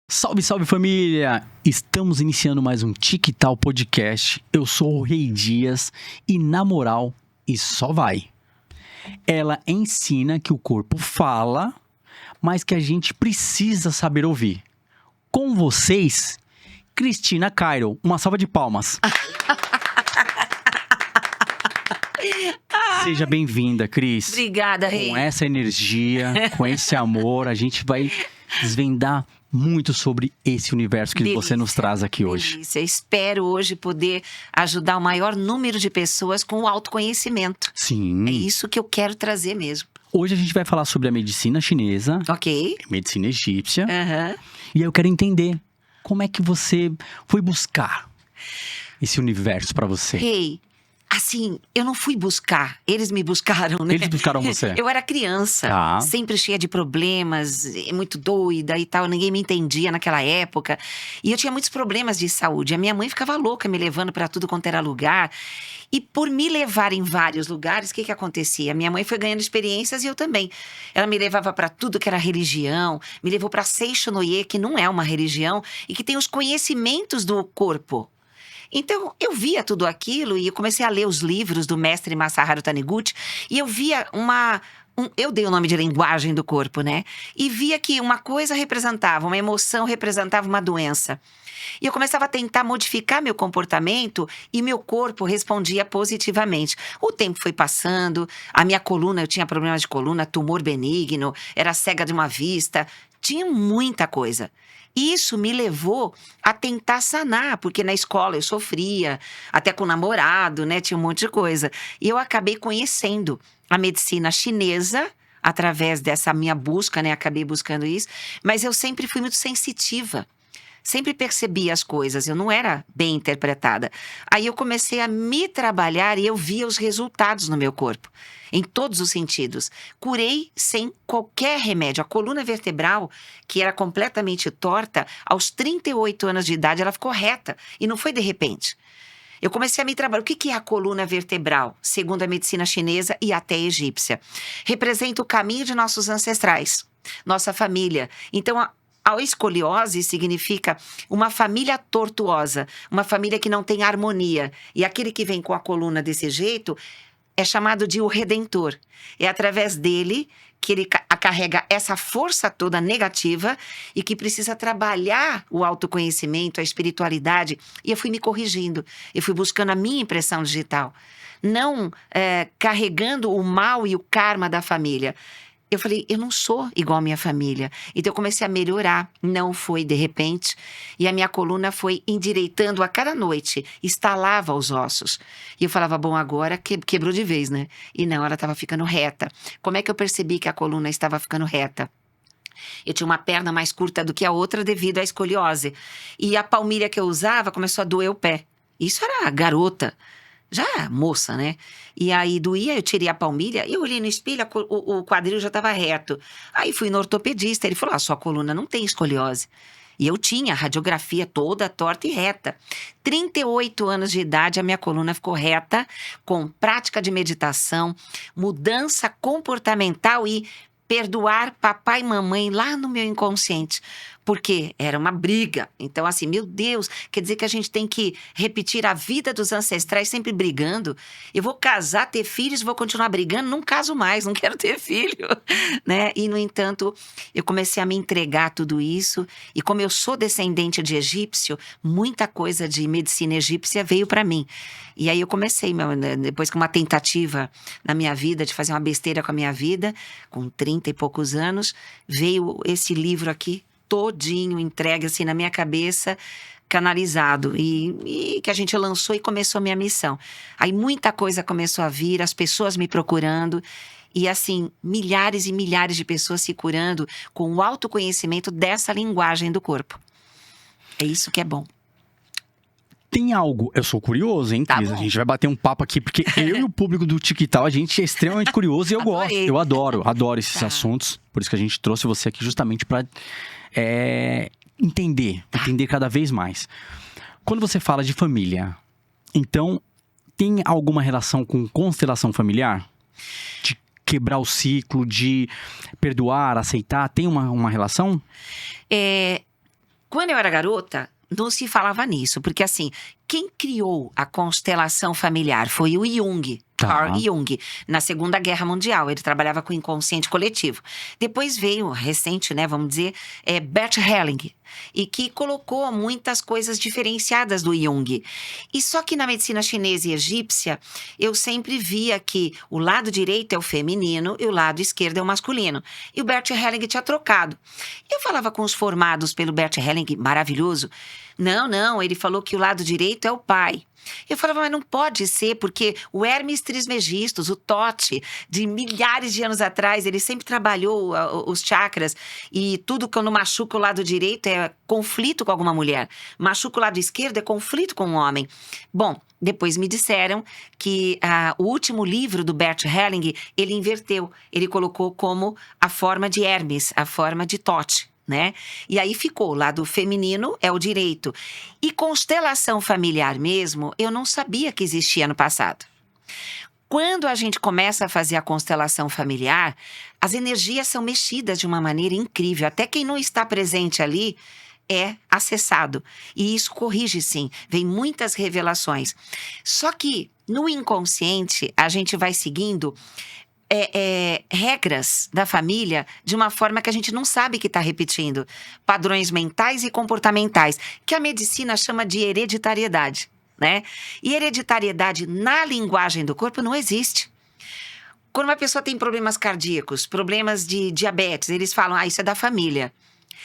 Salve, salve família! Estamos iniciando mais um TicTal Podcast. Eu sou o Rei Dias e na moral, e só vai. Ela ensina que o corpo fala, mas que a gente precisa saber ouvir. Com vocês, Cristina Cairo. Uma salva de palmas. Seja bem-vinda, Cris. Obrigada, Rei. Com essa energia, com esse amor, a gente vai desvendar muito sobre esse universo que Delícia, você nos traz aqui hoje. Delícia. Espero hoje poder ajudar o maior número de pessoas com o autoconhecimento. Sim. É isso que eu quero trazer mesmo. Hoje a gente vai falar sobre a medicina chinesa, Ok? medicina egípcia. Aham. E aí eu quero entender como é que você foi buscar esse universo pra você. Rei, assim, eu não fui buscar, eles me buscaram, né? Eles buscaram você. Eu era criança, Tá. sempre cheia de problemas, muito doida e tal, ninguém me entendia naquela época. E eu tinha muitos problemas de saúde. A minha mãe ficava louca me levando pra tudo quanto era lugar. E por me levar em vários lugares, o que acontecia? Minha mãe foi ganhando experiências e eu também. Ela me levava pra tudo que era religião, me levou pra Seishonoye, que não é uma religião, e que tem os conhecimentos do corpo. Então, eu via tudo aquilo e eu comecei a ler os livros do mestre Masaharu Taniguchi e eu via eu dei o nome de linguagem do corpo, né? E via que uma coisa representava, uma emoção representava uma doença. E eu começava a tentar modificar meu comportamento e meu corpo respondia positivamente. O tempo foi passando, a minha coluna, eu tinha problemas de coluna, tumor benigno, era cega de uma vista, tinha muita coisa. Isso me levou a tentar sanar, porque na escola eu sofria, até com o namorado, né? Tinha um monte de coisa. E eu acabei conhecendo a medicina chinesa através dessa minha busca, né? Acabei buscando isso, mas eu sempre fui muito sensitiva. Sempre percebia as coisas, eu não era bem interpretada. Aí eu comecei a me trabalhar e eu via os resultados no meu corpo, em todos os sentidos. Curei sem qualquer remédio. A coluna vertebral, que era completamente torta, aos 38 anos de idade ela ficou reta e não foi de repente. Eu comecei a me trabalhar. O que é a coluna vertebral, segundo a medicina chinesa e até egípcia? Representa o caminho de nossos ancestrais, nossa família. Então, a escoliose significa uma família tortuosa, uma família que não tem harmonia. E aquele que vem com a coluna desse jeito é chamado de o Redentor. É através dele que ele carrega essa força toda negativa e que precisa trabalhar o autoconhecimento, a espiritualidade. E eu fui me corrigindo, eu fui buscando a minha impressão digital, não carregando o mal e o karma da família. Eu falei, eu não sou igual a minha família. Então eu comecei a melhorar, não foi de repente. E a minha coluna foi endireitando a cada noite, estalava os ossos. E eu falava, bom, agora quebrou de vez, né? E não, ela estava ficando reta. Como é que eu percebi que a coluna estava ficando reta? Eu tinha uma perna mais curta do que a outra devido à escoliose. E a palmilha que eu usava começou a doer o pé. Isso era garota. Já moça, né? E aí doía, eu tirei a palmilha, eu olhei no espelho, o quadril já estava reto. Aí fui no ortopedista, ele falou, sua coluna não tem escoliose. E eu tinha a radiografia toda torta e reta. 38 anos de idade, a minha coluna ficou reta, com prática de meditação, mudança comportamental e perdoar papai e mamãe lá no meu inconsciente. Porque era uma briga. Então, assim, meu Deus, quer dizer que a gente tem que repetir a vida dos ancestrais sempre brigando? Eu vou casar, ter filhos, vou continuar brigando? Não caso mais, não quero ter filho, né? E, no entanto, eu comecei a me entregar a tudo isso. E como eu sou descendente de egípcio, muita coisa de medicina egípcia veio para mim. E aí eu comecei, depois com uma tentativa na minha vida, de fazer uma besteira com a minha vida, com 30 e poucos anos, veio esse livro aqui, todinho entregue assim na minha cabeça, canalizado, e que a gente lançou e começou a minha missão. Aí muita coisa começou a vir, as pessoas me procurando, e assim, milhares e milhares de pessoas se curando com o autoconhecimento dessa linguagem do corpo. É isso que é bom. Tem algo, eu sou curioso, hein, Cris? A gente vai bater um papo aqui, porque eu e o público do TicTal, a gente é extremamente curioso e eu gosto. Eu adoro esses assuntos. Por isso que a gente trouxe você aqui justamente para entender cada vez mais. Quando você fala de família, então, tem alguma relação com constelação familiar? De quebrar o ciclo, de perdoar, aceitar, tem uma relação? Quando eu era garota, não se falava nisso, porque assim, quem criou a constelação familiar foi o Jung, Carl Jung, na Segunda Guerra Mundial. Ele trabalhava com o inconsciente coletivo. Depois veio, recente, né, vamos dizer, Bert Helling, e que colocou muitas coisas diferenciadas do Jung. E só que na medicina chinesa e egípcia, eu sempre via que o lado direito é o feminino e o lado esquerdo é o masculino. E o Bert Helling tinha trocado. Eu falava com os formados pelo Bert Helling, maravilhoso. Não, ele falou que o lado direito é o pai. Eu falava, mas não pode ser, porque o Hermes Trismegistus, o Tote, de milhares de anos atrás, ele sempre trabalhou os chakras, e tudo quando machuca o lado direito é conflito com alguma mulher, machuca o lado esquerdo é conflito com um homem. Bom, depois me disseram que o último livro do Bert Helling, ele inverteu, ele colocou como a forma de Hermes, a forma de Tote. Né? E aí ficou, o lado feminino é o direito. E constelação familiar mesmo, eu não sabia que existia no passado. Quando a gente começa a fazer a constelação familiar, as energias são mexidas de uma maneira incrível. Até quem não está presente ali é acessado. E isso corrige sim, vem muitas revelações. Só que no inconsciente, a gente vai seguindo regras da família de uma forma que a gente não sabe que está repetindo. Padrões mentais e comportamentais, que a medicina chama de hereditariedade, né? E hereditariedade na linguagem do corpo não existe. Quando uma pessoa tem problemas cardíacos, problemas de diabetes, eles falam, isso é da família.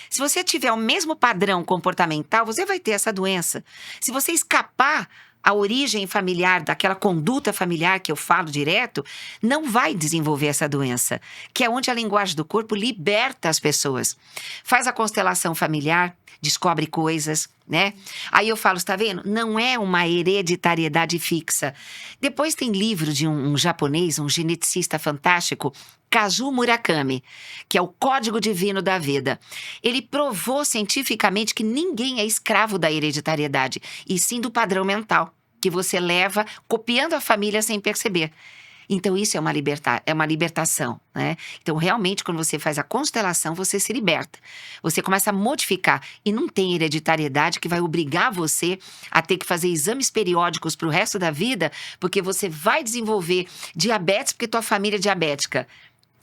Se você tiver o mesmo padrão comportamental, você vai ter essa doença. Se você escapar a origem familiar, daquela conduta familiar que eu falo direto, não vai desenvolver essa doença, que é onde a linguagem do corpo liberta as pessoas. Faz a constelação familiar, descobre coisas, né? Aí eu falo, está vendo? Não é uma hereditariedade fixa. Depois tem livro de um japonês, um geneticista fantástico, Kazuo Murakami, que é o Código Divino da Vida. Ele provou cientificamente que ninguém é escravo da hereditariedade, e sim do padrão mental, que você leva copiando a família sem perceber. Então isso é uma libertação, né? Então realmente quando você faz a constelação, você se liberta. Você começa a modificar, e não tem hereditariedade que vai obrigar você a ter que fazer exames periódicos para o resto da vida, porque você vai desenvolver diabetes porque tua família é diabética.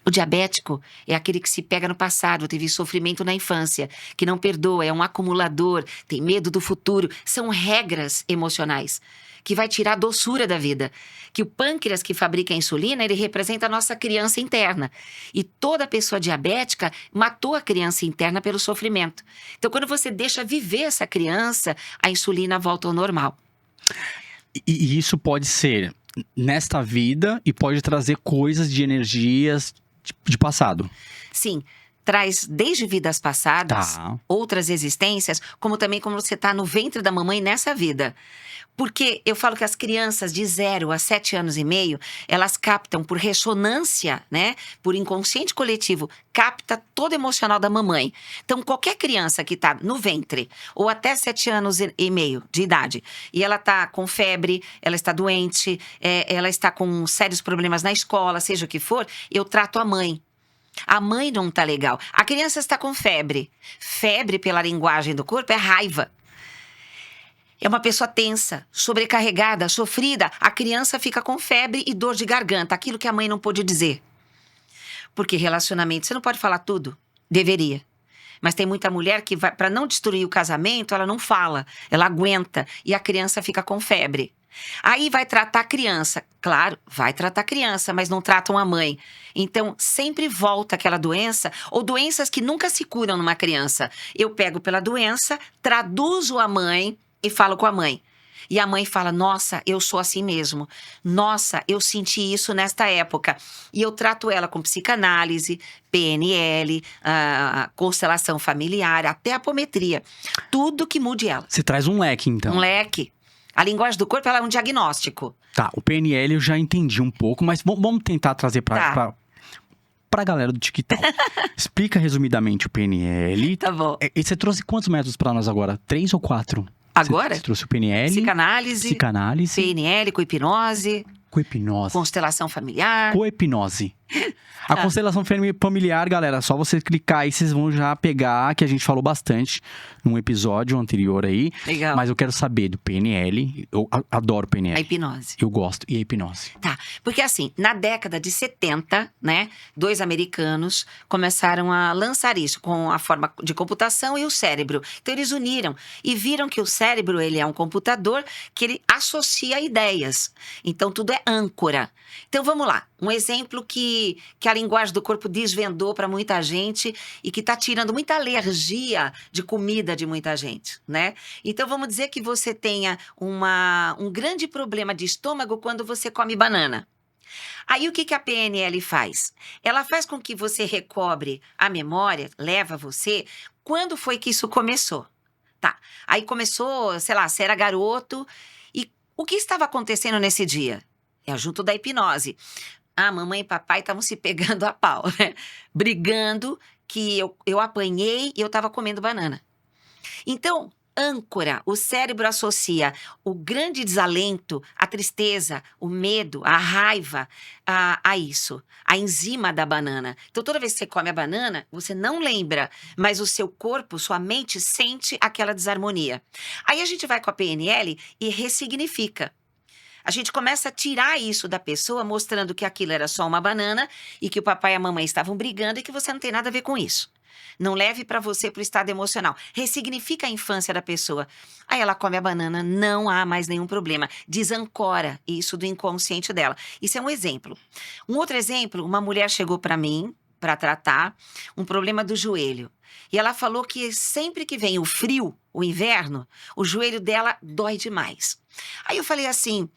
O diabético é aquele que se pega no passado, teve sofrimento na infância, que não perdoa, é um acumulador, tem medo do futuro. São regras emocionais que vai tirar a doçura da vida. Que o pâncreas que fabrica a insulina, ele representa a nossa criança interna. E toda pessoa diabética matou a criança interna pelo sofrimento. Então, quando você deixa viver essa criança, a insulina volta ao normal. E isso pode ser nesta vida e pode trazer coisas de energias de passado. Sim, traz desde vidas passadas, outras existências, como também como você está no ventre da mamãe nessa vida. Porque eu falo que as crianças de 0 a 7 anos e meio, elas captam por ressonância, né? Por inconsciente coletivo, capta todo o emocional da mamãe. Então, qualquer criança que está no ventre, ou até 7 anos e meio de idade, e ela está com febre, ela está doente, ela está com sérios problemas na escola, seja o que for, eu trato a mãe. A mãe não está legal. A criança está com febre. Febre, pela linguagem do corpo, é raiva. É uma pessoa tensa, sobrecarregada, sofrida. A criança fica com febre e dor de garganta, aquilo que a mãe não pôde dizer. Porque relacionamento, você não pode falar tudo? Deveria. Mas tem muita mulher que, para não destruir o casamento, ela não fala, ela aguenta e a criança fica com febre. Aí vai tratar a criança. Claro, vai tratar a criança, mas não tratam a mãe. Então, sempre volta aquela doença, ou doenças que nunca se curam numa criança. Eu pego pela doença, traduzo a mãe e falo com a mãe. E a mãe fala, nossa, eu sou assim mesmo. Nossa, eu senti isso nesta época. E eu trato ela com psicanálise, PNL, constelação familiar, até apometria. Tudo que mude ela. Você traz um leque, então. Um leque. A linguagem do corpo, ela é um diagnóstico. Tá, o PNL eu já entendi um pouco, mas vamos tentar trazer pra galera do TikTok. Explica resumidamente o PNL. Tá bom. E você trouxe quantos métodos pra nós agora? 3 ou 4? Agora? Você trouxe o PNL. Psicanálise. PNL com hipnose. Com hipnose. Constelação familiar. Com hipnose. A constelação familiar, galera, só você clicar aí, vocês vão já pegar, que a gente falou bastante num episódio anterior aí. Legal. Mas eu quero saber do PNL. Eu adoro PNL. A hipnose. Eu gosto. E a hipnose? Tá, porque assim, na década de 70, né, 2 americanos começaram a lançar isso com a forma de computação e o cérebro. Então eles uniram e viram que o cérebro, ele é um computador que ele associa ideias. Então tudo é âncora. Então vamos lá, um exemplo que a linguagem do corpo desvendou para muita gente e que está tirando muita alergia de comida de muita gente, né? Então vamos dizer que você tenha um grande problema de estômago quando você come banana. Aí o que a PNL faz? Ela faz com que você recobre a memória, leva você, quando foi que isso começou? Tá, aí começou, sei lá, você era garoto e o que estava acontecendo nesse dia? É junto da hipnose. Ah, mamãe e papai estavam se pegando a pau, né? Brigando que eu apanhei e eu estava comendo banana. Então, âncora, o cérebro associa o grande desalento, a tristeza, o medo, a raiva a isso, a enzima da banana. Então, toda vez que você come a banana, você não lembra, mas o seu corpo, sua mente sente aquela desarmonia. Aí a gente vai com a PNL e ressignifica. A gente começa a tirar isso da pessoa, mostrando que aquilo era só uma banana e que o papai e a mamãe estavam brigando e que você não tem nada a ver com isso. Não leve para você para o estado emocional. Ressignifica a infância da pessoa. Aí ela come a banana, não há mais nenhum problema. Desancora isso do inconsciente dela. Isso é um exemplo. Um outro exemplo, uma mulher chegou para mim para tratar um problema do joelho. E ela falou que sempre que vem o frio, o inverno, o joelho dela dói demais. Aí eu falei assim,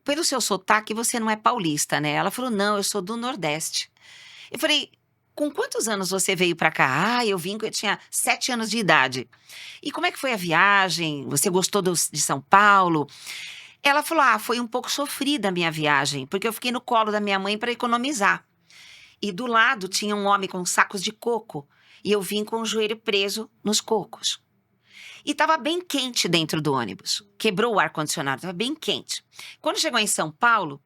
pelo seu sotaque você não é paulista, né? Ela falou, não, eu sou do Nordeste. Eu falei, com quantos anos você veio para cá? Ah, eu vim quando eu tinha 7 anos de idade. E como é que foi a viagem? Você gostou de São Paulo? Ela falou, foi um pouco sofrida a minha viagem, porque eu fiquei no colo da minha mãe para economizar. E do lado tinha um homem com sacos de coco, e eu vim com o joelho preso nos cocos. E estava bem quente dentro do ônibus. Quebrou o ar-condicionado, estava bem quente. Quando chegou em São Paulo,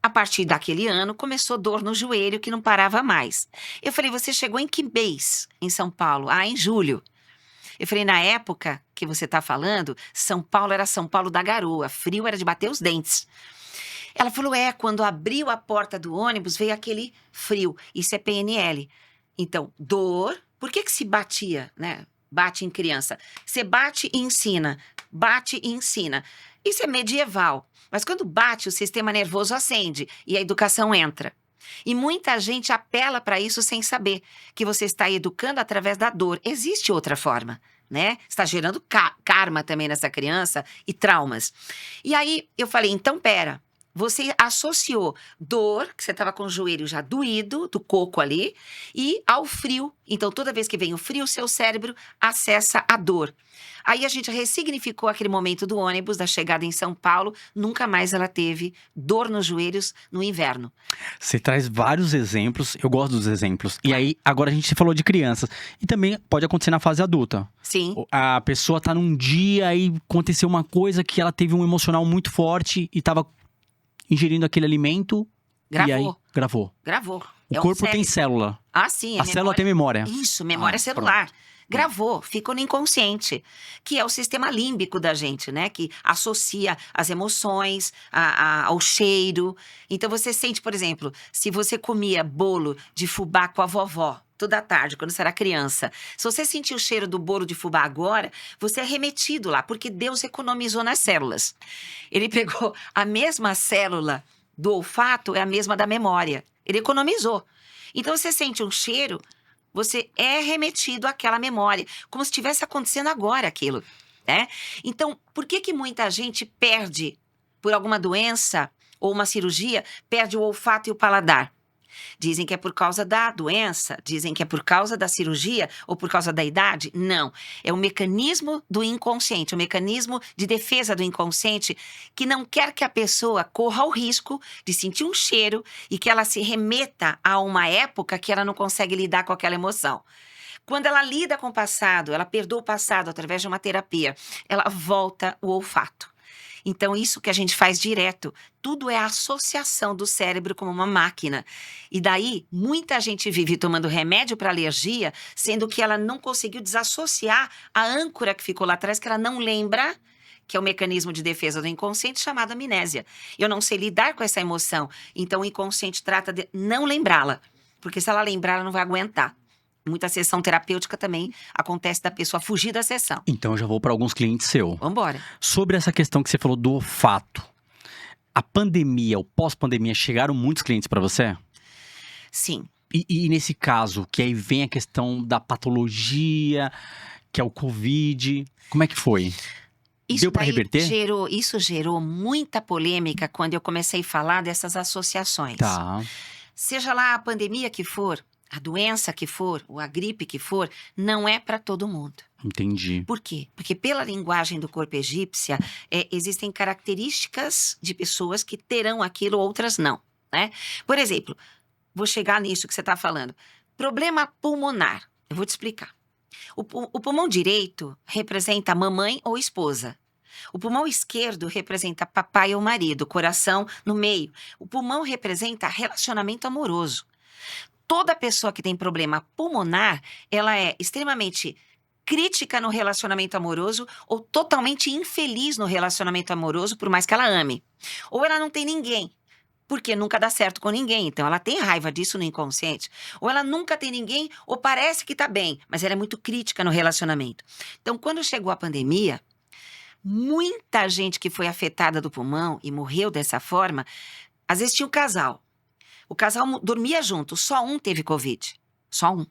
a partir daquele ano, começou dor no joelho que não parava mais. Eu falei, você chegou em que mês em São Paulo? Ah, em julho. Eu falei, na época que você está falando, São Paulo era São Paulo da garoa, frio era de bater os dentes. Ela falou, quando abriu a porta do ônibus, veio aquele frio. Isso é PNL. Então, dor, por que se batia, né? Bate em criança. Você bate e ensina, bate e ensina. Isso é medieval. Mas quando bate, o sistema nervoso acende e a educação entra. E muita gente apela para isso sem saber que você está educando através da dor. Existe outra forma, né? Está gerando karma também nessa criança e traumas. E aí eu falei, então pera. Você associou dor, que você estava com o joelho já doído, do coco ali, e ao frio. Então, toda vez que vem o frio, o seu cérebro acessa a dor. Aí a gente ressignificou aquele momento do ônibus, da chegada em São Paulo. Nunca mais ela teve dor nos joelhos no inverno. Você traz vários exemplos, eu gosto dos exemplos. E aí, agora a gente falou de crianças. E também pode acontecer na fase adulta. Sim. A pessoa tá num dia e aconteceu uma coisa que ela teve um emocional muito forte e tava ingerindo aquele alimento. Gravou. E aí, gravou. Gravou. O corpo tem célula. Ah, sim. A célula tem memória. Isso, memória celular. Pronto. Gravou, ficou no inconsciente, que é o sistema límbico da gente, né? Que associa as emoções ao cheiro. Então você sente, por exemplo, se você comia bolo de fubá com a vovó toda tarde, quando você era criança, se você sentir o cheiro do bolo de fubá agora, você é remetido lá, porque Deus economizou nas células. Ele pegou a mesma célula do olfato, é a mesma da memória. Ele economizou. Então você sente um cheiro, você é remetido àquela memória, como se estivesse acontecendo agora aquilo, né? Então, por que muita gente perde, por alguma doença ou uma cirurgia, perde o olfato e o paladar? Dizem que é por causa da doença, dizem que é por causa da cirurgia ou por causa da idade. Não, é o mecanismo do inconsciente, o mecanismo de defesa do inconsciente que não quer que a pessoa corra o risco de sentir um cheiro e que ela se remeta a uma época que ela não consegue lidar com aquela emoção. Quando ela lida com o passado, ela perdoa o passado através de uma terapia, ela volta o olfato. Então, isso que a gente faz direto, tudo é a associação do cérebro como uma máquina. E daí, muita gente vive tomando remédio para alergia, sendo que ela não conseguiu desassociar a âncora que ficou lá atrás, que ela não lembra, que é o mecanismo de defesa do inconsciente chamado amnésia. Eu não sei lidar com essa emoção, então o inconsciente trata de não lembrá-la, porque se ela lembrar, ela não vai aguentar. Muita sessão terapêutica também acontece da pessoa fugir da sessão. Então eu já vou para alguns clientes seus. Vambora. Sobre essa questão que você falou do olfato, a pandemia, o pós-pandemia, chegaram muitos clientes para você? Sim. E nesse caso, que aí vem a questão da patologia, que é o Covid, como é que foi? Deu para daí reverter? Isso gerou muita polêmica quando eu comecei a falar dessas associações. Tá, Seja lá a pandemia que for, a doença que for, ou a gripe que for, não é para todo mundo. entendi. Por quê? Porque pela linguagem do corpo egípcia, existem características de pessoas que terão aquilo, outras não, né? Por exemplo, vou chegar nisso que você está falando. Problema pulmonar. Eu vou te explicar. O pulmão direito representa mamãe ou esposa. O pulmão esquerdo representa papai ou marido, coração no meio. O pulmão representa relacionamento amoroso. Toda pessoa que tem problema pulmonar, ela é extremamente crítica no relacionamento amoroso ou totalmente infeliz no relacionamento amoroso, por mais que ela ame. Ou ela não tem ninguém, porque nunca dá certo com ninguém, então ela tem raiva disso no inconsciente. Ou ela nunca tem ninguém, ou parece que tá bem, mas ela é muito crítica no relacionamento. Então, quando chegou a pandemia, muita gente que foi afetada do pulmão e morreu dessa forma, às vezes tinha o casal. O casal dormia junto, só um teve Covid. Só um.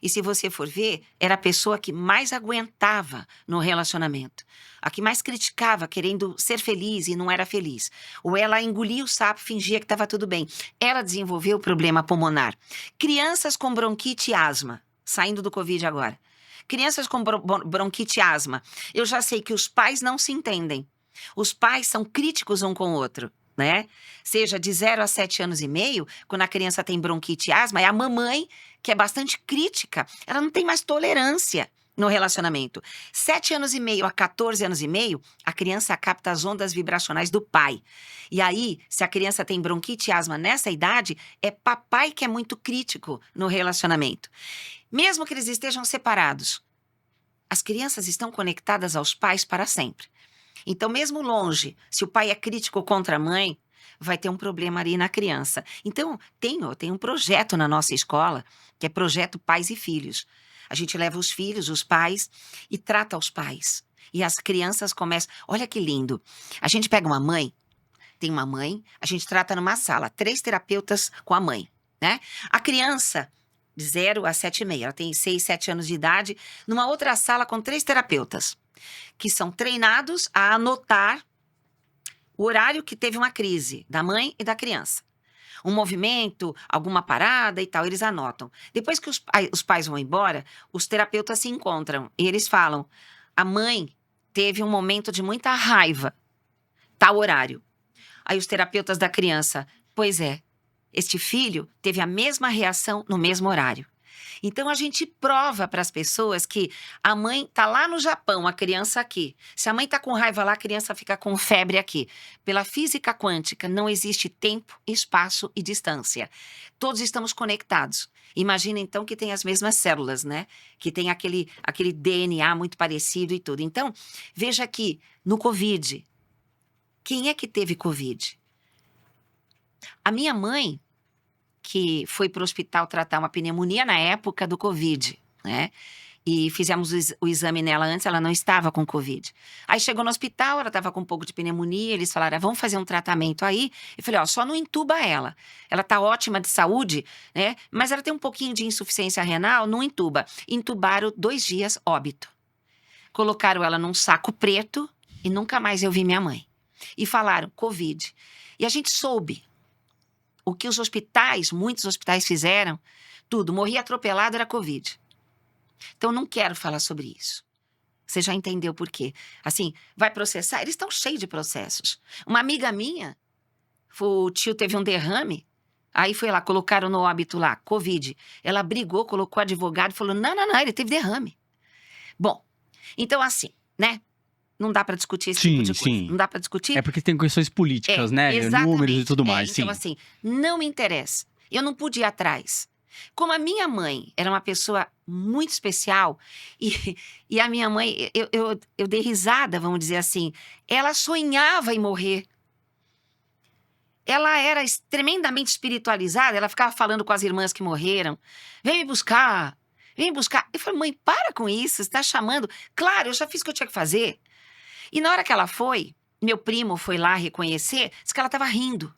E se você for ver, era a pessoa que mais aguentava no relacionamento. A que mais criticava, querendo ser feliz e não era feliz. Ou ela engolia o sapo, fingia que estava tudo bem. Ela desenvolveu problema pulmonar. Crianças com bronquite e asma, saindo do Covid agora. Crianças com bronquite e asma. Eu já sei que os pais não se entendem. Os pais são críticos um com o outro, né? Seja de 0 a 7 anos e meio, quando a criança tem bronquite e asma, é a mamãe que é bastante crítica. Ela não tem mais tolerância no relacionamento. 7 anos e meio a 14 anos e meio, a criança capta as ondas vibracionais do pai. E aí, se a criança tem bronquite e asma nessa idade, é papai que é muito crítico no relacionamento. Mesmo que eles estejam separados, as crianças estão conectadas aos pais para sempre. Então, mesmo longe, se o pai é crítico contra a mãe, vai ter um problema ali na criança. Então, tem um projeto na nossa escola, que é Projeto Pais e Filhos. A gente leva os filhos, os pais, e trata os pais. E as crianças começam... Olha que lindo. A gente pega uma mãe, tem uma mãe, a gente trata numa sala, 3 terapeutas com a mãe, né? A criança, de 0 a 7,5, ela tem 6, 7 anos de idade, numa outra sala com 3 terapeutas, que são treinados a anotar o horário que teve uma crise da mãe e da criança. Um movimento, alguma parada e tal, eles anotam. Depois que os pais vão embora, os terapeutas se encontram e eles falam: a mãe teve um momento de muita raiva, tal horário. Aí os terapeutas da criança: pois é, este filho teve a mesma reação no mesmo horário. Então, a gente prova para as pessoas que a mãe está lá no Japão, a criança aqui. Se a mãe está com raiva lá, a criança fica com febre aqui. Pela física quântica, não existe tempo, espaço e distância. Todos estamos conectados. Imagina, então, que tem as mesmas células, né? Que tem aquele DNA muito parecido e tudo. Então, veja aqui, no Covid, quem é que teve Covid? A minha mãe, que foi para o hospital tratar uma pneumonia na época do Covid, né? E fizemos o exame nela antes, ela não estava com Covid. Aí chegou no hospital, ela estava com um pouco de pneumonia, eles falaram: vamos fazer um tratamento aí. Eu falei: ó, só não entuba ela. Ela tá ótima de saúde, né? Mas ela tem um pouquinho de insuficiência renal, não entuba. Entubaram 2 dias, óbito. Colocaram ela num saco preto e nunca mais eu vi minha mãe. E falaram: Covid. E a gente soube. O que os hospitais, muitos hospitais fizeram, tudo, morria atropelado, era Covid. Então, não quero falar sobre isso. Você já entendeu por quê? Assim, vai processar? Eles estão cheios de processos. Uma amiga minha, o tio teve um derrame, aí foi lá, colocaram no óbito lá, Covid. Ela brigou, colocou advogado e falou: não, ele teve derrame. Bom, então assim, né? não dá para discutir esse tipo Sim, de coisa. sim. Não dá para discutir. É porque tem questões políticas, né? Exatamente. Números e tudo mais, Então, sim. assim, não me interessa. Eu não pude ir atrás. Como a minha mãe era uma pessoa muito especial, e a minha mãe, eu dei risada, vamos dizer assim, ela sonhava em morrer. Ela era tremendamente espiritualizada, ela ficava falando com as irmãs que morreram. Vem me buscar, vem me buscar. Eu falei, mãe, para com isso, você está chamando. Claro, eu já fiz o que eu tinha que fazer. E na hora que ela foi, meu primo foi lá reconhecer, disse que ela estava rindo.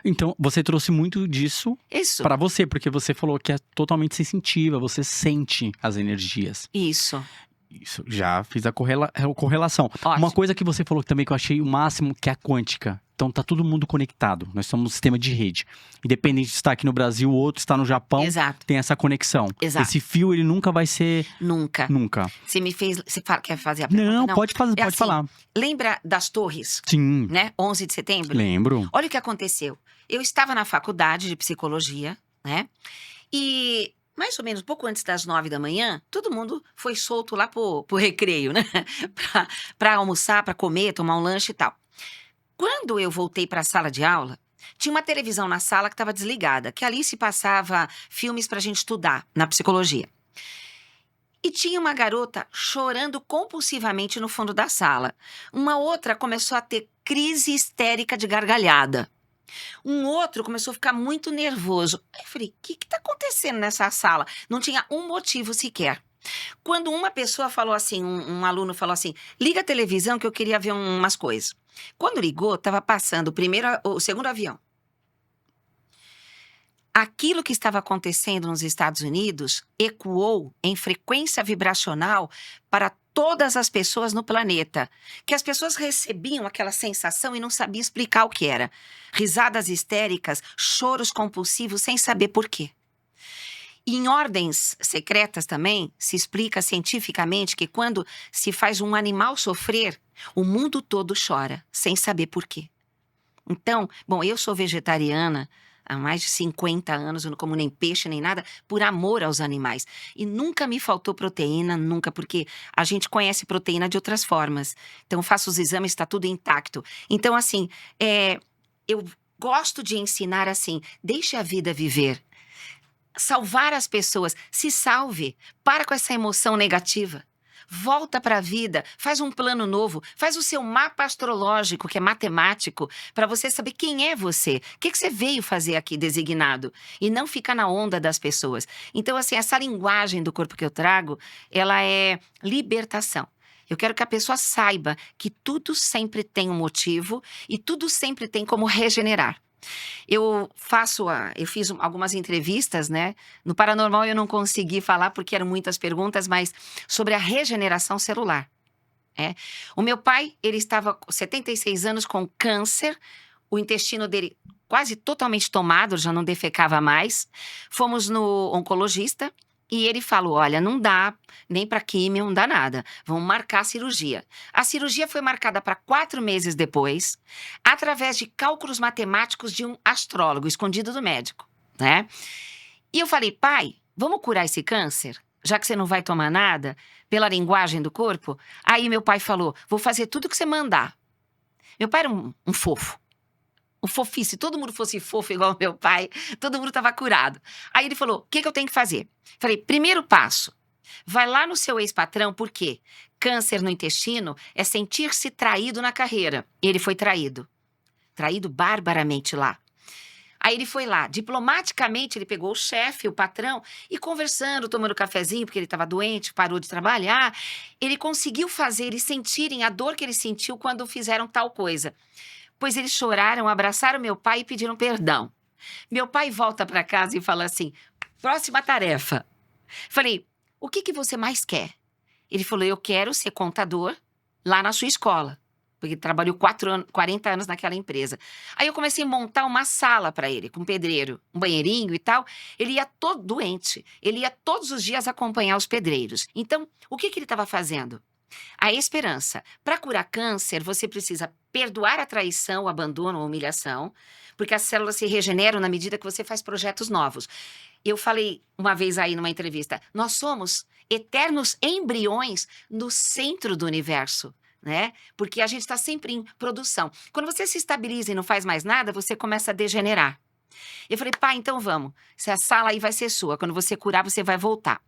Então, você trouxe muito disso Isso, pra você, porque você falou que é totalmente sensitiva, você sente as energias. isso. Isso, já fiz a correlação. Ótimo. Uma coisa que você falou também que eu achei o máximo, que é a quântica. Então tá todo mundo conectado. Nós somos um sistema de rede. Independente de estar aqui no Brasil, o outro está no Japão, Exato, tem essa conexão. exato. Esse fio, ele nunca vai ser. Nunca. Nunca. Você me fez. Quer fazer a pergunta? Não, pode fazer, É pode assim, falar. Lembra das torres, Sim, né? 11 de setembro? lembro. Olha o que aconteceu. Eu estava na faculdade de psicologia, né? E mais ou menos pouco antes das 9 da manhã, todo mundo foi solto lá pro recreio, né? Pra almoçar, pra comer, tomar um lanche e tal. Quando eu voltei para a sala de aula, tinha uma televisão na sala que estava desligada, que ali se passava filmes para a gente estudar na psicologia. E tinha uma garota chorando compulsivamente no fundo da sala. Uma outra começou a ter crise histérica de gargalhada. Um outro começou a ficar muito nervoso. Aí eu falei, o que está acontecendo nessa sala? Não tinha um motivo sequer. Quando uma pessoa falou assim, um aluno falou assim, liga a televisão que eu queria ver umas coisas. Quando ligou, estava passando o segundo avião. Aquilo que estava acontecendo nos Estados Unidos ecoou em frequência vibracional para todas as pessoas no planeta, que as pessoas recebiam aquela sensação e não sabiam explicar o que era. Risadas histéricas, choros compulsivos sem saber por quê. E em ordens secretas também, se explica cientificamente que quando se faz um animal sofrer, o mundo todo chora, sem saber por quê. Então, bom, eu sou vegetariana há mais de 50 anos, eu não como nem peixe nem nada, por amor aos animais. E nunca me faltou proteína, nunca, porque a gente conhece proteína de outras formas. Então, eu faço os exames, está tudo intacto. Então, assim, eu gosto de ensinar assim, deixe a vida viver. Salvar as pessoas, se salve, para com essa emoção negativa. Volta para a vida, faz um plano novo, faz o seu mapa astrológico, que é matemático, para você saber quem é você, o que você veio fazer aqui designado, e não ficar na onda das pessoas. Então, assim, essa linguagem do corpo que eu trago, ela é libertação. Eu quero que a pessoa saiba que tudo sempre tem um motivo e tudo sempre tem como regenerar. Eu fiz algumas entrevistas, né? No Paranormal eu não consegui falar porque eram muitas perguntas, mas sobre a regeneração celular. O meu pai, ele estava com 76 anos com câncer, o intestino dele quase totalmente tomado, já não defecava mais. Fomos no oncologista e ele falou, olha, não dá nem para químio, não dá nada. Vamos marcar a cirurgia. A cirurgia foi marcada para 4 meses depois, através de cálculos matemáticos de um astrólogo escondido do médico, né? E eu falei, pai, vamos curar esse câncer? Já que você não vai tomar nada, pela linguagem do corpo? Aí meu pai falou, vou fazer tudo o que você mandar. Meu pai era um fofo. Um fofice, se todo mundo fosse fofo igual o meu pai, todo mundo estava curado. Aí ele falou, o que eu tenho que fazer? Falei, primeiro passo, vai lá no seu ex-patrão, por quê? Câncer no intestino é sentir-se traído na carreira. E ele foi traído. Traído barbaramente lá. Aí ele foi lá, diplomaticamente ele pegou o chefe, o patrão, e conversando, tomando cafezinho, porque ele estava doente, parou de trabalhar, ele conseguiu fazer eles sentirem a dor que ele sentiu quando fizeram tal coisa. Pois eles choraram, abraçaram meu pai e pediram perdão. Meu pai volta para casa e fala assim, próxima tarefa. Falei, o que você mais quer? Ele falou, eu quero ser contador lá na sua escola. Porque ele trabalhou 40 anos naquela empresa. Aí eu comecei a montar uma sala para ele, com um pedreiro, um banheirinho e tal. Ele ia todo doente. Ele ia todos os dias acompanhar os pedreiros. Então, o que ele estava fazendo? A esperança. Para curar câncer, você precisa perdoar a traição, o abandono, a humilhação, porque as células se regeneram na medida que você faz projetos novos. Eu falei uma vez aí numa entrevista, nós somos eternos embriões no centro do universo. né? Porque a gente está sempre em produção. Quando você se estabiliza e não faz mais nada, você começa a degenerar. Eu falei, pai, então vamos. Se a sala aí vai ser sua. Quando você curar, você vai voltar.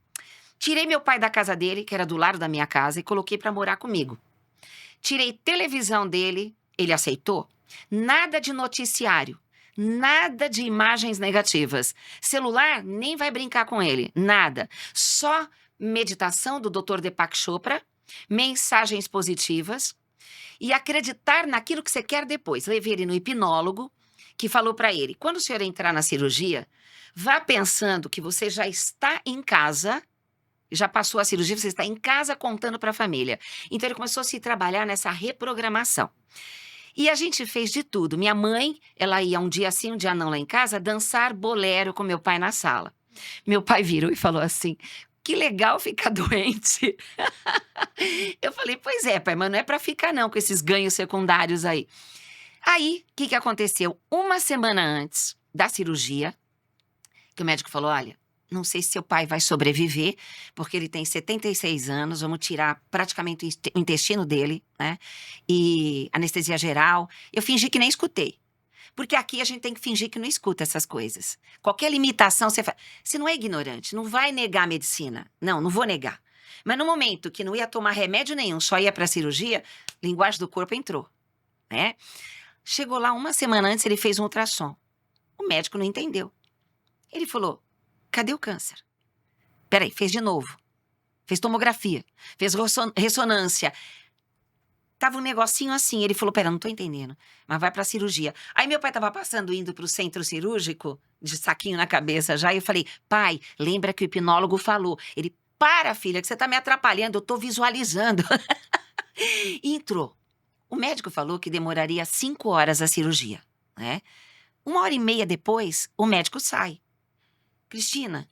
Tirei meu pai da casa dele, que era do lado da minha casa, e coloquei para morar comigo. Tirei televisão dele, ele aceitou. Nada de noticiário, nada de imagens negativas. Celular, nem vai brincar com ele, nada. Só meditação do Dr. Deepak Chopra, mensagens positivas e acreditar naquilo que você quer depois. Levei ele no hipnólogo, que falou para ele, quando o senhor entrar na cirurgia, vá pensando que você já está em casa, já passou a cirurgia, você está em casa contando para a família. Então, ele começou a se trabalhar nessa reprogramação. E a gente fez de tudo. Minha mãe, ela ia um dia sim, um dia não lá em casa, dançar bolero com meu pai na sala. Meu pai virou e falou assim, que legal ficar doente. Eu falei, pois é, pai, mas não é para ficar não, com esses ganhos secundários aí. Aí, o que aconteceu? Uma semana antes da cirurgia, que o médico falou, olha, não sei se seu pai vai sobreviver, porque ele tem 76 anos, vamos tirar praticamente o intestino dele, né? E anestesia geral. Eu fingi que nem escutei. Porque aqui a gente tem que fingir que não escuta essas coisas. Qualquer limitação, você faz. Você não é ignorante, não vai negar a medicina. Não, não vou negar. Mas no momento que não ia tomar remédio nenhum, só ia para a cirurgia, linguagem do corpo entrou, né? Chegou lá uma semana antes, ele fez um ultrassom. O médico não entendeu. Ele falou, cadê o câncer? Peraí, fez de novo. Fez tomografia, fez ressonância. Tava um negocinho assim. Ele falou, pera, não tô entendendo. Mas vai pra cirurgia. Aí meu pai tava passando, indo pro centro cirúrgico, de saquinho na cabeça já. E eu falei, pai, lembra que o hipnólogo falou. Ele, para, filha, que você tá me atrapalhando. Eu tô visualizando. E entrou. O médico falou que demoraria 5 horas a cirurgia, né? 1h30 depois, o médico sai. Cristina,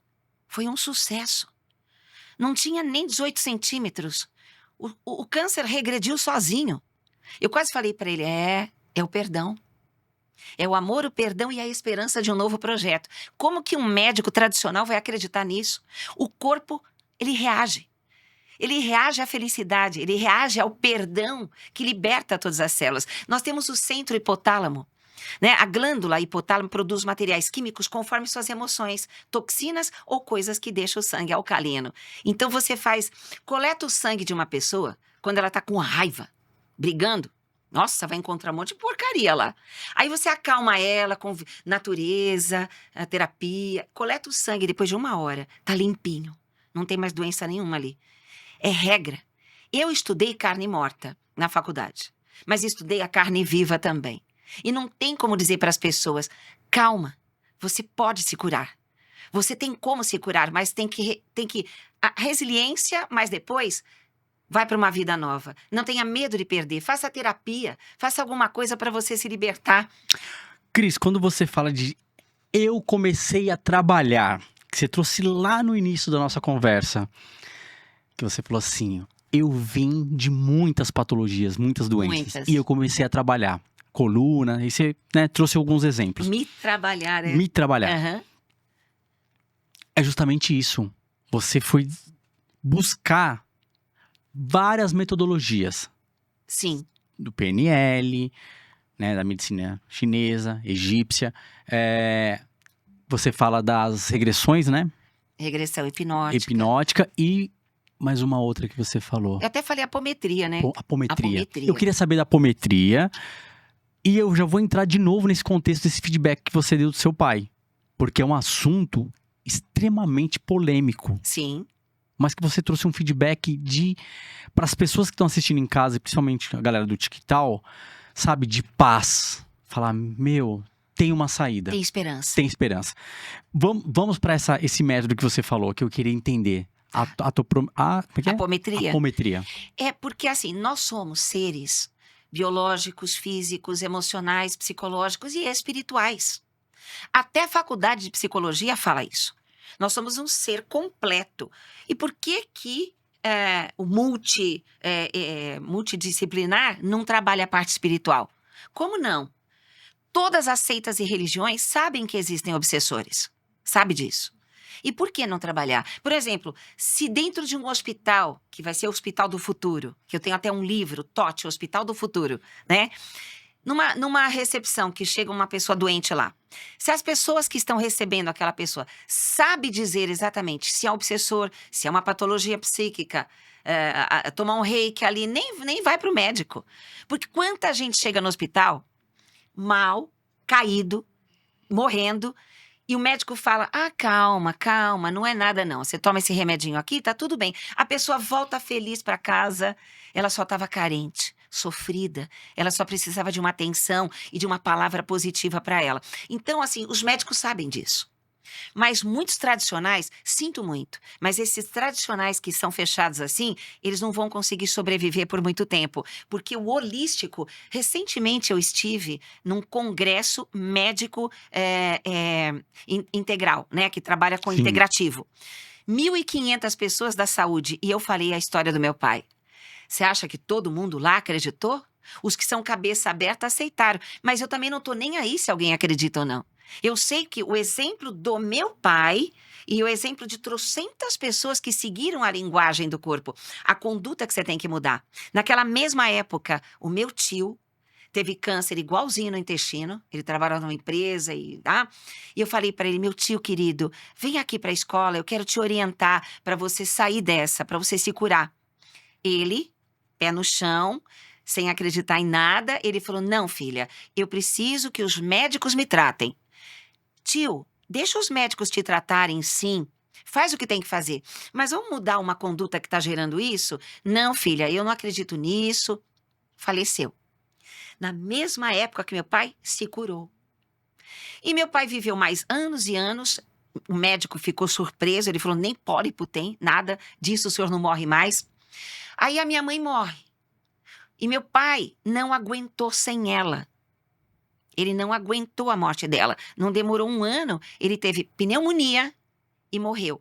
foi um sucesso. Não tinha nem 18 centímetros. O câncer regrediu sozinho. Eu quase falei para ele, é o perdão. É o amor, o perdão e a esperança de um novo projeto. Como que um médico tradicional vai acreditar nisso? O corpo, ele reage. Ele reage à felicidade, ele reage ao perdão que liberta todas as células. Nós temos o centro hipotálamo, né? A glândula hipotálamo produz materiais químicos conforme suas emoções, toxinas ou coisas que deixam o sangue alcalino. Então você coleta o sangue de uma pessoa quando ela está com raiva, brigando. Nossa, vai encontrar um monte de porcaria lá. Aí você acalma ela com natureza, a terapia, coleta o sangue depois de 1 hora, tá limpinho, não tem mais doença nenhuma ali. É regra. Eu estudei carne morta na faculdade, mas estudei a carne viva também. E não tem como dizer para as pessoas, calma, você pode se curar. Você tem como se curar, mas tem que a resiliência, mas depois vai para uma vida nova. Não tenha medo de perder, faça terapia, faça alguma coisa para você se libertar. Cris, quando você fala de eu comecei a trabalhar, que você trouxe lá no início da nossa conversa, que você falou assim, eu vim de muitas patologias, muitas doenças, Muitas. e eu comecei a trabalhar. Coluna, e você, né, trouxe alguns exemplos. Me trabalhar, Me trabalhar. Aham. É justamente isso. Você foi buscar várias metodologias. Sim. Do PNL, né, da medicina chinesa, egípcia. Você fala das regressões, né? Regressão hipnótica. Hipnótica e mais uma outra que você falou. Eu até falei apometria, né? Apometria. Apometria. Eu queria saber da apometria. E eu já vou entrar de novo nesse contexto desse feedback que você deu do seu pai. Porque é um assunto extremamente polêmico. Sim. Mas que você trouxe um feedback para as pessoas que estão assistindo em casa, principalmente a galera do TikTok, sabe, de paz. Falar, tem uma saída. Tem esperança. Tem esperança. Vamos para esse método que você falou, que eu queria entender. Apometria. Apometria. É porque, assim, nós somos seres biológicos, físicos, emocionais, psicológicos e espirituais. Até a faculdade de psicologia fala isso. Nós somos um ser completo. E por que o multidisciplinar não trabalha a parte espiritual? Como não? Todas as seitas e religiões sabem que existem obsessores. Sabe disso. E por que não trabalhar? Por exemplo, se dentro de um hospital, que vai ser o Hospital do Futuro, que eu tenho até um livro, TOT, Hospital do Futuro, né? Numa recepção que chega uma pessoa doente lá, se as pessoas que estão recebendo aquela pessoa sabem dizer exatamente se é obsessor, se é uma patologia psíquica, tomar um reiki ali, nem vai para o médico. Porque quanta gente chega no hospital mal, caído, morrendo, e o médico fala, calma, calma, não é nada não, você toma esse remedinho aqui, tá tudo bem. A pessoa volta feliz para casa, ela só estava carente, sofrida, ela só precisava de uma atenção e de uma palavra positiva para ela. Então, assim, os médicos sabem disso. Mas muitos tradicionais, sinto muito, mas esses tradicionais que são fechados assim, eles não vão conseguir sobreviver por muito tempo, porque o holístico, recentemente eu estive num congresso médico integral, né, que trabalha com Sim. integrativo. 1.500 pessoas da saúde, e eu falei a história do meu pai. Você acha que todo mundo lá acreditou? Os que são cabeça aberta aceitaram, mas eu também não tô nem aí se alguém acredita ou não. Eu sei que o exemplo do meu pai e o exemplo de trocentas pessoas que seguiram a linguagem do corpo, a conduta que você tem que mudar. Naquela mesma época, o meu tio teve câncer igualzinho no intestino, ele trabalhava numa empresa e eu falei para ele, meu tio querido, vem aqui para a escola, eu quero te orientar para você sair dessa, para você se curar. Ele, pé no chão, sem acreditar em nada, ele falou, não filha, eu preciso que os médicos me tratem. Tio, deixa os médicos te tratarem, sim. Faz o que tem que fazer. Mas vamos mudar uma conduta que está gerando isso? Não, filha, eu não acredito nisso. Faleceu. Na mesma época que meu pai se curou. E meu pai viveu mais anos e anos. O médico ficou surpreso. Ele falou, nem pólipo tem, nada disso, o senhor não morre mais. Aí a minha mãe morre. E meu pai não aguentou sem ela. Ele não aguentou a morte dela. Não demorou 1 ano, ele teve pneumonia e morreu.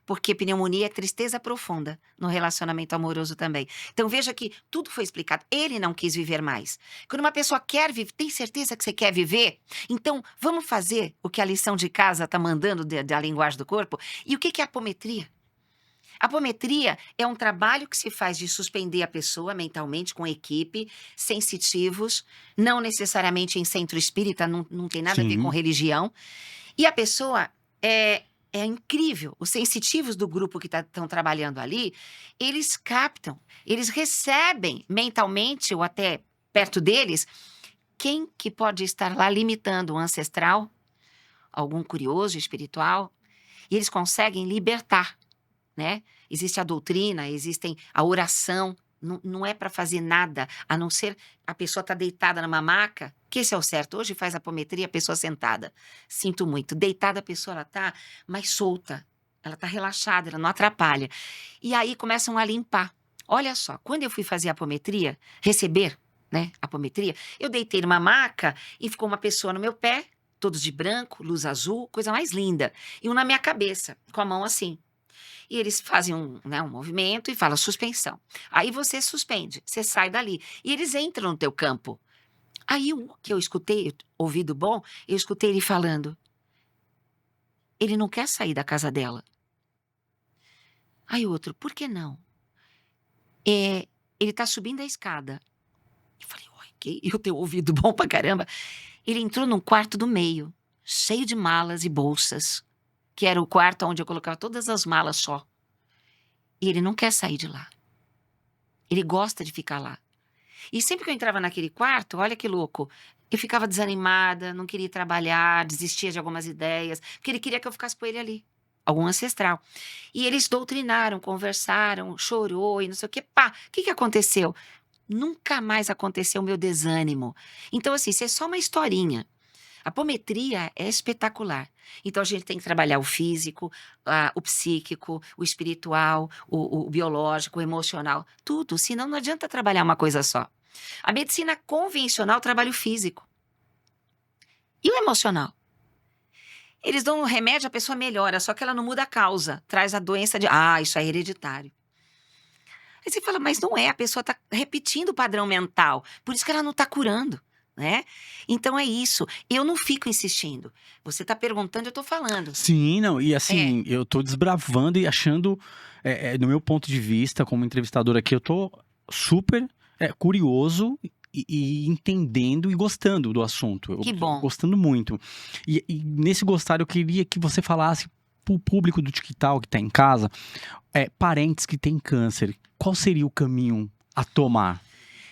Porque pneumonia é tristeza profunda no relacionamento amoroso também. Então veja que tudo foi explicado. Ele não quis viver mais. Quando uma pessoa quer viver, tem certeza que você quer viver? Então vamos fazer o que a lição de casa está mandando da linguagem do corpo. E o que é apometria? A apometria é um trabalho que se faz de suspender a pessoa mentalmente com equipe, sensitivos, não necessariamente em centro espírita, não tem nada a ver com religião. E a pessoa é incrível. Os sensitivos do grupo que estão trabalhando ali, eles captam, eles recebem mentalmente ou até perto deles quem que pode estar lá limitando o ancestral, algum curioso espiritual, e eles conseguem libertar. Né? Existe a doutrina, existem a oração, não é para fazer nada, a não ser a pessoa estar deitada numa maca, que esse é o certo. Hoje faz apometria a pessoa sentada. Sinto muito. Deitada a pessoa, ela está mais solta, ela está relaxada, ela não atrapalha. E aí começam a limpar. Olha só, quando eu fui fazer apometria, receber, né, apometria, eu deitei numa maca e ficou uma pessoa no meu pé, todos de branco, luz azul, coisa mais linda. E um na minha cabeça, com a mão assim. E eles fazem um movimento e falam suspensão. Aí você suspende, você sai dali. E eles entram no teu campo. Aí o que eu escutei, ouvido bom, eu escutei ele falando. Ele não quer sair da casa dela. Aí outro, por que não? Ele está subindo a escada. Eu falei, ok, eu tenho ouvido bom pra caramba. Ele entrou num quarto do meio, cheio de malas e bolsas. Que era o quarto onde eu colocava todas as malas só. E ele não quer sair de lá. Ele gosta de ficar lá. E sempre que eu entrava naquele quarto, olha que louco, eu ficava desanimada, não queria trabalhar, desistia de algumas ideias, porque ele queria que eu ficasse com ele ali, algum ancestral. E eles doutrinaram, conversaram, chorou e não sei o quê. Pá, o que aconteceu? Nunca mais aconteceu o meu desânimo. Então, assim, isso é só uma historinha. A apometria é espetacular. Então, a gente tem que trabalhar o físico, o psíquico, o espiritual, o biológico, o emocional, tudo. Senão, não adianta trabalhar uma coisa só. A medicina convencional trabalha o físico. E o emocional? Eles dão um remédio, a pessoa melhora, só que ela não muda a causa. Traz a doença de, isso é hereditário. Aí você fala, mas não é, a pessoa está repetindo o padrão mental. Por isso que ela não está curando. né? Então é isso. Eu não fico insistindo. Você tá perguntando, eu tô falando. Sim, não, e assim, eu tô desbravando e achando, do meu ponto de vista, como entrevistador aqui, eu tô super curioso e entendendo e gostando do assunto. Que Eu bom. gostando muito. E nesse gostar, eu queria que você falasse pro público do TikTok que tá em casa, parentes que têm câncer, qual seria o caminho a tomar?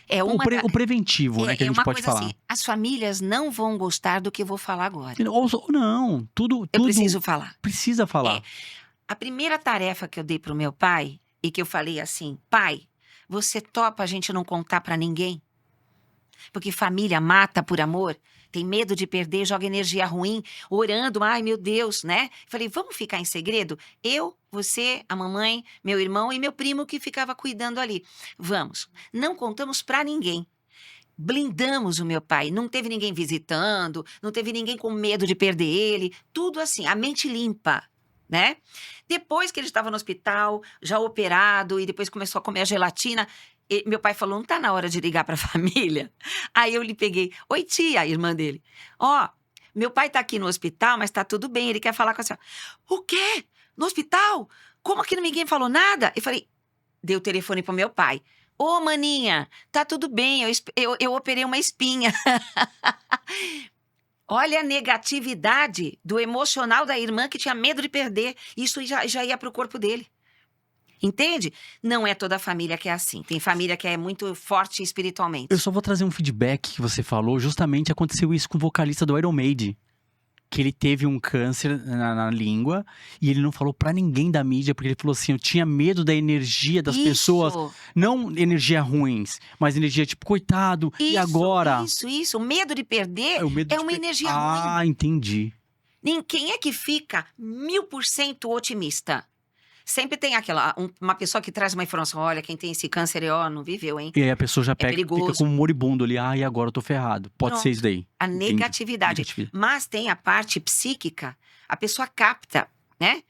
É O, uma da- o preventivo, né, que a é gente uma pode coisa assim, falar. as famílias não vão gostar do que eu vou falar agora. Ou não, tudo, Eu tudo preciso falar. precisa É, falar. a primeira tarefa que eu dei pro meu pai e que eu falei assim: "Pai, você topa a gente não contar pra ninguém?" Porque família mata por amor, tem medo de perder, joga energia ruim, orando, ai meu Deus, né? Falei, vamos ficar em segredo? Eu, você, a mamãe, meu irmão e meu primo que ficava cuidando ali. Vamos. Não contamos pra ninguém. Blindamos o meu pai, não teve ninguém visitando, não teve ninguém com medo de perder ele, tudo assim, a mente limpa, né? Depois que ele estava no hospital, já operado, e depois começou a comer a gelatina, meu pai falou: não tá na hora de ligar pra família? Aí eu lhe peguei: oi, tia, a irmã dele. Ó, meu pai tá aqui no hospital, mas tá tudo bem, ele quer falar com a senhora. O quê? No hospital? Como que ninguém falou nada? Eu falei: dei o telefone pro meu pai. Ô, maninha, tá tudo bem, eu operei uma espinha. Olha a negatividade do emocional da irmã que tinha medo de perder. Isso já ia pro corpo dele. Entende? Não é toda família que é assim. Tem família que é muito forte Eu espiritualmente. só vou trazer um feedback que você falou. Justamente aconteceu isso com o vocalista do Iron Maiden. Que ele teve um câncer na língua e ele não falou pra ninguém da mídia, porque ele falou assim: eu tinha medo da energia das pessoas, Isso, não energia ruins, mas energia tipo, coitado, e agora? isso. O medo de perder É o medo é de uma per... energia ruim. Ah, entendi. Quem é que fica 1000% otimista? Sempre tem uma pessoa que traz uma informação, olha, quem tem esse câncer, não viveu, hein? E aí a pessoa já É pega, fica perigoso. como moribundo ali. Ah, e agora eu tô ferrado. Pode ser isso Pronto. daí. A Entendi. negatividade. Negatividade. Mas tem a parte psíquica, a pessoa capta, né?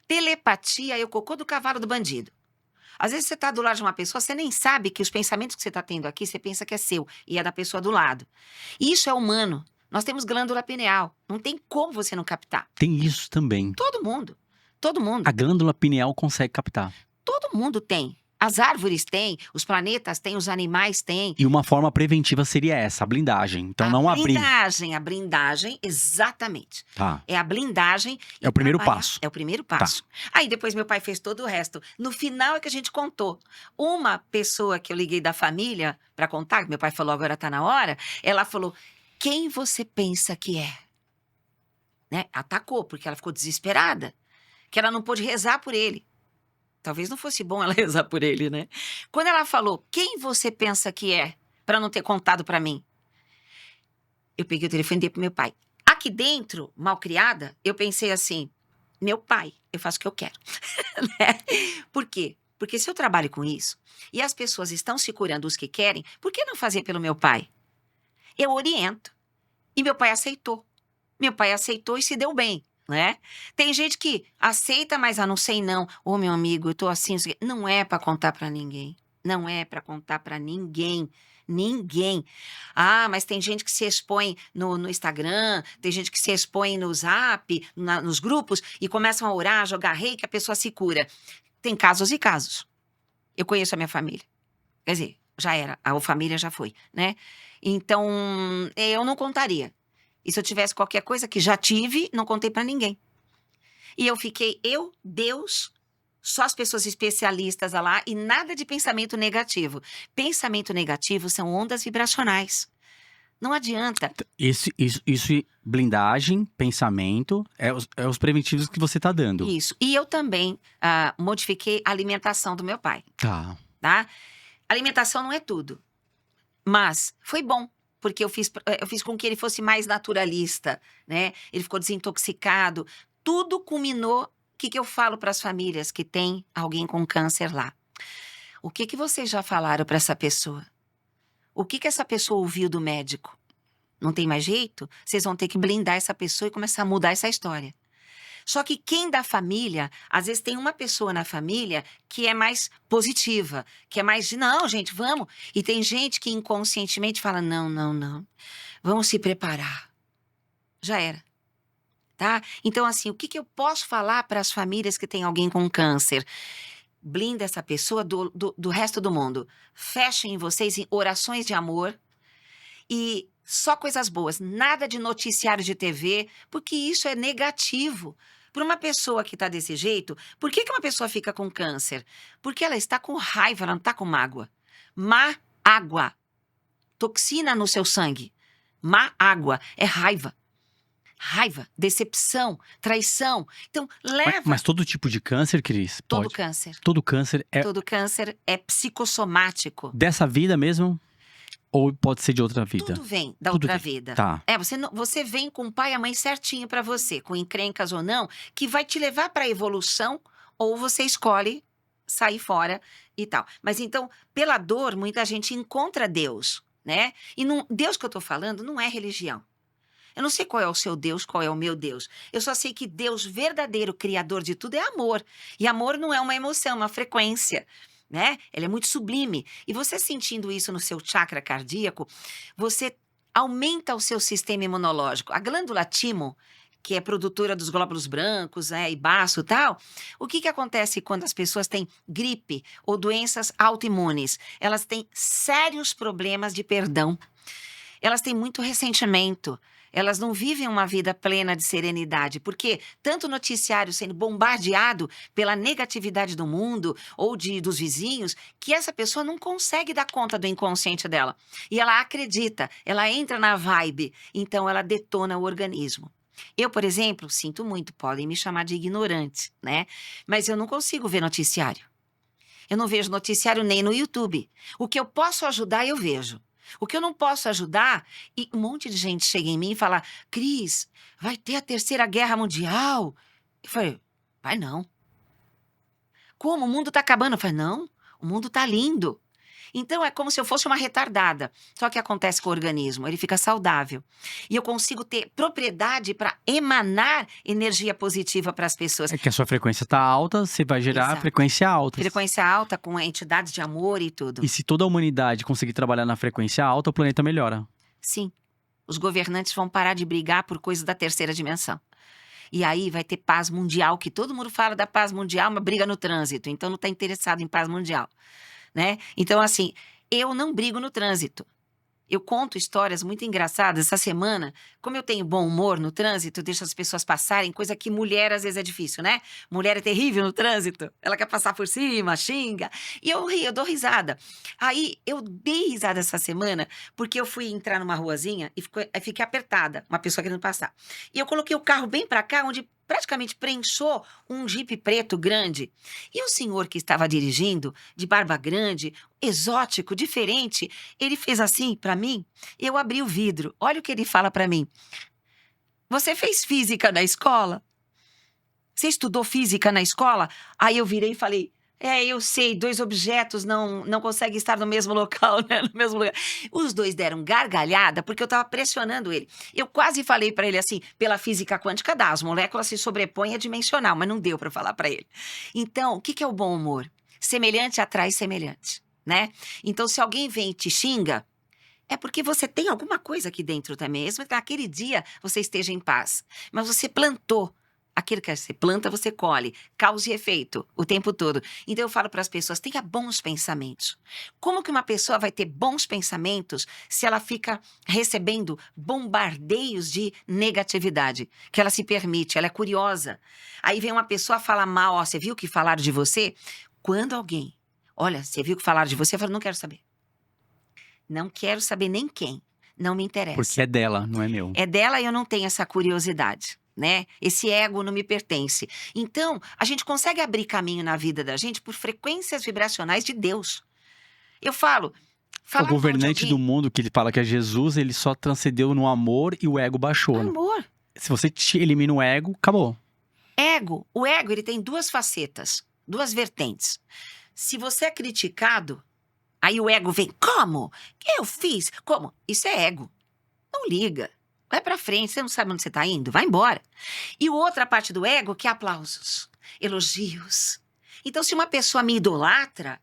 Telepatia é o cocô do cavalo do bandido. Às vezes você tá do lado de uma pessoa, você nem sabe que os pensamentos que você tá tendo aqui, você pensa que é seu e é da pessoa do lado. E isso é humano. Nós temos glândula pineal. Não tem como você não captar. Tem isso também. Todo mundo. Todo mundo. A glândula pineal consegue captar. Todo mundo tem. As árvores têm, os planetas têm, os animais têm. E uma forma preventiva seria essa, a blindagem. Então não abrir. A blindagem, exatamente. Tá. É a blindagem. É o primeiro trabalhar- passo. É o primeiro passo. Aí depois meu pai fez todo o resto. No final é que a gente contou. Uma pessoa que eu liguei da família para contar, que meu pai falou agora tá na hora, ela falou: quem você pensa que é? Né? Atacou, porque ela ficou desesperada. Que ela não pôde rezar por ele. Talvez não fosse bom ela rezar por ele, né? Quando ela falou, quem você pensa que é? Para não ter contado para mim. Eu peguei o telefone e dei pro meu pai. Aqui dentro, mal criada, eu pensei assim, meu pai, eu faço o que eu quero. Né? Por quê? Porque se eu trabalho com isso e as pessoas estão se curando os que querem, por que não fazer pelo meu pai? Eu oriento. E meu pai aceitou. Meu pai aceitou e se deu bem, né? Tem gente que aceita, mas não sei não. Ô, meu amigo, eu tô assim, não sei o quê. Não é pra contar pra ninguém. Não é pra contar pra ninguém. Ninguém. Ah, mas tem gente que se expõe no Instagram, tem gente que se expõe no Zap, nos grupos, e começam a orar, jogar reiki, a pessoa se cura. Tem casos e casos. Eu conheço a minha família. Quer dizer, já era, a família já foi, né? Então, eu não contaria. E se eu tivesse qualquer coisa que já tive, não contei pra ninguém. E eu fiquei, Deus, só as pessoas especialistas lá e nada de pensamento negativo. Pensamento negativo são ondas vibracionais. Não adianta. Isso, blindagem, pensamento, é os preventivos que você tá dando. Isso. E eu também modifiquei a alimentação do meu pai, Tá. tá? Alimentação não é tudo. Mas foi bom. Porque eu fiz com que ele fosse mais naturalista, né? Ele ficou desintoxicado. Tudo culminou. O que eu falo para as famílias que tem alguém com câncer lá? O que vocês já falaram para essa pessoa? O que essa pessoa ouviu do médico? Não tem mais jeito? Vocês vão ter que blindar essa pessoa e começar a mudar essa história. Só que quem da família, às vezes tem uma pessoa na família que é mais positiva, que é mais de, não, gente, vamos. E tem gente que inconscientemente fala, não. Vamos se preparar. Já era. Tá? Então, assim, o que eu posso falar para as famílias que têm alguém com câncer? Blinda essa pessoa do resto do mundo. Fechem vocês em orações de amor e só coisas boas. Nada de noticiário de TV, porque isso é negativo. Para uma pessoa que está desse jeito, por que uma pessoa fica com câncer? Porque ela está com raiva, ela não está com mágoa. Má água. Toxina no seu sangue. Má água é raiva. Raiva, decepção, traição. Então, leva... Mas todo tipo de câncer, Cris? Todo Pode. câncer. Todo câncer é Todo câncer é psicossomático. dessa vida mesmo? Ou pode ser de outra vida? Tudo vem da Tudo outra vem. vida. Tá. Você vem com o pai e a mãe certinho pra você, com encrencas ou não, que vai te levar pra evolução, ou você escolhe sair fora e tal. Mas então, pela dor, muita gente encontra Deus, né? E Deus que eu tô falando não é religião. Eu não sei qual é o seu Deus, qual é o meu Deus. Eu só sei que Deus verdadeiro, criador de tudo, é amor. E amor não é uma emoção, é uma frequência, né? Ele é muito sublime. E você sentindo isso no seu chakra cardíaco, você aumenta o seu sistema imunológico. A glândula timo, que é produtora dos glóbulos brancos, e baço e tal, o que acontece quando as pessoas têm gripe ou doenças autoimunes? Elas têm sérios problemas de perdão. Elas têm muito ressentimento. Elas não vivem uma vida plena de serenidade, porque tanto o noticiário sendo bombardeado pela negatividade do mundo ou dos vizinhos, que essa pessoa não consegue dar conta do inconsciente dela. E ela acredita, ela entra na vibe, então ela detona o organismo. Eu, por exemplo, sinto muito, podem me chamar de ignorante, né? Mas eu não consigo ver noticiário. Eu não vejo noticiário nem no YouTube. O que eu posso ajudar, eu vejo. O que eu não posso ajudar, e um monte de gente chega em mim e fala, Cris, vai ter a Terceira Guerra Mundial? Eu falei, vai não. Como? O mundo tá acabando? Eu falei, não, o mundo tá lindo. Então é como se eu fosse uma retardada. Só que acontece com o organismo, ele fica saudável. E eu consigo ter propriedade para emanar energia positiva para as pessoas. É que a sua frequência tá alta, você vai gerar Exato. frequência alta. Frequência alta com entidades de amor e tudo. E se toda a humanidade conseguir trabalhar na frequência alta, o planeta melhora. Sim. Os governantes vão parar de brigar por coisas da terceira dimensão. E aí vai ter paz mundial, que todo mundo fala da paz mundial, mas briga no trânsito. Então não está interessado em paz mundial, né? Então, assim, eu não brigo no trânsito. Eu conto histórias muito engraçadas. Essa semana, como eu tenho bom humor no trânsito, eu deixo as pessoas passarem, coisa que mulher às vezes é difícil, né? Mulher é terrível no trânsito. Ela quer passar por cima, xinga. E eu rio, eu dou risada. Aí, eu dei risada essa semana, porque eu fui entrar numa ruazinha e fiquei apertada, uma pessoa querendo passar. E eu coloquei o carro bem pra cá, onde praticamente prensou um jipe preto grande. E o senhor que estava dirigindo, de barba grande, exótico, diferente, ele fez assim pra mim, eu abri o vidro. Olha o que ele fala pra mim. Você fez física na escola? Você estudou física na escola? Aí eu virei e falei, eu sei, dois objetos não conseguem estar no mesmo local, né? No mesmo lugar. Os dois deram gargalhada porque eu tava pressionando ele. Eu quase falei pra ele assim, pela física quântica dá, as moléculas se sobrepõem a dimensional, mas não deu pra falar pra ele. Então, o que é o bom humor? Semelhante atrai semelhante, né? Então, se alguém vem e te xinga, é porque você tem alguma coisa aqui dentro também, mesmo que naquele dia você esteja em paz. Mas você plantou. Aquilo que você planta, você colhe. Causa e efeito o tempo todo. Então eu falo para as pessoas, tenha bons pensamentos. Como que uma pessoa vai ter bons pensamentos se ela fica recebendo bombardeios de negatividade? Que ela se permite, ela é curiosa. Aí vem uma pessoa falar mal, você viu que falaram de você? Quando alguém, olha, você viu que falaram de você? Eu falo, não quero saber. Não quero saber nem quem. Não me interessa. Porque é dela, não é meu. É dela e eu não tenho essa curiosidade, né? Esse ego não me pertence. Então, a gente consegue abrir caminho na vida da gente por frequências vibracionais de Deus. Eu falo... O governante do mundo, que ele fala que é Jesus, ele só transcendeu no amor e o ego baixou. Amor. Se você elimina o ego, acabou. O ego, ele tem duas facetas, duas vertentes. Se você é criticado, aí o ego vem, como? Que eu fiz? Como? Isso é ego. Não liga. Vai pra frente, você não sabe onde você tá indo? Vai embora. E outra parte do ego que é aplausos, elogios. Então, se uma pessoa me idolatra,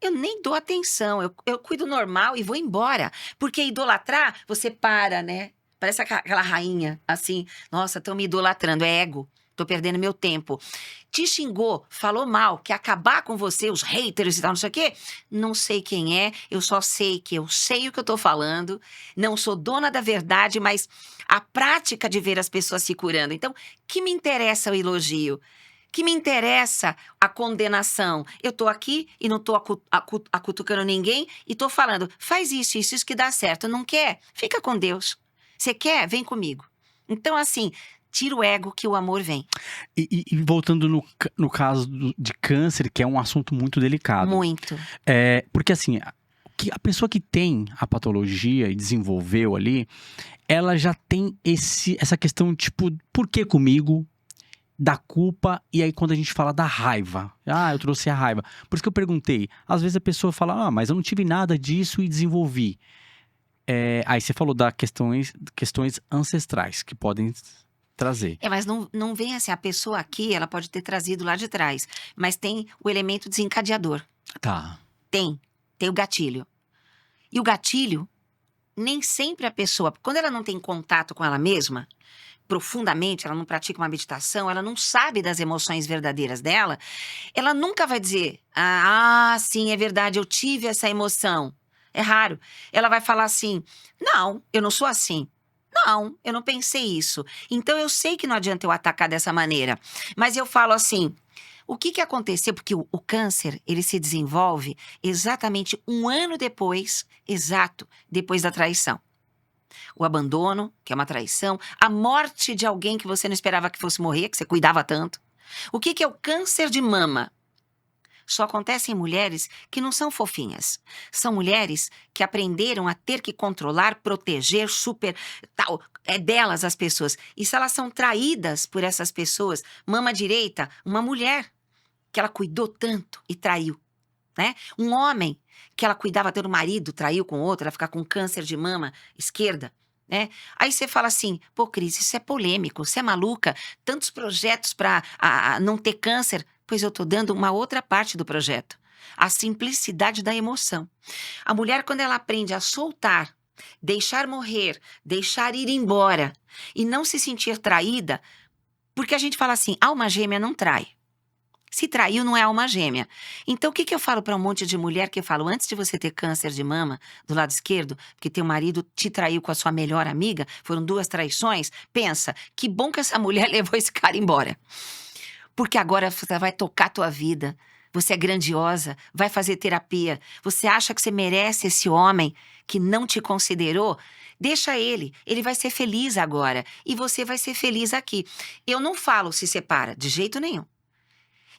eu nem dou atenção, eu cuido normal e vou embora. Porque idolatrar, você para, né? Parece aquela rainha, assim, nossa, estão me idolatrando, é ego. Tô perdendo meu tempo. Te xingou, falou mal, quer acabar com você, os haters e tal, não sei o quê. Não sei quem é, eu só sei que eu sei o que eu tô falando. Não sou dona da verdade, mas a prática de ver as pessoas se curando. Então, que me interessa o elogio? Que me interessa a condenação? Eu tô aqui e não tô acutucando ninguém e tô falando, faz isso que dá certo. Não quer? Fica com Deus. Você quer? Vem comigo. Então, assim, tira o ego que o amor vem. E voltando no caso de câncer, que é um assunto muito delicado. Muito. Porque assim, a pessoa que tem a patologia e desenvolveu ali, ela já tem essa questão, tipo, por que comigo? Da culpa, e aí quando a gente fala da raiva, eu trouxe a raiva. Por isso que eu perguntei, às vezes a pessoa fala, mas eu não tive nada disso e desenvolvi. Aí você falou das questões ancestrais que podem trazer. Mas não vem assim, a pessoa aqui, ela pode ter trazido lá de trás, mas tem o elemento desencadeador. Tá. Tem o gatilho. E o gatilho, nem sempre a pessoa, quando ela não tem contato com ela mesma, profundamente, ela não pratica uma meditação, ela não sabe das emoções verdadeiras dela, ela nunca vai dizer, sim, é verdade, eu tive essa emoção. É raro. Ela vai falar assim, não, eu não sou assim. Não, eu não pensei isso. Então eu sei que não adianta eu atacar dessa maneira. Mas eu falo assim, o que aconteceu? Porque o câncer, ele se desenvolve exatamente 1 ano depois, exato, depois da traição. O abandono, que é uma traição, a morte de alguém que você não esperava que fosse morrer, que você cuidava tanto. O que é o câncer de mama? Só acontece em mulheres que não são fofinhas. São mulheres que aprenderam a ter que controlar, proteger, tal. É delas as pessoas. E se elas são traídas por essas pessoas, mama direita, uma mulher que ela cuidou tanto e traiu, né? Um homem que ela cuidava tanto, o marido traiu com outro, ela fica com câncer de mama esquerda, né? Aí você fala assim, pô, Cris, isso é polêmico, você é maluca, tantos projetos para não ter câncer. Pois eu estou dando uma outra parte do projeto, a simplicidade da emoção. A mulher, quando ela aprende a soltar, deixar morrer, deixar ir embora e não se sentir traída, porque a gente fala assim, alma gêmea não trai. Se traiu, não é alma gêmea. Então, o que eu falo para um monte de mulher que eu falo, antes de você ter câncer de mama do lado esquerdo, porque teu marido te traiu com a sua melhor amiga, foram 2 traições, pensa, que bom que essa mulher levou esse cara embora. Porque agora você vai tocar a tua vida, você é grandiosa, vai fazer terapia, você acha que você merece esse homem que não te considerou? Deixa ele vai ser feliz agora e você vai ser feliz aqui. Eu não falo se separa, de jeito nenhum.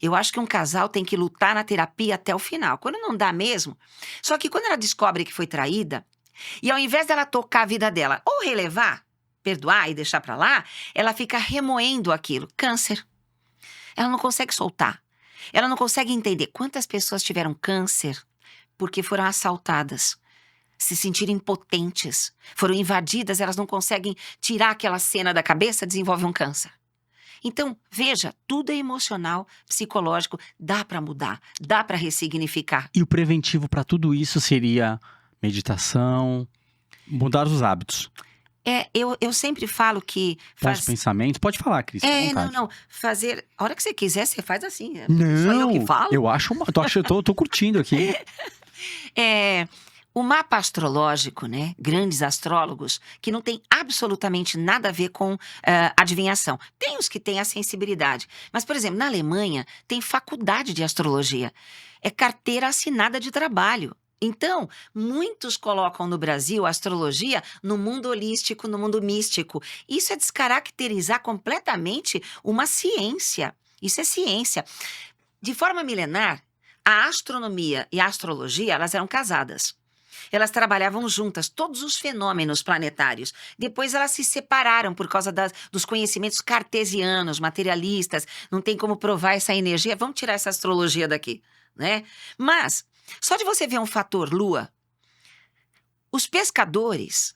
Eu acho que um casal tem que lutar na terapia até o final, quando não dá mesmo. Só que quando ela descobre que foi traída, e ao invés dela tocar a vida dela, ou relevar, perdoar e deixar pra lá, ela fica remoendo aquilo, câncer. Ela não consegue soltar. Ela não consegue entender quantas pessoas tiveram câncer porque foram assaltadas, se sentiram impotentes, foram invadidas, elas não conseguem tirar aquela cena da cabeça, desenvolve um câncer. Então, veja, tudo é emocional, psicológico, dá para mudar, dá para ressignificar. E o preventivo para tudo isso seria meditação, mudar os hábitos. Eu sempre falo que... Bons pensamentos. Pode falar, Cris. Não. Fazer... A hora que você quiser, você faz assim. Não, só eu que falo. Eu acho... Tô curtindo aqui. O mapa astrológico, né? Grandes astrólogos, que não tem absolutamente nada a ver com adivinhação. Tem os que têm a sensibilidade. Mas, por exemplo, na Alemanha, tem faculdade de astrologia. É carteira assinada de trabalho. Então, muitos colocam no Brasil a astrologia no mundo holístico, no mundo místico. Isso é descaracterizar completamente uma ciência. Isso é ciência. De forma milenar, a astronomia e a astrologia, elas eram casadas. Elas trabalhavam juntas, todos os fenômenos planetários. Depois elas se separaram por causa dos conhecimentos cartesianos, materialistas. Não tem como provar essa energia. Vamos tirar essa astrologia daqui, né? Mas... só de você ver um fator lua, os pescadores,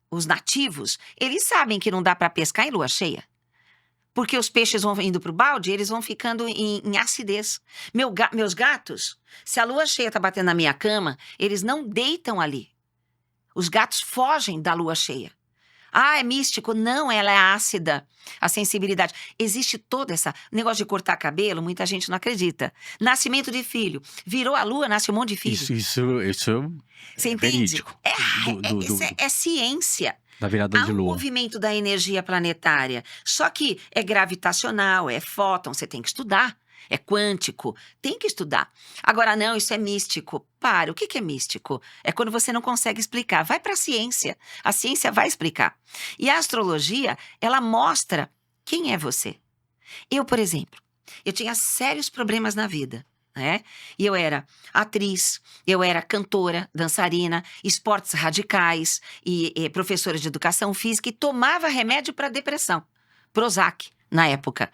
os nativos, eles sabem que não dá para pescar em lua cheia. Porque os peixes vão indo pro balde, eles vão ficando em acidez. Meus gatos, se a lua cheia tá batendo na minha cama, eles não deitam ali. Os gatos fogem da lua cheia. Ah, é místico? Não, ela é ácida. A sensibilidade. Existe todo esse negócio de cortar cabelo, muita gente não acredita. Nascimento de filho. Virou a lua, nasce um monte de filho. Isso Você é entende? verídico. Isso é ciência. Da virada Há de um lua. movimento da energia planetária. Só que é gravitacional, é fóton, você tem que estudar. É quântico, tem que estudar. Agora, não, isso é místico. Para, o que é místico? É quando você não consegue explicar. Vai para a ciência vai explicar. E a astrologia, ela mostra quem é você. Eu, por exemplo, eu tinha sérios problemas na vida, né? E eu era atriz, eu era cantora, dançarina, esportes radicais e professora de educação física e tomava remédio para depressão, Prozac, na época.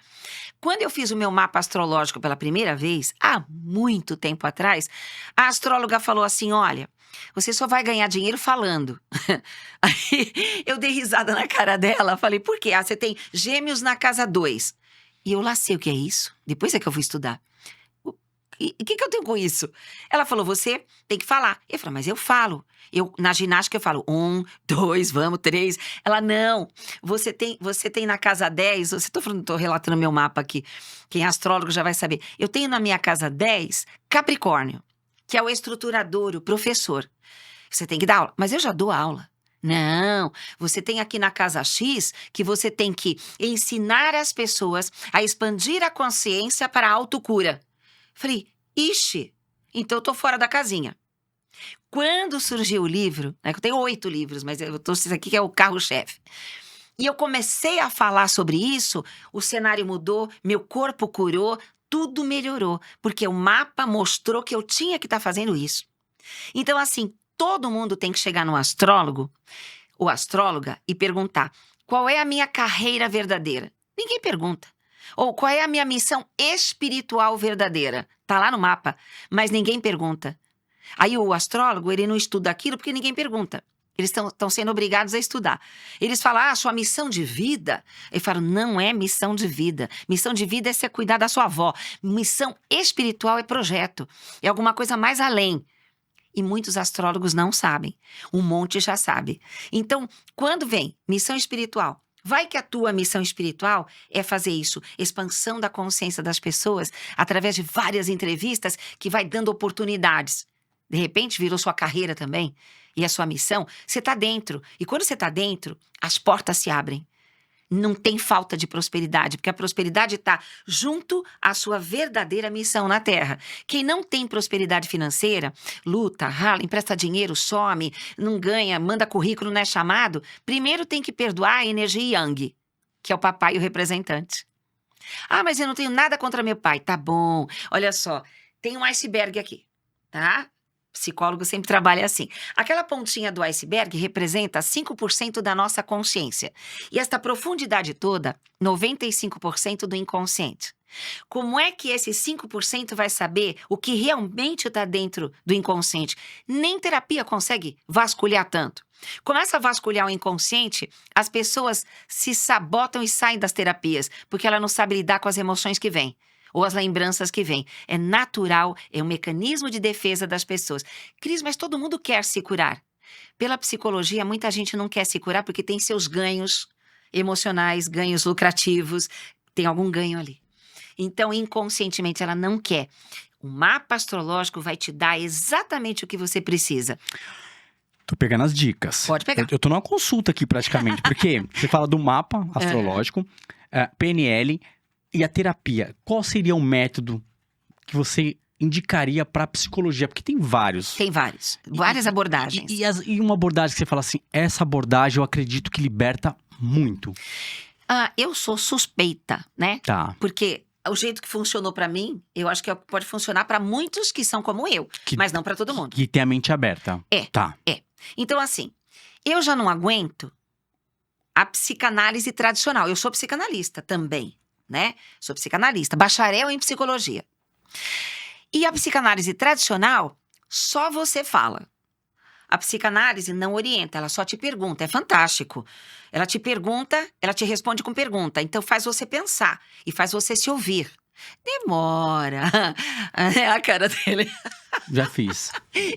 Quando eu fiz o meu mapa astrológico pela primeira vez, há muito tempo atrás, a astróloga falou assim, olha, você só vai ganhar dinheiro falando. Aí eu dei risada na cara dela, falei, por quê? Ah, você tem gêmeos na casa 2. E eu lá sei o que é isso, depois é que eu fui estudar. E o que eu tenho com isso? Ela falou, você tem que falar. Eu falei, mas eu falo. Na ginástica eu falo, 1, 2, vamos, 3. Ela, não, você tem na casa 10, tô relatando meu mapa aqui, quem é astrólogo já vai saber. Eu tenho na minha casa 10, Capricórnio, que é o estruturador, o professor. Você tem que dar aula, mas eu já dou aula. Não, você tem aqui na casa X que você tem que ensinar as pessoas a expandir a consciência para a autocura. Falei, ixi, então eu tô fora da casinha. Quando surgiu o livro, né, eu tenho 8 livros, mas esse aqui que é o carro-chefe. E eu comecei a falar sobre isso, o cenário mudou, meu corpo curou, tudo melhorou. Porque o mapa mostrou que eu tinha que estar fazendo isso. Então, assim, todo mundo tem que chegar no astrólogo ou astróloga e perguntar, qual é a minha carreira verdadeira? Ninguém pergunta. Ou qual é a minha missão espiritual verdadeira? Tá lá no mapa, mas ninguém pergunta. Aí o astrólogo, ele não estuda aquilo porque ninguém pergunta. Eles estão sendo obrigados a estudar. Eles falam, sua missão de vida? Eu falo, não é missão de vida. Missão de vida é você cuidar da sua avó. Missão espiritual é projeto. É alguma coisa mais além. E muitos astrólogos não sabem. Um monte já sabe. Então, quando vem missão espiritual, vai que a tua missão espiritual é fazer isso, expansão da consciência das pessoas, através de várias entrevistas que vai dando oportunidades. De repente, virou sua carreira também, e a sua missão, você está dentro. E quando você está dentro, as portas se abrem. Não tem falta de prosperidade, porque a prosperidade está junto à sua verdadeira missão na Terra. Quem não tem prosperidade financeira, luta, rala, empresta dinheiro, some, não ganha, manda currículo, não é chamado, primeiro tem que perdoar a energia Yang, que é o papai e o representante. Ah, mas eu não tenho nada contra meu pai. Tá bom, olha só, tem um iceberg aqui, tá? Psicólogo sempre trabalha assim. Aquela pontinha do iceberg representa 5% da nossa consciência. E esta profundidade toda, 95% do inconsciente. Como é que esse 5% vai saber o que realmente está dentro do inconsciente? Nem terapia consegue vasculhar tanto. Começa a vasculhar o inconsciente, as pessoas se sabotam e saem das terapias, porque ela não sabe lidar com as emoções que vêm. Ou as lembranças que vêm. É natural, é um mecanismo de defesa das pessoas. Cris, mas todo mundo quer se curar. Pela psicologia, muita gente não quer se curar porque tem seus ganhos emocionais, ganhos lucrativos, tem algum ganho ali. Então, inconscientemente, ela não quer. O mapa astrológico vai te dar exatamente o que você precisa. Tô pegando as dicas. Pode pegar. Eu tô numa consulta aqui praticamente, porque você fala do mapa astrológico, PNL... E a terapia, qual seria o método que você indicaria para psicologia? Porque tem vários. Tem vários. Várias abordagens. E uma abordagem que você fala assim, essa abordagem eu acredito que liberta muito. Eu sou suspeita, né? Tá. Porque o jeito que funcionou para mim, eu acho que pode funcionar para muitos que são como eu, mas não para todo mundo. Que tem a mente aberta. Tá. Então, assim, eu já não aguento a psicanálise tradicional. Eu sou psicanalista também. Né? Sou psicanalista, bacharel em psicologia. E a psicanálise tradicional, só você fala. A psicanálise não orienta, ela só te pergunta, é fantástico. Ela te pergunta, ela te responde com pergunta, então faz você pensar e faz você se ouvir. Demora. É a cara dele, Já fiz.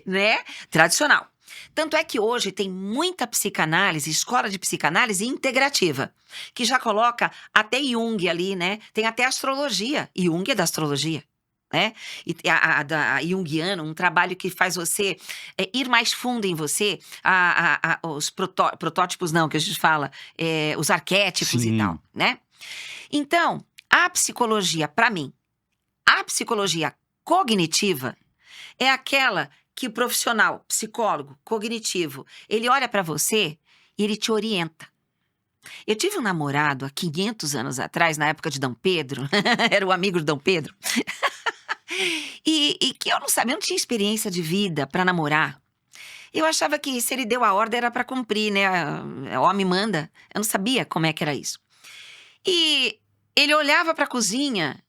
né? Tradicional. Tanto é que hoje tem muita psicanálise, escola de psicanálise integrativa, que já coloca até Jung ali, né? Tem até astrologia. Jung é da astrologia. Né? E da Jungiana, um trabalho que faz você ir mais fundo em você, os protótipos não, que a gente fala, os arquétipos Sim. e tal, né? Então, a psicologia, para mim, a psicologia cognitiva é aquela que o profissional, psicólogo, cognitivo, ele olha para você e ele te orienta. Eu tive um namorado há 500 anos atrás, na época de Dom Pedro, era o amigo de Dom Pedro, e que eu não sabia, eu não tinha experiência de vida para namorar. Eu achava que se ele deu a ordem era para cumprir, né? O homem manda. Eu não sabia como é que era isso. E ele olhava para a cozinha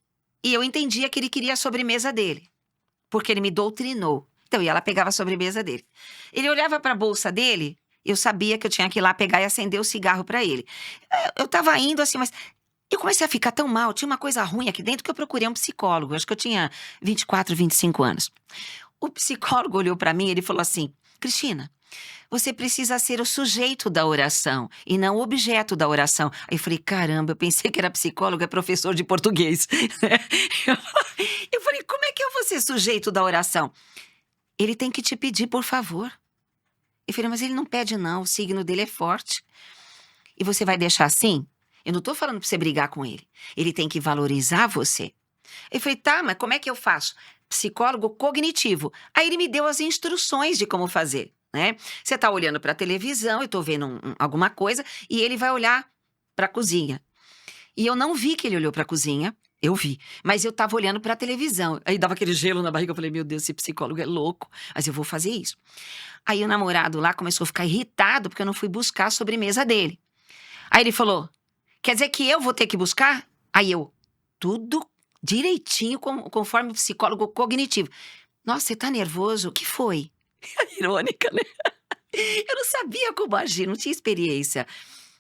e eu entendia que ele queria a sobremesa dele, porque ele me doutrinou. Então, e ela pegava a sobremesa dele. Ele olhava para a bolsa dele, eu sabia que eu tinha que ir lá pegar e acender o cigarro para ele. Eu tava indo assim, mas eu comecei a ficar tão mal, tinha uma coisa ruim aqui dentro que eu procurei um psicólogo. Acho que eu tinha 24, 25 anos. O psicólogo olhou para mim e ele falou assim: Cristina, você precisa ser o sujeito da oração e não o objeto da oração. Aí eu falei, caramba, eu pensei que era psicólogo, é professor de português. Eu falei, como é que eu vou ser sujeito da oração? Ele tem que te pedir, por favor. Eu falei, mas ele não pede não, o signo dele é forte. E você vai deixar assim? Eu não tô falando pra você brigar com ele. Ele tem que valorizar você. Eu falei, tá, mas como é que eu faço? Psicólogo cognitivo. Aí ele me deu as instruções de como fazer, né? Você tá olhando pra televisão, eu tô vendo alguma coisa, e ele vai olhar pra cozinha. E eu não vi que ele olhou pra cozinha, eu vi, mas eu tava olhando pra televisão. Aí dava aquele gelo na barriga, eu falei, meu Deus, esse psicólogo é louco, mas eu vou fazer isso. Aí o namorado lá começou a ficar irritado porque eu não fui buscar a sobremesa dele. Aí ele falou, quer dizer que eu vou ter que buscar? Aí eu, tudo direitinho conforme o psicólogo cognitivo. Nossa, você tá nervoso? O que foi? Irônica, né? Eu não sabia como agir, não tinha experiência.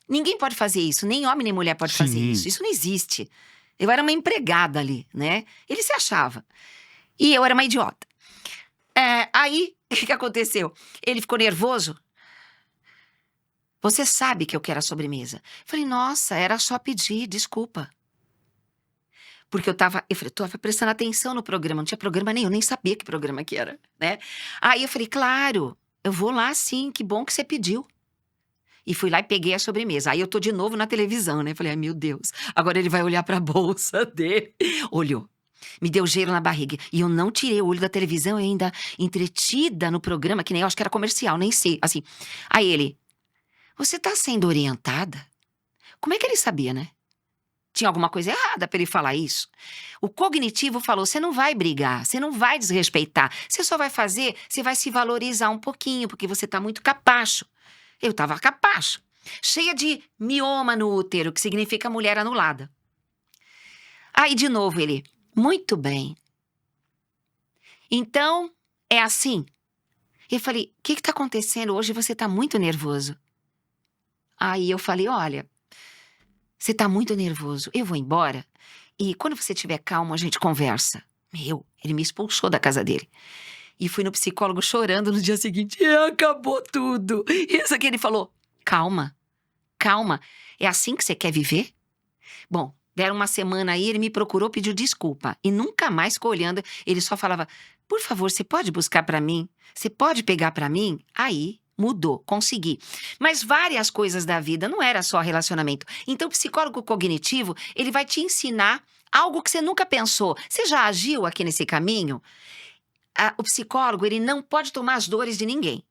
Ninguém pode fazer isso, nem homem nem mulher pode fazer Sim. isso. Isso não existe. Eu era uma empregada ali, né? Ele se achava. E eu era uma idiota. Aí, o que aconteceu? Ele ficou nervoso. Você sabe que eu quero a sobremesa. Falei, nossa, era só pedir, desculpa. Porque eu tava prestando atenção no programa, não tinha programa nenhum, nem sabia que programa que era, né? Aí eu falei, claro, eu vou lá sim, que bom que você pediu. E fui lá e peguei a sobremesa. Aí eu tô de novo na televisão, né? Falei, ai meu Deus, agora ele vai olhar pra bolsa dele. Olhou. Me deu gelo na barriga. E eu não tirei o olho da televisão, ainda entretida no programa, que nem eu acho que era comercial, nem sei, assim. Aí ele, você tá sendo orientada? Como é que ele sabia, né? Tinha alguma coisa errada pra ele falar isso. O cognitivo falou, você não vai brigar, você não vai desrespeitar. Você só vai fazer, você vai se valorizar um pouquinho, porque você tá muito capacho. Eu tava capacho. Cheia de mioma no útero, que significa mulher anulada. Aí, de novo, ele, muito bem. Então, é assim. Eu falei, o que tá acontecendo hoje? Você tá muito nervoso. Aí eu falei, olha, você tá muito nervoso, eu vou embora e quando você estiver calmo a gente conversa. Ele me expulsou da casa dele. E fui no psicólogo chorando no dia seguinte, acabou tudo. E isso aqui ele falou, calma, calma, é assim que você quer viver? Bom, deram uma semana aí, ele me procurou, pediu desculpa e nunca mais ficou olhando, ele só falava, por favor, você pode buscar pra mim? Você pode pegar pra mim? Aí mudou, consegui. Mas várias coisas da vida, não era só relacionamento. Então o psicólogo cognitivo, ele vai te ensinar algo que você nunca pensou. Você já agiu aqui nesse caminho? O psicólogo, ele não pode tomar as dores de ninguém.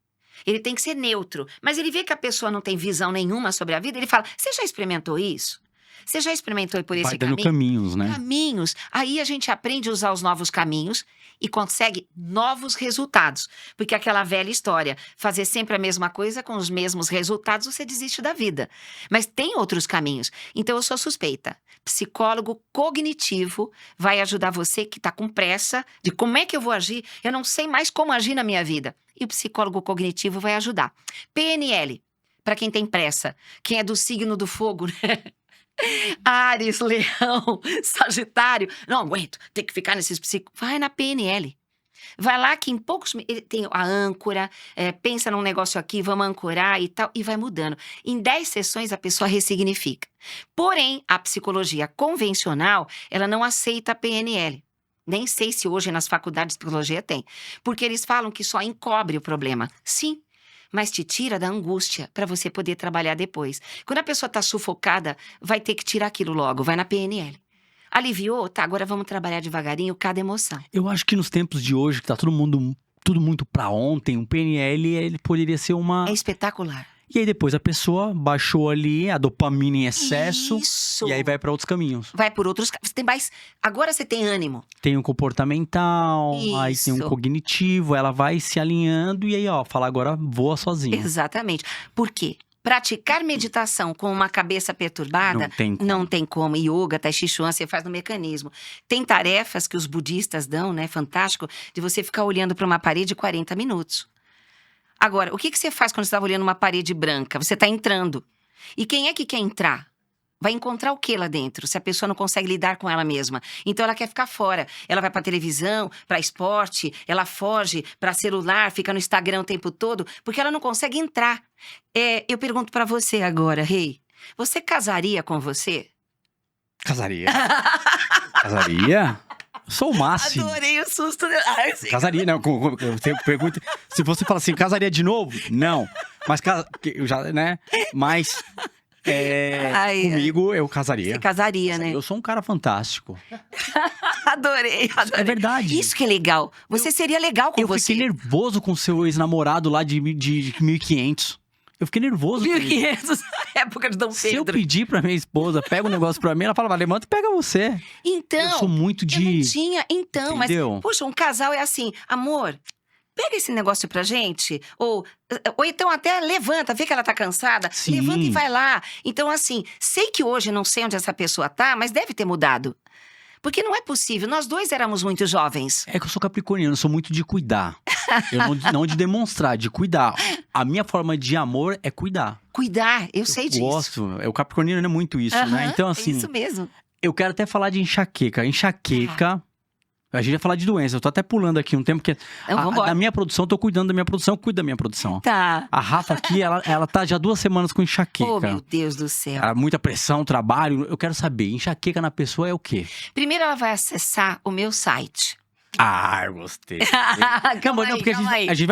Ele tem que ser neutro. Mas ele vê que a pessoa não tem visão nenhuma sobre a vida, ele fala, você já experimentou isso? Você já experimentou ir por esse Vai dando caminho? caminhos, né? Caminhos. Aí a gente aprende a usar os novos caminhos e consegue novos resultados. Porque aquela velha história, fazer sempre a mesma coisa com os mesmos resultados, você desiste da vida. Mas tem outros caminhos. Então eu sou suspeita. Psicólogo cognitivo vai ajudar você que está com pressa de como é que eu vou agir. Eu não sei mais como agir na minha vida. E o psicólogo cognitivo vai ajudar. PNL, para quem tem pressa. Quem é do signo do fogo, né? Áries, Leão, Sagitário. Não aguento, tem que ficar nesses psicólogos. Vai na PNL. Vai lá que em poucos... Ele tem a âncora, pensa num negócio aqui, vamos ancorar e tal, e vai mudando. Em 10 sessões a pessoa ressignifica. Porém, a psicologia convencional, ela não aceita a PNL. Nem sei se hoje nas faculdades de psicologia tem. Porque eles falam que só encobre o problema. Sim, mas te tira da angústia para você poder trabalhar depois. Quando a pessoa está sufocada, vai ter que tirar aquilo logo, vai na PNL. Aliviou? Tá, agora vamos trabalhar devagarinho cada emoção. Eu acho que nos tempos de hoje, que tá tudo muito pra ontem, o PNL, ele poderia ser uma... É espetacular. E aí depois a pessoa baixou ali a dopamina em excesso. Isso. E aí vai pra outros caminhos. Vai por outros... Você tem mais... Agora você tem ânimo. Tem um comportamental, aí tem um Isso. cognitivo, ela vai se alinhando e aí, ó, fala agora voa sozinho. Exatamente. Por quê? Praticar meditação com uma cabeça perturbada Não tem como. não tem como. Yoga, Tai Chi Chuan, você faz no mecanismo. Tem tarefas que os budistas dão, né? Fantástico, de você ficar olhando para uma parede 40 minutos. Agora, o que você faz quando você está olhando uma parede branca? Você está entrando. E quem é que quer entrar? Vai encontrar o que lá dentro, se a pessoa não consegue lidar com ela mesma? Então ela quer ficar fora. Ela vai pra televisão, pra esporte, ela foge pra celular, fica no Instagram o tempo todo, porque ela não consegue entrar. Eu pergunto pra você agora, Rei, você casaria com você? Casaria. Casaria? Sou o máximo. Adorei o susto dela. Ai, sim. Casaria, não. Eu pergunto. Se você fala assim, casaria de novo? Não. Mas, eu já, né? Mas, comigo, eu casaria. Você casaria, né? Eu sou um cara fantástico. Adorei. É verdade. Isso que é legal. Você seria legal com Eu você. fiquei nervoso com o seu ex-namorado lá de 1500. Eu fiquei nervoso com ele. 1500, época de Dom Se eu Pedro. pedir pra minha esposa, pega um negócio pra mim, ela fala, levanta e pega você. Então, Eu sou muito eu não de... tinha. Então, Entendeu? mas, puxa, um casal é assim, amor, pega esse negócio pra gente. Ou então até levanta, vê que ela tá cansada, Sim. levanta e vai lá. Então, assim, sei que hoje não sei onde essa pessoa tá, mas deve ter mudado. Porque não é possível, nós dois éramos muito jovens. É que eu sou capricorniano, eu sou muito de cuidar. Eu não de demonstrar, de cuidar. A minha forma de amor é cuidar. Cuidar, eu sei disso. Gosto. O capricorniano é muito isso, né? Aham, Então, é assim, isso mesmo. eu quero até falar de enxaqueca. Enxaqueca... A gente vai falar de doença. Eu tô até pulando aqui um tempo, porque Então, vambora. da minha produção, eu tô cuidando da minha produção, eu cuido da minha produção. Tá. A Rafa aqui, ela tá já 2 semanas com enxaqueca. Oh, meu Deus do céu. Muita pressão, trabalho. Eu quero saber, enxaqueca na pessoa é o quê? Primeiro ela vai acessar o meu site. Ah, eu gostei. Calma Não, aí, porque calma aí. a gente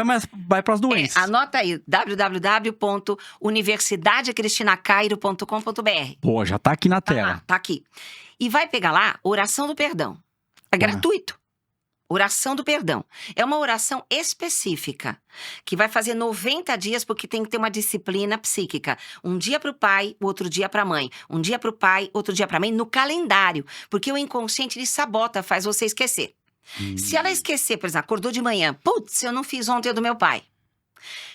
vai pras doenças. Anota aí, www.universidadecristina.cairo.com.br. Pô, já tá aqui na Tá tela. lá, tá aqui. E vai pegar lá, oração do perdão. É gratuito. Oração do perdão. É uma oração específica, que vai fazer 90 dias, porque tem que ter uma disciplina psíquica. Um dia para o pai, o outro dia para a mãe. Um dia para o pai, outro dia para a mãe, no calendário. Porque o inconsciente, ele sabota, faz você esquecer. Se ela esquecer, por exemplo, acordou de manhã, putz, eu não fiz ontem o do meu pai.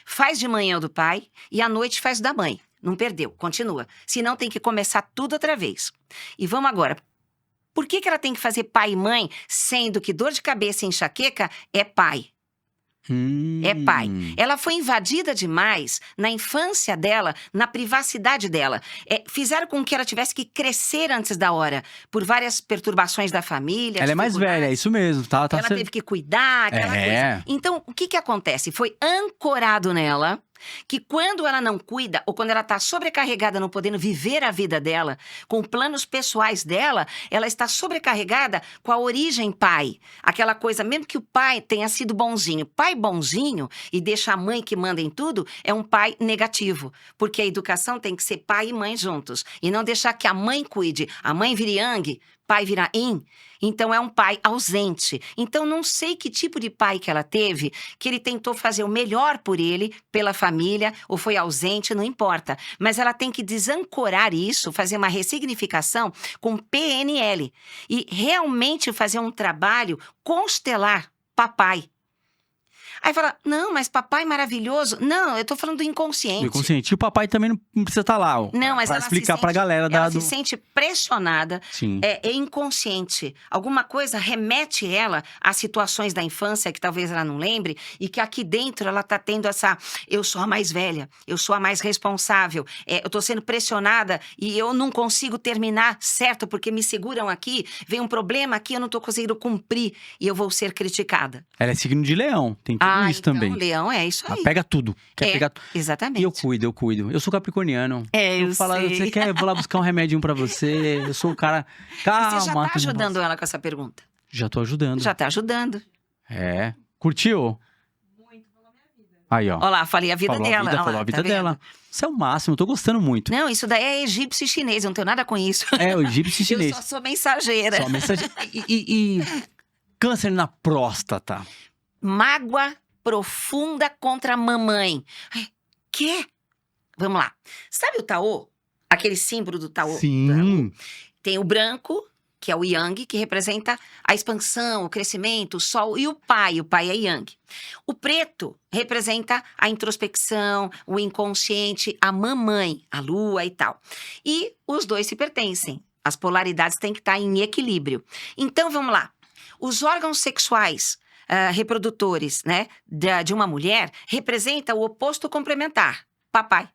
Faz de manhã o do pai e à noite faz o da mãe. Não perdeu, continua. Senão tem que começar tudo outra vez. E vamos agora. Por que ela tem que fazer pai e mãe, sendo que dor de cabeça e enxaqueca é pai? É pai. Ela foi invadida demais na infância dela, na privacidade dela. Fizeram com que ela tivesse que crescer antes da hora, por várias perturbações da família. Ela é mais velha, é isso mesmo. Tá ela teve que cuidar, aquela coisa. Então, o que acontece? Foi ancorado nela que quando ela não cuida, ou quando ela está sobrecarregada, não podendo viver a vida dela, com planos pessoais dela, ela está sobrecarregada com a origem pai. Aquela coisa, mesmo que o pai tenha sido bonzinho. Pai bonzinho e deixa a mãe que manda em tudo, é um pai negativo. Porque a educação tem que ser pai e mãe juntos. E não deixar que a mãe cuide. A mãe vire yang, pai vira in, então é um pai ausente. Então não sei que tipo de pai que ela teve, que ele tentou fazer o melhor por ele, pela família, ou foi ausente, não importa. Mas ela tem que desancorar isso, fazer uma ressignificação com PNL e realmente fazer um trabalho constelar papai. Aí fala, não, mas papai maravilhoso. Não, eu tô falando do inconsciente. O inconsciente. E o papai também não precisa estar lá, ó, Não, mas pra ela explicar se pra sente, galera ela se sente pressionada, Sim. é inconsciente. Alguma coisa remete ela a situações da infância que talvez ela não lembre e que aqui dentro ela tá tendo essa, eu sou a mais velha, eu sou a mais responsável, eu tô sendo pressionada e eu não consigo terminar certo porque me seguram aqui, vem um problema aqui, eu não tô conseguindo cumprir e eu vou ser criticada. Ela é signo de leão, tem tudo isso então, também. Leão é isso Ela aí. pega tudo, quer pegar tudo. Exatamente. E eu cuido. Eu sou capricorniano. Eu falo, sei. você quer? Eu vou lá buscar um remedinho pra você. Eu sou o cara. Calma. Você já tá tudo ajudando bom. ela com essa pergunta? Já tô ajudando. Já tá ajudando. É. Curtiu? Muito, falou minha vida. Aí, ó. Olha lá, falei a vida Falou dela. a vida, olha falou lá, a vida tá vendo? dela. Isso é o máximo, eu tô gostando muito. Não, isso daí é egípcio e chinês, eu não tenho nada com isso. É, o egípcio e chinês. Eu só sou mensageira. Só mensagem. E câncer na próstata. Mágoa profunda contra a mamãe. Ai, quê? Vamos lá. Sabe o Taô? Aquele símbolo do Taô? Sim. Tem o branco, que é o Yang, que representa a expansão, o crescimento, o sol, e o pai é Yang. O preto representa a introspecção, o inconsciente, a mamãe, a lua e tal. E os dois se pertencem. As polaridades têm que estar em equilíbrio. Então, vamos lá. Os órgãos sexuais reprodutores, né, de uma mulher, representa o oposto complementar, papai,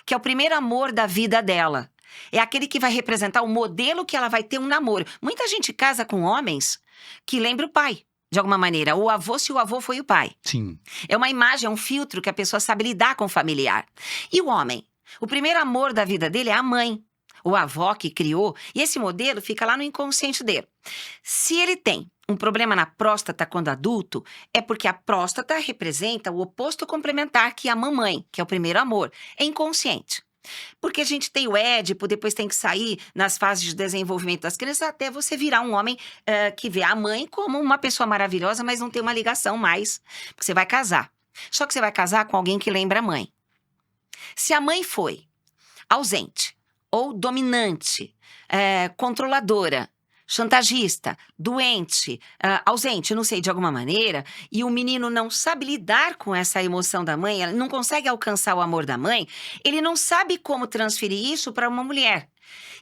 que é o primeiro amor da vida dela. É aquele que vai representar o modelo que ela vai ter um namoro. Muita gente casa com homens que lembra o pai, de alguma maneira. O avô, se o avô foi o pai. Sim. É uma imagem, é um filtro que a pessoa sabe lidar com o familiar. E o homem? O primeiro amor da vida dele é a mãe, ou a avó que criou, e esse modelo fica lá no inconsciente dele. Se ele tem um problema na próstata quando adulto, é porque a próstata representa o oposto complementar que a mamãe, que é o primeiro amor, é inconsciente. Porque a gente tem o Édipo, depois tem que sair nas fases de desenvolvimento das crianças, até você virar um homem que vê a mãe como uma pessoa maravilhosa, mas não tem uma ligação mais. Porque você vai casar. Só que você vai casar com alguém que lembra a mãe. Se a mãe foi ausente, ou dominante, controladora, chantagista, doente, ausente, não sei, de alguma maneira, e o menino não sabe lidar com essa emoção da mãe, ele não consegue alcançar o amor da mãe, ele não sabe como transferir isso para uma mulher.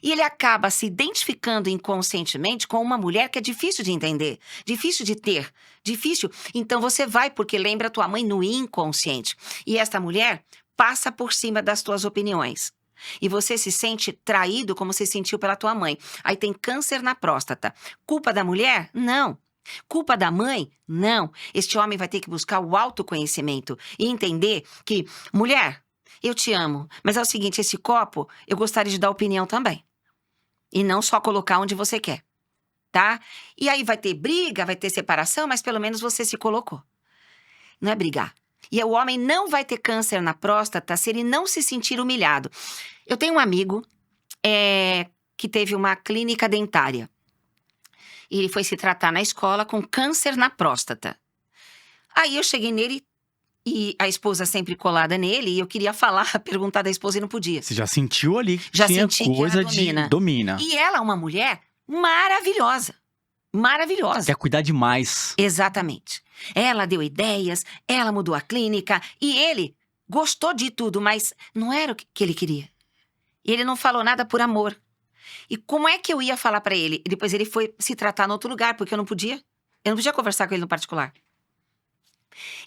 E ele acaba se identificando inconscientemente com uma mulher que é difícil de entender, difícil de ter, difícil. Então você vai porque lembra a tua mãe no inconsciente. E esta mulher passa por cima das tuas opiniões. E você se sente traído como se sentiu pela tua mãe. Aí tem câncer na próstata. Culpa da mulher? Não. Culpa da mãe? Não. Este homem vai ter que buscar o autoconhecimento e entender que, mulher, eu te amo, mas é o seguinte, esse copo, eu gostaria de dar opinião também. E não só colocar onde você quer, tá? E aí vai ter briga, vai ter separação, mas pelo menos você se colocou. Não é brigar. E o homem não vai ter câncer na próstata se ele não se sentir humilhado. Eu tenho um amigo que teve uma clínica dentária. E ele foi se tratar na escola com câncer na próstata. Aí eu cheguei nele e a esposa sempre colada nele. E eu queria falar, perguntar da esposa e não podia. Você já sentiu ali que Já tinha senti que coisa ela de domina. E ela é uma mulher maravilhosa. Maravilhosa. Quer cuidar demais. Exatamente. Ela deu ideias, ela mudou a clínica e ele gostou de tudo, mas não era o que ele queria. E ele não falou nada por amor. E como é que eu ia falar pra ele? E depois ele foi se tratar em outro lugar, porque eu não podia. Eu não podia conversar com ele no particular.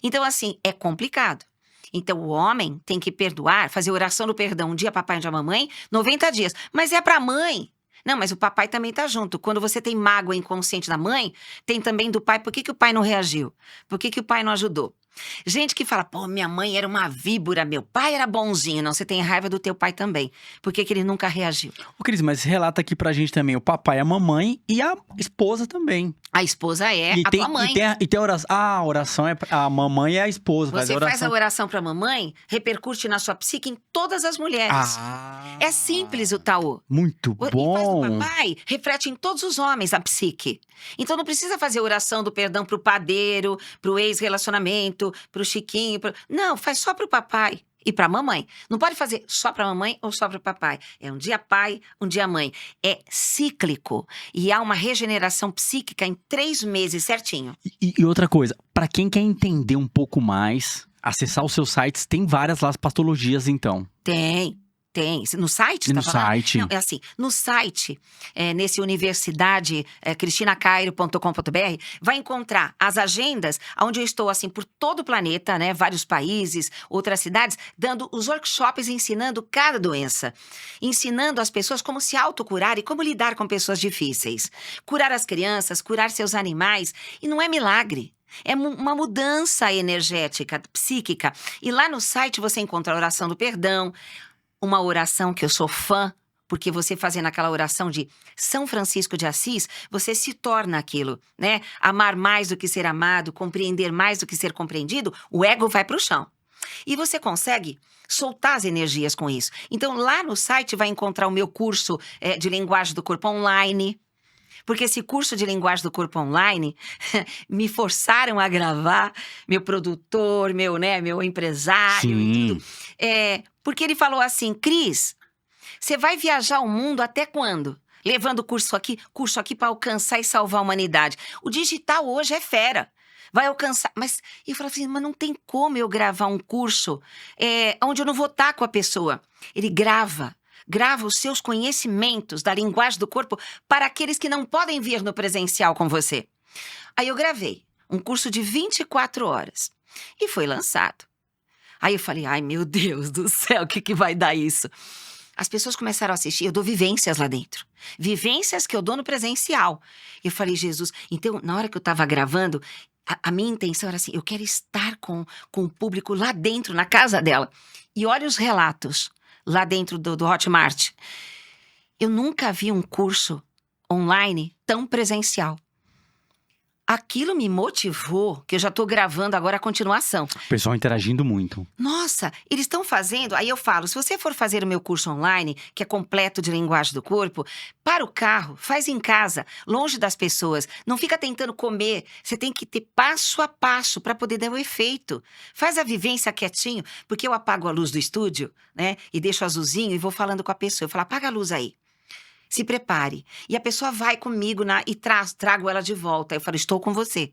Então, assim, é complicado. Então, o homem tem que perdoar, fazer oração do perdão um dia papai e um dia mamãe, 90 dias. Mas é pra mãe. Não, mas o papai também tá junto. Quando você tem mágoa inconsciente da mãe, tem também do pai. Por que o pai não reagiu? Por que o pai não ajudou? Gente que fala, pô, minha mãe era uma víbora, meu pai era bonzinho. Não, você tem raiva do teu pai também. Por que que ele nunca reagiu? Ô, Cris, mas relata aqui pra gente também o papai, a mamãe e a esposa também. A esposa é e a tem, tua mãe. E tem a oração. Ah, a oração é a mamãe e a esposa. Você a faz a oração pra mamãe, repercute na sua psique em todas as mulheres. É simples o taô. Muito E faz bom. do papai, reflete em todos os homens a psique. Então não precisa fazer oração do perdão pro padeiro, pro ex-relacionamento, pro Chiquinho. Não, faz só pro papai e pra mamãe. Não pode fazer só pra mamãe ou só pro papai. É um dia pai, um dia mãe. É cíclico. E há uma regeneração psíquica em 3 meses certinho. E outra coisa, pra quem quer entender um pouco mais, acessar os seus sites, tem várias lá as pastologias, então. Tem. No site? Você No tá falando? site. Não, é assim, no site, nesse universidade, cristinacairo.com.br, vai encontrar as agendas, onde eu estou, assim, por todo o planeta, né, vários países, outras cidades, dando os workshops ensinando cada doença. Ensinando as pessoas como se autocurar e como lidar com pessoas difíceis. Curar as crianças, curar seus animais, e não é milagre. É uma mudança energética, psíquica. E lá no site você encontra a oração do perdão, uma oração que eu sou fã, porque você fazendo aquela oração de São Francisco de Assis, você se torna aquilo, né? Amar mais do que ser amado, compreender mais do que ser compreendido, o ego vai pro chão. E você consegue soltar as energias com isso. Então, lá no site vai encontrar o meu curso de linguagem do corpo online. Porque esse curso de linguagem do corpo online me forçaram a gravar, meu produtor, meu empresário e tudo. Porque ele falou assim, Cris, você vai viajar o mundo até quando? Levando curso aqui para alcançar e salvar a humanidade. O digital hoje é fera. Vai alcançar. Mas eu falei assim, mas não tem como eu gravar um curso onde eu não vou estar com a pessoa. Ele grava os seus conhecimentos da linguagem do corpo para aqueles que não podem vir no presencial com você. Aí eu gravei um curso de 24 horas e foi lançado. Aí eu falei, ai meu Deus do céu, o que vai dar isso? As pessoas começaram a assistir, eu dou vivências lá dentro. Vivências que eu dou no presencial. Eu falei, Jesus, então na hora que eu estava gravando, a minha intenção era assim, eu quero estar com o público lá dentro, na casa dela. E olha os relatos lá dentro do Hotmart. Eu nunca vi um curso online tão presencial. Aquilo me motivou, que eu já estou gravando agora a continuação. O pessoal interagindo muito. Nossa, eles estão fazendo... Aí eu falo, se você for fazer o meu curso online, que é completo de linguagem do corpo, para o carro, faz em casa, longe das pessoas. Não fica tentando comer. Você tem que ter passo a passo para poder dar o efeito. Faz a vivência quietinho, porque eu apago a luz do estúdio, né? E deixo azulzinho e vou falando com a pessoa. Eu falo, apaga a luz aí. Se prepare. E a pessoa vai comigo e trago ela de volta. Eu falo, estou com você.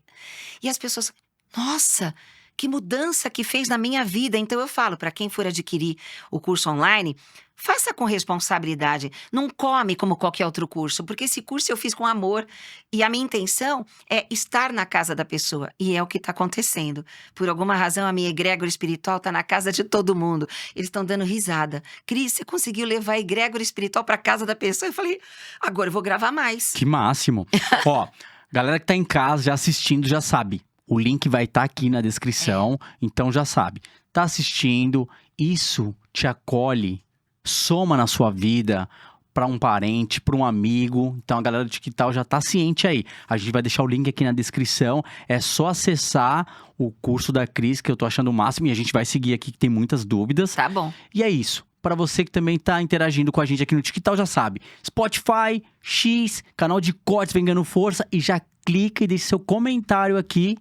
E as pessoas, nossa, que mudança que fez na minha vida. Então eu falo, para quem for adquirir o curso online, faça com responsabilidade. Não come como qualquer outro curso, porque esse curso eu fiz com amor. E a minha intenção é estar na casa da pessoa. E é o que está acontecendo. Por alguma razão, a minha egrégora espiritual está na casa de todo mundo. Eles estão dando risada. Cris, você conseguiu levar a egrégora espiritual para casa da pessoa? Eu falei, agora eu vou gravar mais. Que máximo. Ó, galera que tá em casa já assistindo já sabe. O link vai estar aqui na descrição, então já sabe. Tá assistindo, isso te acolhe, soma na sua vida, para um parente, para um amigo. Então a galera do TikTok já tá ciente aí. A gente vai deixar o link aqui na descrição. É só acessar o curso da Cris, que eu tô achando o máximo. E a gente vai seguir aqui, que tem muitas dúvidas. Tá bom. E é isso. Para você que também tá interagindo com a gente aqui no TikTok, já sabe. Spotify, X, canal de cortes Vem Ganhando Força. E já clica e deixa seu comentário aqui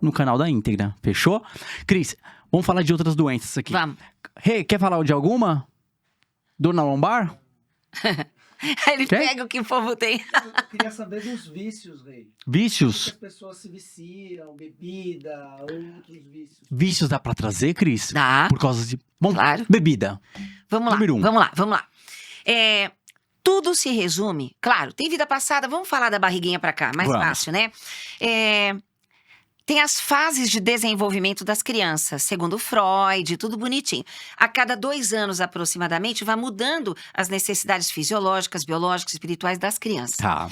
no canal da íntegra. Fechou? Cris, vamos falar de outras doenças aqui. Vamos. Rê, quer falar de alguma? Dor na lombar? Ele pega o que o povo tem. Eu queria saber dos vícios, Rei. Vícios? As pessoas se viciam, bebida, outros vícios. Vícios dá pra trazer, Cris? Dá. Por causa de... Bom, Claro. bebida. Vamos lá, Número 1. vamos lá. Tudo se resume... Claro, tem vida passada, vamos falar da barriguinha pra cá, mais Vamos. fácil, né? Tem as fases de desenvolvimento das crianças, segundo Freud, tudo bonitinho. A cada 2 anos, aproximadamente, vai mudando as necessidades fisiológicas, biológicas, espirituais das crianças. Tá.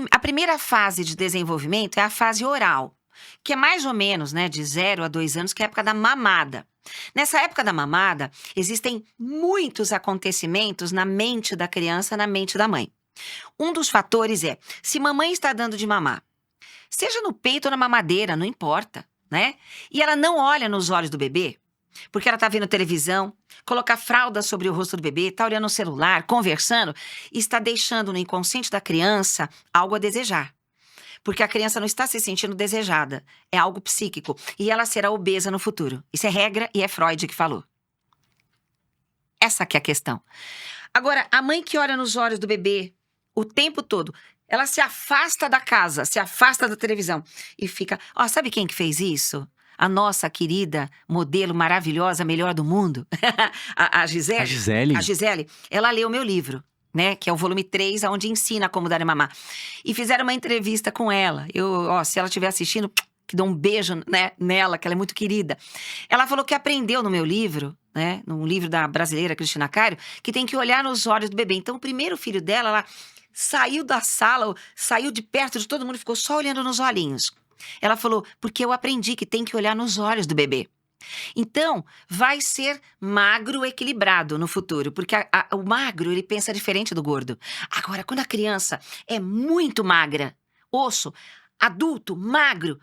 A primeira fase de desenvolvimento é a fase oral. que é mais ou menos, né, de 0 a 2 anos, que é a época da mamada. Nessa época da mamada, existem muitos acontecimentos na mente da criança, na mente da mãe. Um dos fatores é, se mamãe está dando de mamar, seja no peito ou na mamadeira, não importa, né? E ela não olha nos olhos do bebê, porque ela está vendo televisão, coloca fralda sobre o rosto do bebê, está olhando o celular, conversando, e está deixando no inconsciente da criança algo a desejar. Porque a criança não está se sentindo desejada, é algo psíquico, e ela será obesa no futuro. Isso é regra e é Freud que falou. Essa que é a questão. Agora, a mãe que olha nos olhos do bebê o tempo todo, ela se afasta da casa, se afasta da televisão e fica... Ó, sabe quem que fez isso? A nossa querida modelo maravilhosa, melhor do mundo, a Gisele. A Gisele? A Gisele, ela leu o meu livro, né? Que é o volume 3, onde ensina como dar e mamar. E fizeram uma entrevista com ela. Se ela estiver assistindo, que dou um beijo, né, nela, que ela é muito querida. Ela falou que aprendeu no meu livro, né? No livro da brasileira Cristina Cário, que tem que olhar nos olhos do bebê. Então, o primeiro filho dela, ela saiu da sala, saiu de perto de todo mundo e ficou só olhando nos olhinhos. Ela falou, porque eu aprendi que tem que olhar nos olhos do bebê. Então, vai ser magro equilibrado no futuro, porque o magro, ele pensa diferente do gordo. Agora, quando a criança é muito magra, osso, adulto, magro,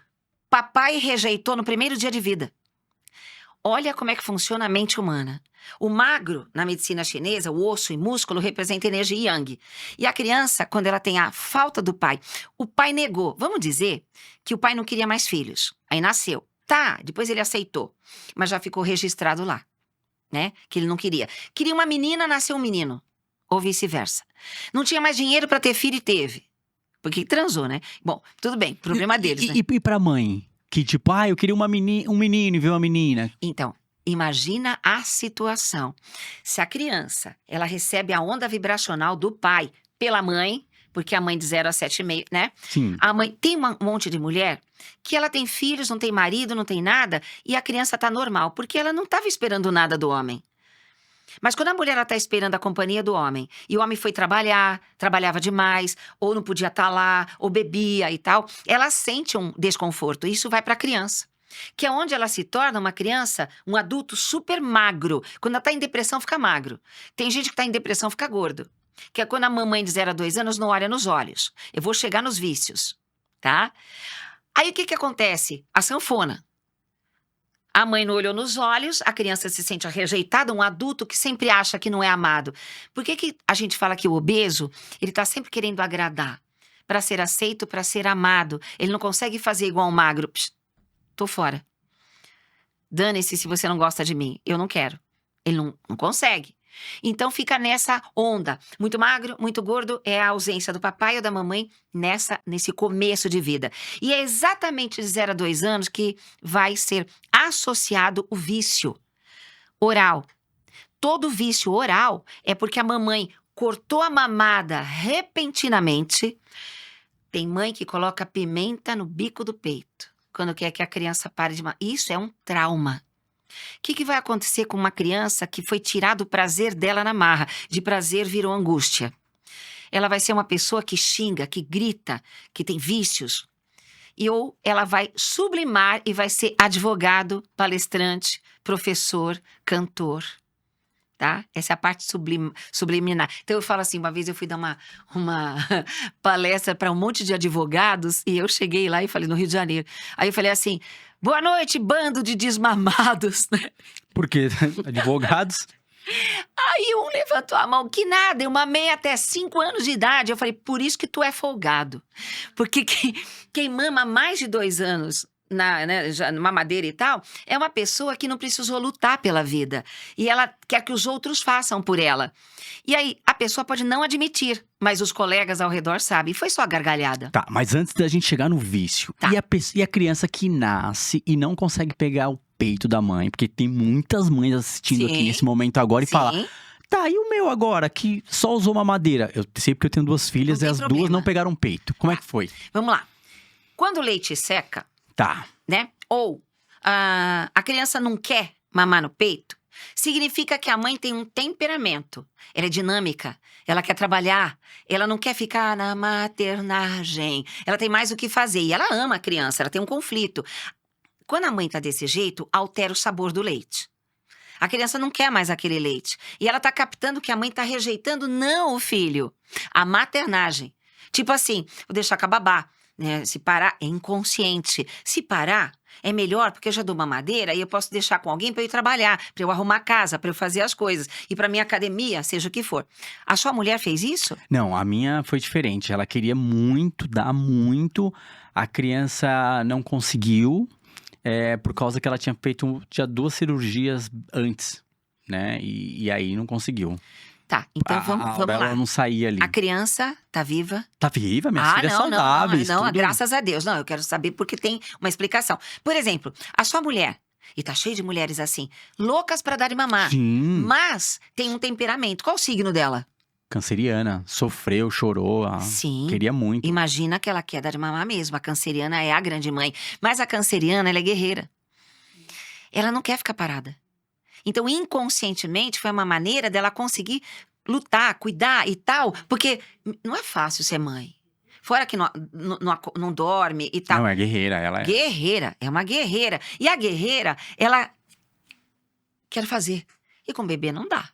papai rejeitou no primeiro dia de vida. Olha como é que funciona a mente humana. O magro, na medicina chinesa, o osso e músculo representa energia yang. E a criança, quando ela tem a falta do pai, o pai negou. Vamos dizer que o pai não queria mais filhos. Aí nasceu. Tá, depois ele aceitou. Mas já ficou registrado lá, né? Que ele não queria. Queria uma menina, nasceu um menino. Ou vice-versa. Não tinha mais dinheiro para ter filho e teve. Porque transou, né? Bom, tudo bem, problema deles, né? E pra mãe? Que tipo, eu queria um menino e ver uma menina. Então, imagina a situação. Se a criança, ela recebe a onda vibracional do pai pela mãe, porque a mãe de 0 a 7,5, né? Sim. A mãe tem um monte de mulher que ela tem filhos, não tem marido, não tem nada, e a criança tá normal, porque ela não estava esperando nada do homem. Mas quando a mulher está esperando a companhia do homem, e o homem foi trabalhar, trabalhava demais, ou não podia estar lá, ou bebia e tal, ela sente um desconforto. Isso vai para a criança, que é onde ela se torna uma criança, um adulto super magro. Quando ela está em depressão, fica magro. Tem gente que está em depressão, fica gordo. Que é quando a mamãe de 0 a 2 anos não olha nos olhos. Eu vou chegar nos vícios, tá? Aí o que acontece? A sanfona. A mãe não olhou nos olhos, a criança se sente rejeitada, um adulto que sempre acha que não é amado. Por que a gente fala que o obeso, ele tá sempre querendo agradar? Para ser aceito, para ser amado. Ele não consegue fazer igual um magro. Psh, tô fora. Dane-se se você não gosta de mim. Eu não quero. Ele não consegue. Então fica nessa onda. Muito magro, muito gordo, é a ausência do papai ou da mamãe nesse começo de vida. E é exatamente de 0 a 2 anos que vai ser associado o vício oral. Todo vício oral é porque a mamãe cortou a mamada repentinamente. Tem mãe que coloca pimenta no bico do peito quando quer que a criança pare de mamar. Isso é um trauma. O que vai acontecer com uma criança que foi tirado o prazer dela na marra? De prazer virou angústia. Ela vai ser uma pessoa que xinga, que grita, que tem vícios. Ou ela vai sublimar e vai ser advogado, palestrante, professor, cantor. Tá? Essa é a parte subliminar. Então eu falo assim, uma vez eu fui dar uma palestra para um monte de advogados e eu cheguei lá e falei, no Rio de Janeiro. Aí eu falei assim, boa noite, bando de desmamados. Por quê? Advogados? Aí um levantou a mão, que nada, eu mamei até 5 anos de idade. Eu falei, por isso que tu é folgado. Porque quem mama mais de 2 anos já numa madeira e tal, é uma pessoa que não precisou lutar pela vida. E ela quer que os outros façam por ela. E aí, a pessoa pode não admitir, mas os colegas ao redor sabem. Foi só gargalhada. Tá, mas antes da gente chegar no vício, Tá. E a criança que nasce e não consegue pegar o peito da mãe, porque tem muitas mães assistindo Sim. aqui nesse momento agora e Sim. falam, tá, e o meu agora, que só usou mamadeira? Eu sei porque eu tenho 2 filhas Não e tem as duas problema. não pegaram peito. Como é que foi? Vamos lá. Quando o leite seca, Tá. né? Ou a criança não quer mamar no peito, Significa que a mãe tem um temperamento. Ela é dinâmica, ela quer trabalhar, ela não quer ficar na maternagem. Ela tem mais o que fazer e ela ama a criança, ela tem um conflito. Quando a mãe tá desse jeito, altera o sabor do leite. A criança não quer mais aquele leite. E ela tá captando que a mãe tá rejeitando não o filho, a maternagem. Tipo assim, vou deixar com a babá, né? Se parar, é inconsciente. Se parar, é melhor porque eu já dou mamadeira e eu posso deixar com alguém para eu ir trabalhar, para eu arrumar a casa, para eu fazer as coisas, ir para minha academia, seja o que for. A sua mulher fez isso? Não, a minha foi diferente. Ela queria muito, dar muito. A criança não conseguiu, por causa que ela tinha feito já 2 cirurgias antes, né? E aí não conseguiu. Tá, então A vamos Aurela lá. não saía ali. A criança tá viva? Tá viva, minhas filhas saudáveis, não, tudo. graças a Deus. Não, eu quero saber porque tem uma explicação. Por exemplo, a sua mulher, e tá cheio de mulheres assim, loucas pra dar de mamar, Sim, mas tem um temperamento. Qual o signo dela? canceriana. Sofreu, chorou, Sim. queria muito. Imagina que ela quer dar de mamar mesmo. A canceriana é a grande mãe. Mas a canceriana, ela é guerreira. Ela não quer ficar parada. Então, inconscientemente, foi uma maneira dela conseguir lutar, cuidar e tal. Porque não é fácil ser mãe. Fora que não dorme e tal. Não, é guerreira, ela é. Guerreira, é uma guerreira. E a guerreira, ela quer fazer. E com bebê não dá.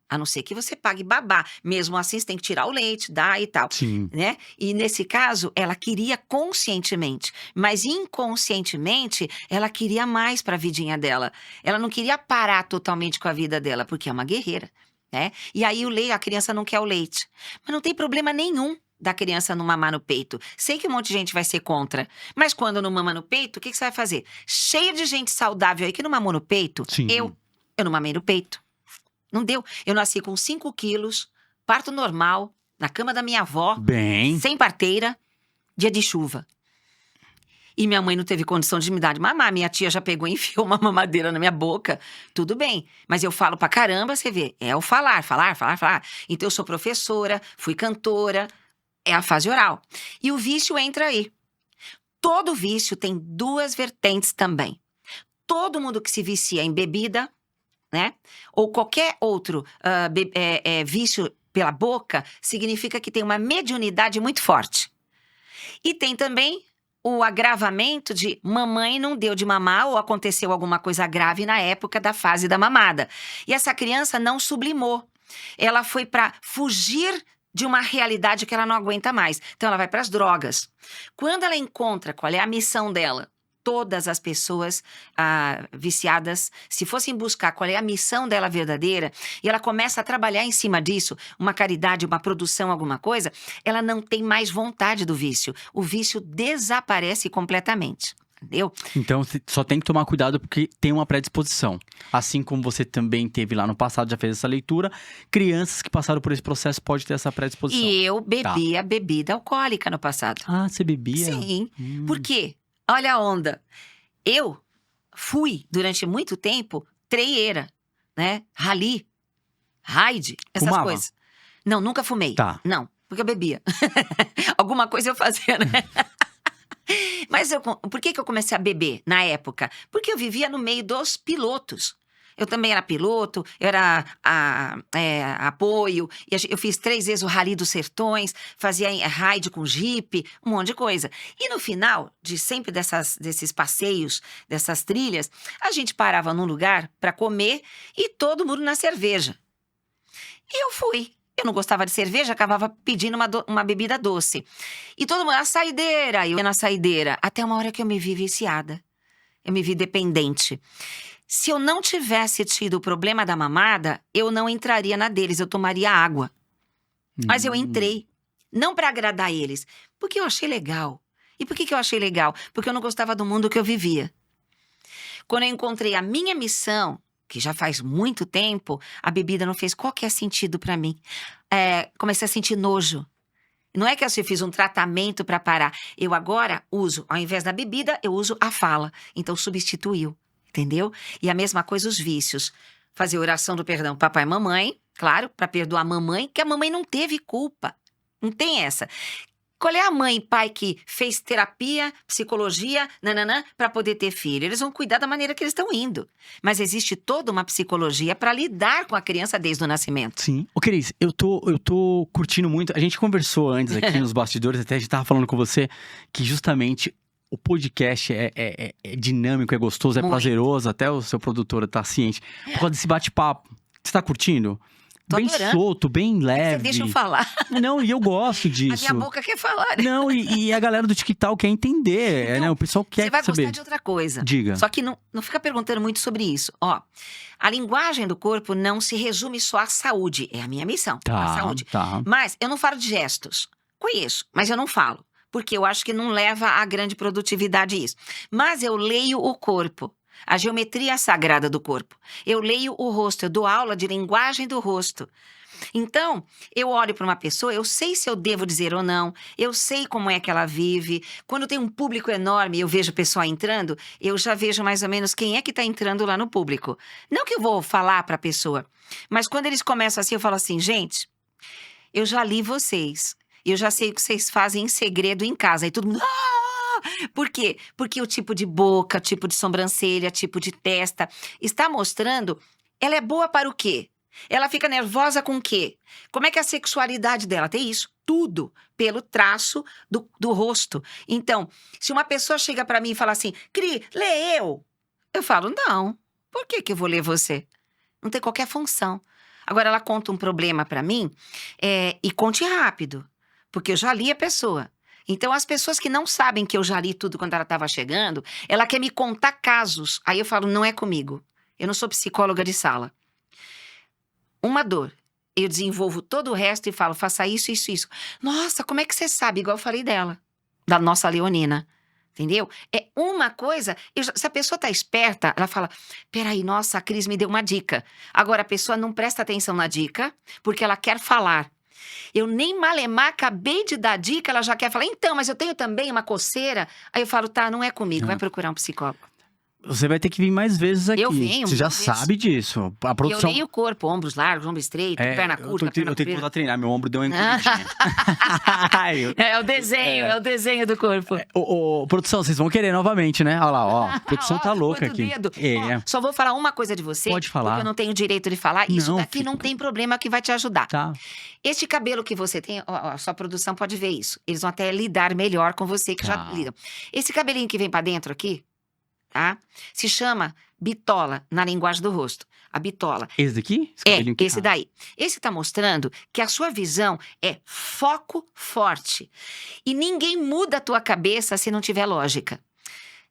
A não ser que você pague babá. Mesmo assim, você tem que tirar o leite, dar e tal. Sim. Né? E nesse caso, ela queria conscientemente, mas inconscientemente, ela queria mais para a vidinha dela. Ela não queria parar totalmente com a vida dela, porque é uma guerreira, né? E aí a criança não quer o leite. Mas não tem problema nenhum da criança não mamar no peito. Sei que um monte de gente vai ser contra, mas quando não mama no peito, o que você vai fazer? Cheio de gente saudável aí que não mamou no peito. Sim. Eu não mamei no peito. Não deu. Eu nasci com 5 quilos, parto normal, na cama da minha avó, Bem. sem parteira, dia de chuva. E minha mãe não teve condição de me dar de mamar. Minha tia já pegou e enfiou uma mamadeira na minha boca. Tudo bem. Mas eu falo pra caramba, você vê. É o falar. Então eu sou professora, fui cantora. É a fase oral. E o vício entra aí. Todo vício tem 2 vertentes também. Todo mundo que se vicia em bebida, né? Ou qualquer outro vício pela boca, significa que tem uma mediunidade muito forte. E tem também o agravamento de mamãe não deu de mamar ou aconteceu alguma coisa grave na época da fase da mamada. E essa criança não sublimou. Ela foi para fugir de uma realidade que ela não aguenta mais. Então ela vai para as drogas. Quando ela encontra qual é a missão dela, todas as pessoas viciadas, se fossem buscar qual é a missão dela verdadeira, e ela começa a trabalhar em cima disso, uma caridade, uma produção, alguma coisa, ela não tem mais vontade do vício. O vício desaparece completamente. Entendeu? Então, só tem que tomar cuidado porque tem uma predisposição. Assim como você também teve lá no passado, já fez essa leitura, crianças que passaram por esse processo podem ter essa predisposição. E eu bebia bebida alcoólica no passado. Ah, você bebia? Sim. Por quê? Olha a onda. Eu fui, durante muito tempo, treieira, né? Rally, ride, essas Fumava? coisas. Não, nunca fumei. Tá. Não, porque eu bebia. Alguma coisa eu fazia, né? Mas por que eu comecei a beber na época? Porque eu vivia no meio dos pilotos. Eu também era piloto, eu era apoio, e eu fiz 3 vezes o Rally dos Sertões, fazia raid com jipe, um monte de coisa. E no final, sempre desses passeios, dessas trilhas, a gente parava num lugar para comer e todo mundo na cerveja. E eu fui. Eu não gostava de cerveja, acabava pedindo uma bebida doce. E todo mundo, a saideira, eu ia na saideira. Até uma hora que eu me vi viciada. Eu me vi dependente. Se eu não tivesse tido o problema da mamada, eu não entraria na deles, eu tomaria água. Mas eu entrei, não para agradar eles, porque eu achei legal. E por que eu achei legal? Porque eu não gostava do mundo que eu vivia. Quando eu encontrei a minha missão, que já faz muito tempo, a bebida não fez qualquer sentido para mim. Comecei a sentir nojo. Não é que eu fiz um tratamento para parar. Eu agora uso, ao invés da bebida, eu uso a fala. Então substituiu. Entendeu? E a mesma coisa os vícios. Fazer oração do perdão papai e mamãe, claro, para perdoar a mamãe, que a mamãe não teve culpa. Não tem essa. Qual é a mãe e pai que fez terapia, psicologia, nananã, para poder ter filho? Eles vão cuidar da maneira que eles estão indo. Mas existe toda uma psicologia para lidar com a criança desde o nascimento. Sim. Ô, Cris, eu tô curtindo muito. A gente conversou antes aqui nos bastidores, até a gente tava falando com você que justamente o podcast é dinâmico, é gostoso, é Muito. prazeroso. Até o seu produtor tá ciente. Por causa desse bate-papo. Você tá curtindo? Tô Bem adorando. solto, bem Você leve. deixa eu falar. Não, e eu gosto A disso. minha boca quer falar. Não, e a galera do TikTok quer entender, Então, né? O pessoal quer Você vai saber. gostar de outra coisa. Diga. Só que não fica perguntando muito sobre isso. Ó, a linguagem do corpo não se resume só à saúde. É a minha missão, a Tá, saúde. tá. Mas eu não falo de gestos. Conheço, mas eu não falo. Porque eu acho que não leva a grande produtividade isso. Mas eu leio o corpo. A geometria sagrada do corpo. Eu leio o rosto, eu dou aula de linguagem do rosto. Então, eu olho para uma pessoa, eu sei se eu devo dizer ou não, eu sei como é que ela vive. Quando tem um público enorme e eu vejo o pessoal entrando, eu já vejo mais ou menos quem é que está entrando lá no público. Não que eu vou falar para a pessoa, mas quando eles começam assim, eu falo assim, gente, eu já li vocês, eu já sei o que vocês fazem em segredo em casa. Aí todo mundo... Por quê? Porque o tipo de boca, tipo de sobrancelha, tipo de testa está mostrando, ela é boa para o quê? Ela fica nervosa com o quê? Como é que é a sexualidade dela? Tem isso, tudo pelo traço do rosto. Então, se uma pessoa chega para mim e fala assim, Cri, lê eu falo, não, por que eu vou ler você? Não tem qualquer função. Agora, ela conta um problema para mim e conte rápido, porque eu já li a pessoa. Então, as pessoas que não sabem que eu já li tudo quando ela estava chegando, ela quer me contar casos. Aí eu falo, não é comigo. Eu não sou psicóloga de sala. Uma dor. Eu desenvolvo todo o resto e falo, faça isso, isso, isso. Nossa, como é que você sabe? Igual eu falei dela, da nossa Leonina. Entendeu? É uma coisa, se a pessoa tá esperta, ela fala, peraí, nossa, a Cris me deu uma dica. Agora, a pessoa não presta atenção na dica, porque ela quer falar. Eu nem malemar, acabei de dar dica, ela já quer falar, então, mas eu tenho também uma coceira. Aí eu falo, tá, não é comigo, vai procurar um psicólogo. Você vai ter que vir mais vezes aqui. Eu venho, Você já muitas vezes. sabe disso. A Eu produção... leio o corpo, ombros largos, ombro estreito, perna curta, eu perna tenho que comprida. voltar a treinar, meu ombro deu uma encurtadinha. É o desenho do corpo. Produção, vocês vão querer novamente, né? Olha lá, ó. A produção tá louca muito aqui. Dedo. É. Ó, só vou falar uma coisa de você. Pode falar. Porque eu não tenho direito de falar. Isso Não, daqui não fica. tem problema que vai te ajudar. Tá. Este cabelo que você tem, a sua produção pode ver isso. Eles vão até lidar melhor com você, que Tá. já lidam. Esse cabelinho que vem pra dentro aqui, tá? Se chama bitola na linguagem do rosto. A bitola. Esse daqui? cabelinho aqui? Esse daí. Esse tá mostrando que a sua visão é foco forte. E ninguém muda a tua cabeça se não tiver lógica.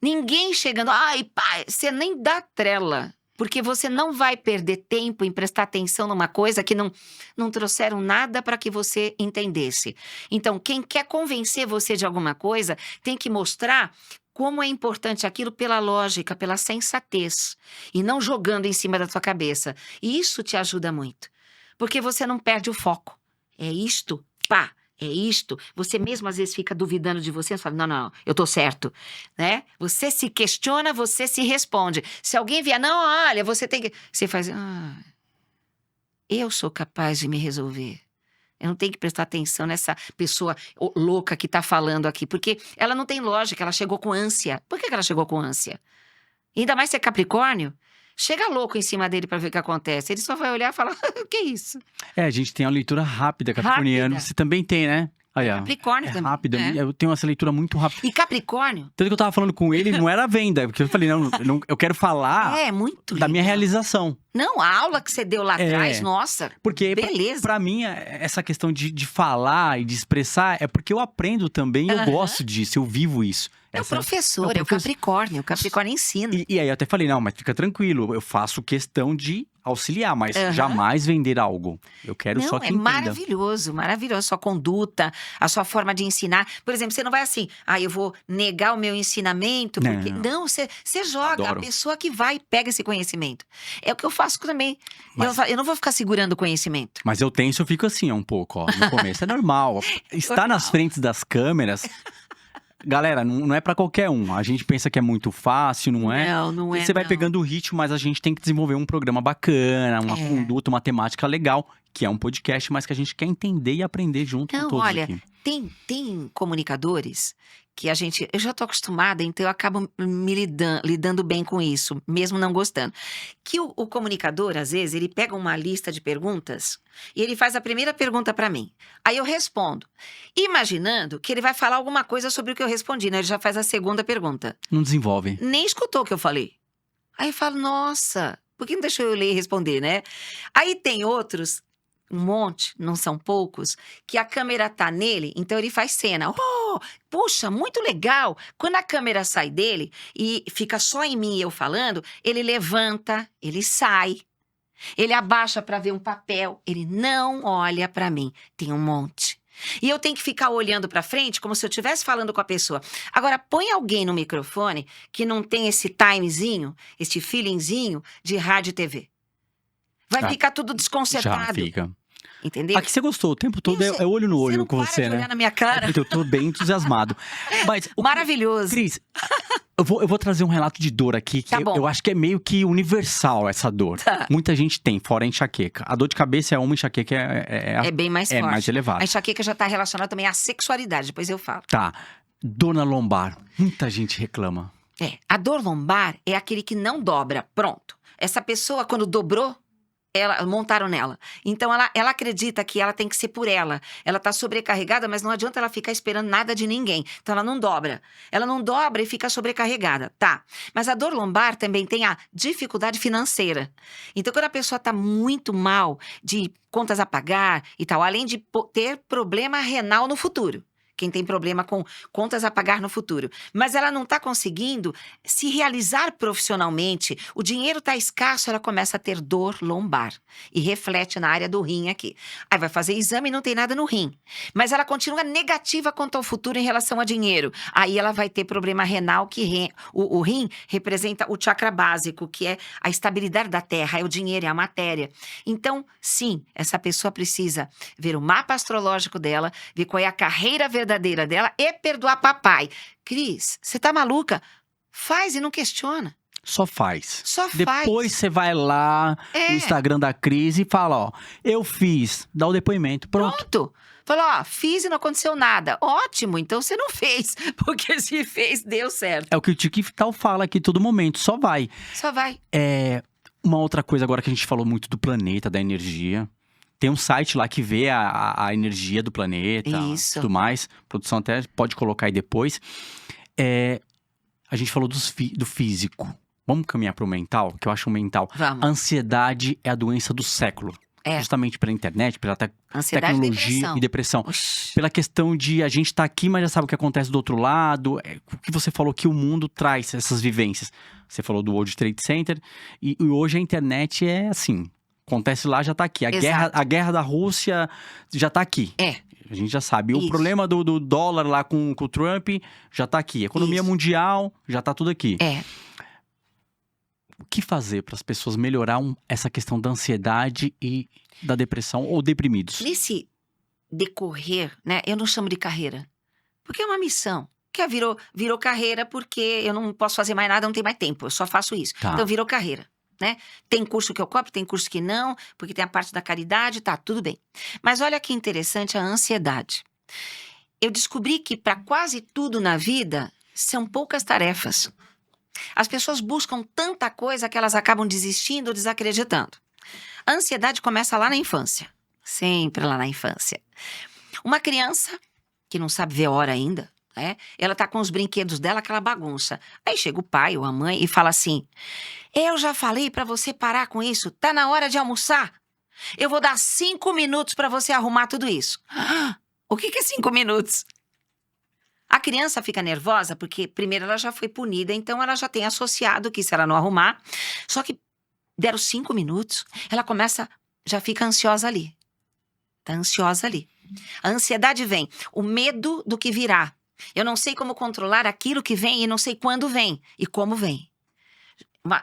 Ninguém chegando, ai pai, você nem dá trela. Porque você não vai perder tempo em prestar atenção numa coisa que não trouxeram nada para que você entendesse. Então, quem quer convencer você de alguma coisa tem que mostrar como é importante aquilo pela lógica, pela sensatez. E não jogando em cima da tua cabeça. E isso te ajuda muito. Porque você não perde o foco. É isto, pá. É isto, você mesmo às vezes fica duvidando de você, você fala, não, eu tô certo, né? Você se questiona, você se responde. Se alguém vier, não, olha, você tem que... Você faz, eu sou capaz de me resolver. Eu não tenho que prestar atenção nessa pessoa louca que tá falando aqui, porque ela não tem lógica, ela chegou com ânsia. Por que ela chegou com ânsia? Ainda mais se é Capricórnio, chega louco em cima dele pra ver o que acontece. Ele só vai olhar e falar, o que é isso? É, a gente tem uma leitura rápida, capricorniano. Rápida. Você também tem, né? Olha, Capricórnio é também. rápida. É. Eu tenho essa leitura muito rápida. E Capricórnio Tanto que eu tava falando com ele, não era venda. Porque eu falei, não, eu quero falar é muito da minha legal. realização. Não, a aula que você deu lá atrás, nossa, Porque, beleza. pra mim, essa questão de falar e de expressar é porque eu aprendo também e eu gosto disso, eu vivo isso. É o professor, é o é o Capricórnio. O Capricórnio ensina. E aí eu até falei, não, mas fica tranquilo, eu faço questão de auxiliar, mas jamais vender algo. Eu quero só que é entenda. maravilhoso, maravilhoso. A sua conduta, a sua forma de ensinar. Por exemplo, você não vai assim, eu vou negar o meu ensinamento, porque... Não, você joga Adoro. a pessoa que vai e pega esse conhecimento. É o que eu faço também. Eu não vou ficar segurando o conhecimento. Mas eu tenso, eu fico assim, um pouco, ó. No começo é normal. Estar nas frentes das câmeras Galera, não é pra qualquer um. A gente pensa que é muito fácil, não é? Não é. Você vai não. pegando o ritmo, mas a gente tem que desenvolver um programa bacana, uma É. conduta, uma temática legal, que é um podcast, mas que a gente quer entender e aprender junto com Não, todos olha, aqui. Tem comunicadores que eu já tô acostumada, então eu acabo me lidando bem com isso, mesmo não gostando. Que o comunicador, às vezes, ele pega uma lista de perguntas e ele faz a primeira pergunta para mim. Aí eu respondo, imaginando que ele vai falar alguma coisa sobre o que eu respondi, né? Ele já faz a segunda pergunta. Não desenvolve. Nem escutou o que eu falei. Aí eu falo, nossa, por que não deixou eu ler e responder, né? Aí tem outros, um monte, não são poucos, que a câmera tá nele, então ele faz cena. Oh, puxa, muito legal. Quando a câmera sai dele e fica só em mim e eu falando, ele levanta, ele sai. Ele abaixa para ver um papel, ele não olha para mim. Tem um monte. E eu tenho que ficar olhando para frente como se eu estivesse falando com a pessoa. Agora, põe alguém no microfone que não tem esse timezinho, esse feelingzinho de rádio e TV. Vai ficar tudo Já desconcertado. fica. Entendeu? Aqui você gostou, o tempo todo é olho no Você olho não com para você, de né? olhar na minha cara. Eu tô bem entusiasmado. Mas, Maravilhoso. Cris, eu vou trazer um relato de dor aqui, que Tá bom. eu acho que é meio que universal essa dor. Tá. Muita gente tem, fora a enxaqueca. A dor de cabeça é uma, enxaqueca É bem mais é forte. mais elevada. A enxaqueca já está relacionada também à sexualidade, depois eu falo. Tá. Dor na lombar. Muita gente reclama. A dor lombar é aquele que não dobra. Pronto. Essa pessoa, quando dobrou, montaram nela. Então, ela acredita que ela tem que ser por ela. Ela tá sobrecarregada, mas não adianta ela ficar esperando nada de ninguém. Então, ela não dobra. Ela não dobra e fica sobrecarregada. Tá. Mas a dor lombar também tem a dificuldade financeira. Então, quando a pessoa tá muito mal de contas a pagar e tal, além de ter problema renal no futuro. Quem tem problema com contas a pagar no futuro. Mas ela não está conseguindo se realizar profissionalmente. O dinheiro está escasso, ela começa a ter dor lombar. E reflete na área do rim aqui. Aí vai fazer exame e não tem nada no rim. Mas ela continua negativa quanto ao futuro em relação a dinheiro. Aí ela vai ter problema renal, que o rim representa o chakra básico, que é a estabilidade da terra, é o dinheiro, é a matéria. Então, sim, essa pessoa precisa ver o mapa astrológico dela, ver qual é a carreira verdadeira dela e perdoar papai. Cris, você tá maluca? Faz e não questiona. Só faz. Só faz. Depois você vai lá no Instagram da Cris e fala, ó, eu fiz, dá o depoimento, pronto. Falou, ó, fiz e não aconteceu nada. Ótimo, então você não fez. Porque se fez, deu certo. É o que o TikTok fala aqui todo momento, só vai. Só vai. Uma outra coisa agora que a gente falou muito do planeta, da energia. Tem um site lá que vê a energia do planeta e tudo mais. A produção até pode colocar aí depois. A gente falou do físico. Vamos caminhar para o mental, que eu acho o mental. Vamos. A ansiedade é a doença do século. Justamente pela internet, pela Ansiedade tecnologia e depressão. Oxi. Pela questão de a gente tá aqui, mas já sabe o que acontece do outro lado. O que você falou que o mundo traz essas vivências. Você falou do World Trade Center. E hoje a internet é assim... Acontece lá, já tá aqui. A guerra da Rússia já tá aqui. A gente já sabe. O problema do dólar lá com o Trump já tá aqui. A economia mundial já tá tudo aqui. O que fazer para as pessoas melhorar essa questão da ansiedade e da depressão ou deprimidos? Nesse decorrer, né? Eu não chamo de carreira. Porque é uma missão. Que virou carreira porque eu não posso fazer mais nada, não tenho mais tempo. Eu só faço isso. Tá. Então virou carreira. Né? Tem curso que eu cobro, tem curso que não, porque tem a parte da caridade, tá, tudo bem. Mas olha que interessante a ansiedade. Eu descobri que para quase tudo na vida, são poucas tarefas. As pessoas buscam tanta coisa que elas acabam desistindo ou desacreditando. A ansiedade começa lá na infância. Sempre lá na infância. Uma criança que não sabe ver hora ainda, ela tá com os brinquedos dela, aquela bagunça. Aí chega o pai ou a mãe e fala assim: eu já falei pra você parar com isso, tá na hora de almoçar. Eu vou dar 5 minutos pra você arrumar tudo isso. O que é 5 minutos? A criança fica nervosa porque primeiro ela já foi punida, então ela já tem associado que se ela não arrumar, só que deram 5 minutos, ela já fica ansiosa ali. Tá ansiosa ali. A ansiedade vem, o medo do que virá. Eu não sei como controlar aquilo que vem e não sei quando vem e como vem.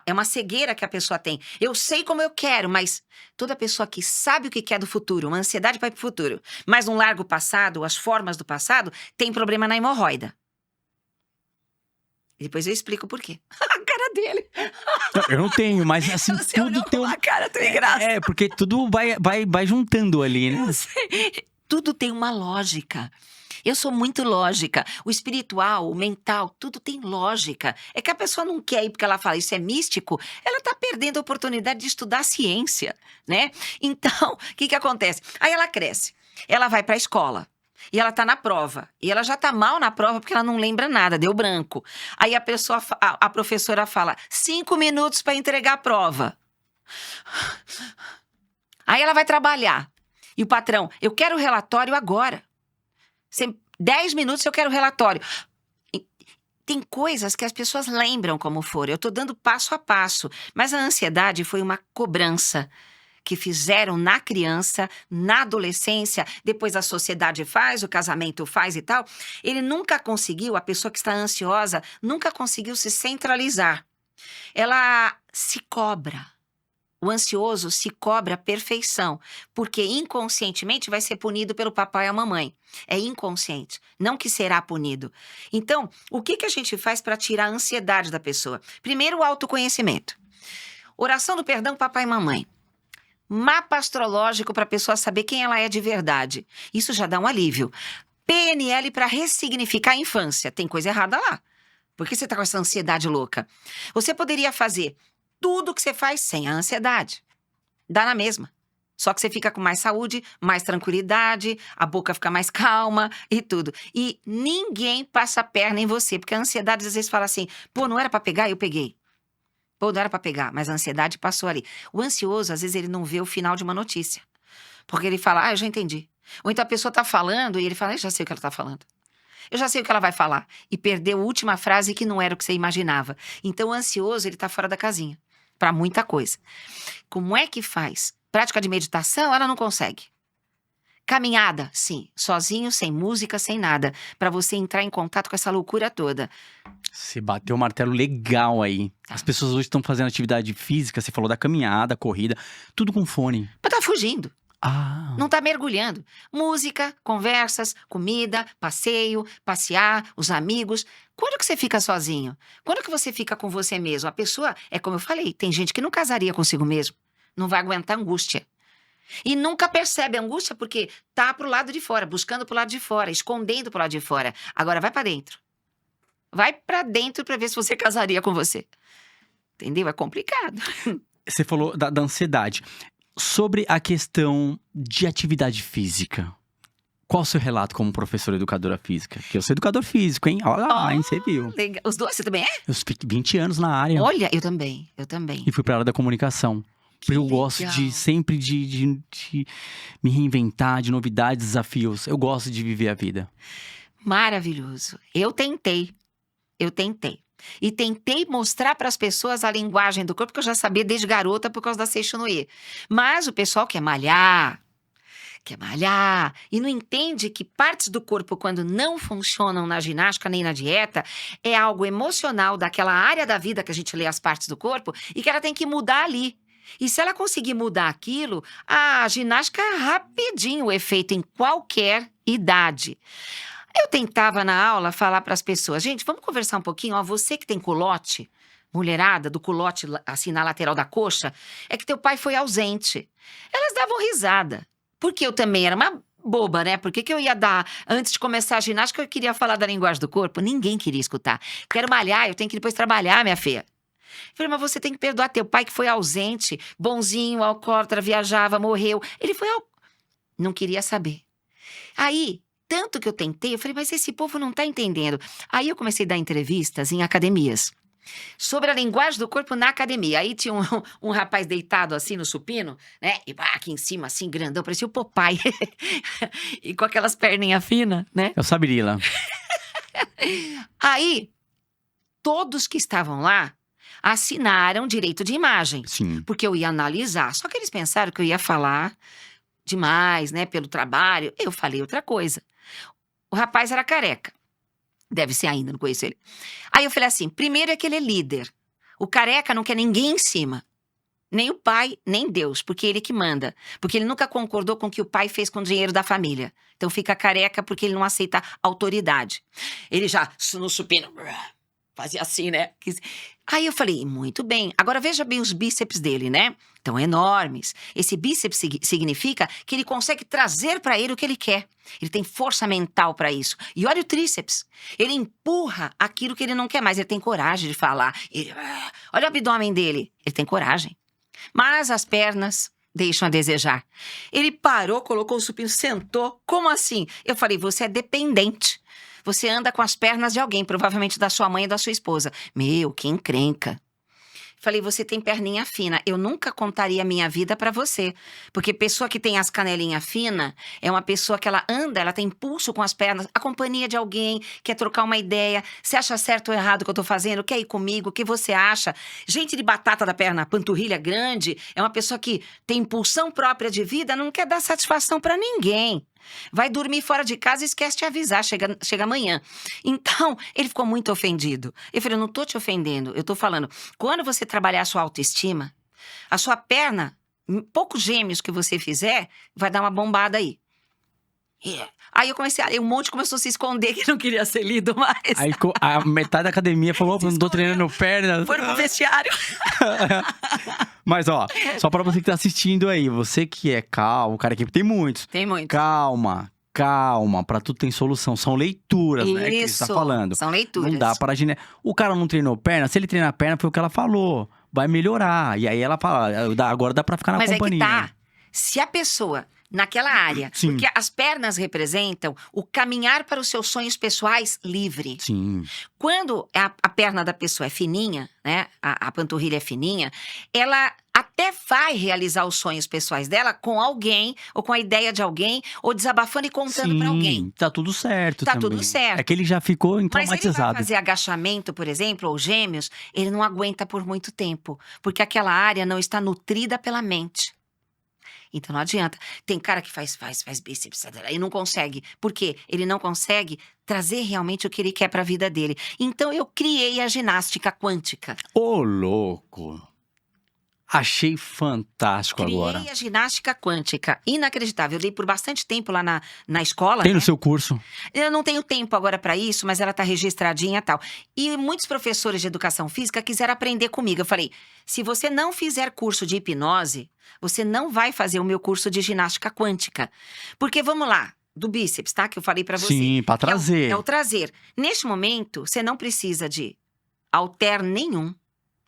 É uma cegueira que a pessoa tem. Eu sei como eu quero, mas toda pessoa que sabe o que quer do futuro, uma ansiedade vai pro futuro, mas não larga o passado, as formas do passado, tem problema na hemorroida. E depois eu explico por quê. A cara dele. Eu não tenho, mas assim, Você tudo olhou tem com uma cara tão engraçada. É, porque tudo vai juntando ali, né? Eu sei. Tudo tem uma lógica. Eu sou muito lógica. O espiritual, o mental, tudo tem lógica. É que a pessoa não quer ir porque ela fala isso é místico, ela tá perdendo a oportunidade de estudar ciência, né? Então, o que acontece? Aí ela cresce, ela vai pra escola. E ela tá na prova. E ela já tá mal na prova porque ela não lembra nada, deu branco. Aí a professora fala: 5 minutos para entregar a prova. Aí ela vai trabalhar. E o patrão: eu quero o relatório agora. 10 minutos eu quero o relatório. Tem coisas que as pessoas lembram como for. Eu tô dando passo a passo. Mas a ansiedade foi uma cobrança que fizeram na criança, na adolescência, depois a sociedade faz, o casamento faz e tal. Ele nunca conseguiu, a pessoa que está ansiosa, nunca conseguiu se centralizar. Ela se cobra. O ansioso se cobra a perfeição, porque inconscientemente vai ser punido pelo papai e a mamãe. É inconsciente, não que será punido. Então, o que a gente faz para tirar a ansiedade da pessoa? Primeiro, o autoconhecimento. Oração do perdão, papai e mamãe. Mapa astrológico para a pessoa saber quem ela é de verdade. Isso já dá um alívio. PNL para ressignificar a infância. Tem coisa errada lá. Por que você está com essa ansiedade louca? Você poderia fazer tudo o que você faz sem a ansiedade. Dá na mesma. Só que você fica com mais saúde, mais tranquilidade, a boca fica mais calma e tudo. E ninguém passa a perna em você, porque a ansiedade às vezes fala assim: pô, não era para pegar, eu peguei. Pô, não era para pegar, mas a ansiedade passou ali. O ansioso, às vezes, ele não vê o final de uma notícia. Porque ele fala: eu já entendi. Ou então a pessoa tá falando e ele fala: eu já sei o que ela tá falando. Eu já sei o que ela vai falar. E perdeu a última frase que não era o que você imaginava. Então o ansioso, ele tá fora da casinha. Para muita coisa. Como é que faz? Prática de meditação, ela não consegue. Caminhada, sim. Sozinho, sem música, sem nada. Para você entrar em contato com essa loucura toda. Você bateu o martelo legal aí. As pessoas hoje estão fazendo atividade física, você falou da caminhada, corrida, tudo com fone. Mas tá fugindo. Ah. Não tá mergulhando. Música, conversas, comida, passeio, passear, os amigos. Quando que você fica sozinho? Quando que você fica com você mesmo? A pessoa, é como eu falei, tem gente que não casaria consigo mesmo. Não vai aguentar angústia. E nunca percebe a angústia porque tá pro lado de fora, buscando pro lado de fora, escondendo pro lado de fora. Agora vai pra dentro. Vai pra dentro pra ver se você casaria com você. Entendeu? É complicado. Você falou da ansiedade. Sobre a questão de atividade física. Qual o seu relato como professora educadora física? Que eu sou educador físico, hein? Olha lá, hein? Você viu. Legal. Os dois, você também é? Eu fiquei 20 anos na área. Olha, eu também. E fui pra área da comunicação. Que Eu gosto legal. de sempre de me reinventar, de novidades, desafios. Eu gosto de viver a vida. Maravilhoso. Eu tentei. E tentei mostrar para as pessoas a linguagem do corpo, que eu já sabia desde garota por causa da Seixonoye. Mas o pessoal quer malhar, e não entende que partes do corpo, quando não funcionam na ginástica nem na dieta, é algo emocional daquela área da vida que a gente lê as partes do corpo e que ela tem que mudar ali. E se ela conseguir mudar aquilo, a ginástica é rapidinho o efeito em qualquer idade. Eu tentava na aula falar para as pessoas: gente, vamos conversar um pouquinho, ó, você que tem culote, mulherada, do culote assim na lateral da coxa, é que teu pai foi ausente. Elas davam risada, porque eu também era uma boba, né? Por que eu ia dar, antes de começar a ginástica, eu queria falar da linguagem do corpo? Ninguém queria escutar. Quero malhar, eu tenho que depois trabalhar, minha filha. Eu falei: mas você tem que perdoar teu pai que foi ausente, bonzinho, alcoólatra, viajava, morreu. Ele foi não queria saber. Aí, tanto que eu tentei, eu falei: mas esse povo não tá entendendo. Aí eu comecei a dar entrevistas em academias sobre a linguagem do corpo na academia. Aí tinha um rapaz deitado assim no supino, né? E aqui em cima, assim, grandão, parecia o Popeye. E com aquelas perninhas finas, né? Eu saberia lá. Aí, todos que estavam lá assinaram direito de imagem. Sim. Porque eu ia analisar. Só que eles pensaram que eu ia falar demais, né? Pelo trabalho. Eu falei outra coisa. O rapaz era careca. Deve ser ainda, não conheço ele. Aí eu falei assim: primeiro é que ele é líder. O careca não quer ninguém em cima. Nem o pai, nem Deus, porque ele que manda. Porque ele nunca concordou com o que o pai fez com o dinheiro da família. Então fica careca porque ele não aceita autoridade. Ele já, no supino, Fazia assim, né? Aí eu falei, muito bem. Agora veja bem os bíceps dele, né? Estão enormes. Esse bíceps significa que ele consegue trazer para ele o que ele quer. Ele tem força mental para isso. E olha o tríceps. Ele empurra aquilo que ele não quer mais. Ele tem coragem de falar. Olha o abdômen dele. Ele tem coragem. Mas as pernas deixam a desejar. Ele parou, colocou o supino, sentou. Como assim? Eu falei, você é dependente. Você anda com as pernas de alguém, provavelmente da sua mãe e da sua esposa. Meu, que encrenca. Falei, você tem perninha fina. Eu nunca contaria a minha vida pra você. Porque pessoa que tem as canelinhas finas é uma pessoa que ela anda, ela tem impulso com as pernas, a companhia de alguém, quer trocar uma ideia. Você acha certo ou errado o que eu tô fazendo? Quer ir comigo? O que você acha? Gente de batata da perna, panturrilha grande, é uma pessoa que tem impulsão própria de vida, não quer dar satisfação pra ninguém. Vai dormir fora de casa e esquece de avisar, chega amanhã. Então, ele ficou muito ofendido. Eu falei, eu não tô te ofendendo, eu tô falando, quando você trabalhar a sua autoestima, a sua perna, poucos gêmeos que você fizer, vai dar uma bombada aí. Aí eu comecei, aí um monte começou a se esconder que não queria ser lido mais. Aí a metade da academia falou, não tô treinando perna. Foram pro vestiário. Mas ó, só pra você que tá assistindo aí, você que é calmo, cara, que tem muitos. Tem muito. Calma, pra tudo tem solução. São leituras, né, que você tá falando. São leituras. Não dá para O cara não treinou perna, se ele treinar perna, foi o que ela falou. Vai melhorar. E aí ela fala, agora dá pra ficar na companhia. Mas é que tá. Se a pessoa, naquela área, Sim. porque as pernas representam o caminhar para os seus sonhos pessoais livre. Sim. Quando a perna da pessoa é fininha, né? A panturrilha é fininha, ela até vai realizar os sonhos pessoais dela com alguém, ou com a ideia de alguém, ou desabafando e contando pra alguém. Tá tudo certo Tá também. tudo certo. É que ele já ficou Mas ele vai traumatizado. fazer agachamento, por exemplo, ou gêmeos, ele não aguenta por muito tempo, porque aquela área não está nutrida pela mente. Então não adianta. Tem cara que faz bíceps e não consegue. Por quê? Ele não consegue trazer realmente o que ele quer para a vida dele. Então eu criei a ginástica quântica. Ô, louco! Achei fantástico agora. Criei a ginástica quântica. Inacreditável. Eu dei por bastante tempo lá na escola. Tem né? no seu curso? Eu não tenho tempo agora para isso, mas ela tá registradinha e tal. E muitos professores de educação física quiseram aprender comigo. Eu falei, se você não fizer curso de hipnose, você não vai fazer o meu curso de ginástica quântica. Porque, vamos lá, do bíceps, tá? Que eu falei para você. Sim, pra trazer. É o trazer. Neste momento, você não precisa de halter nenhum,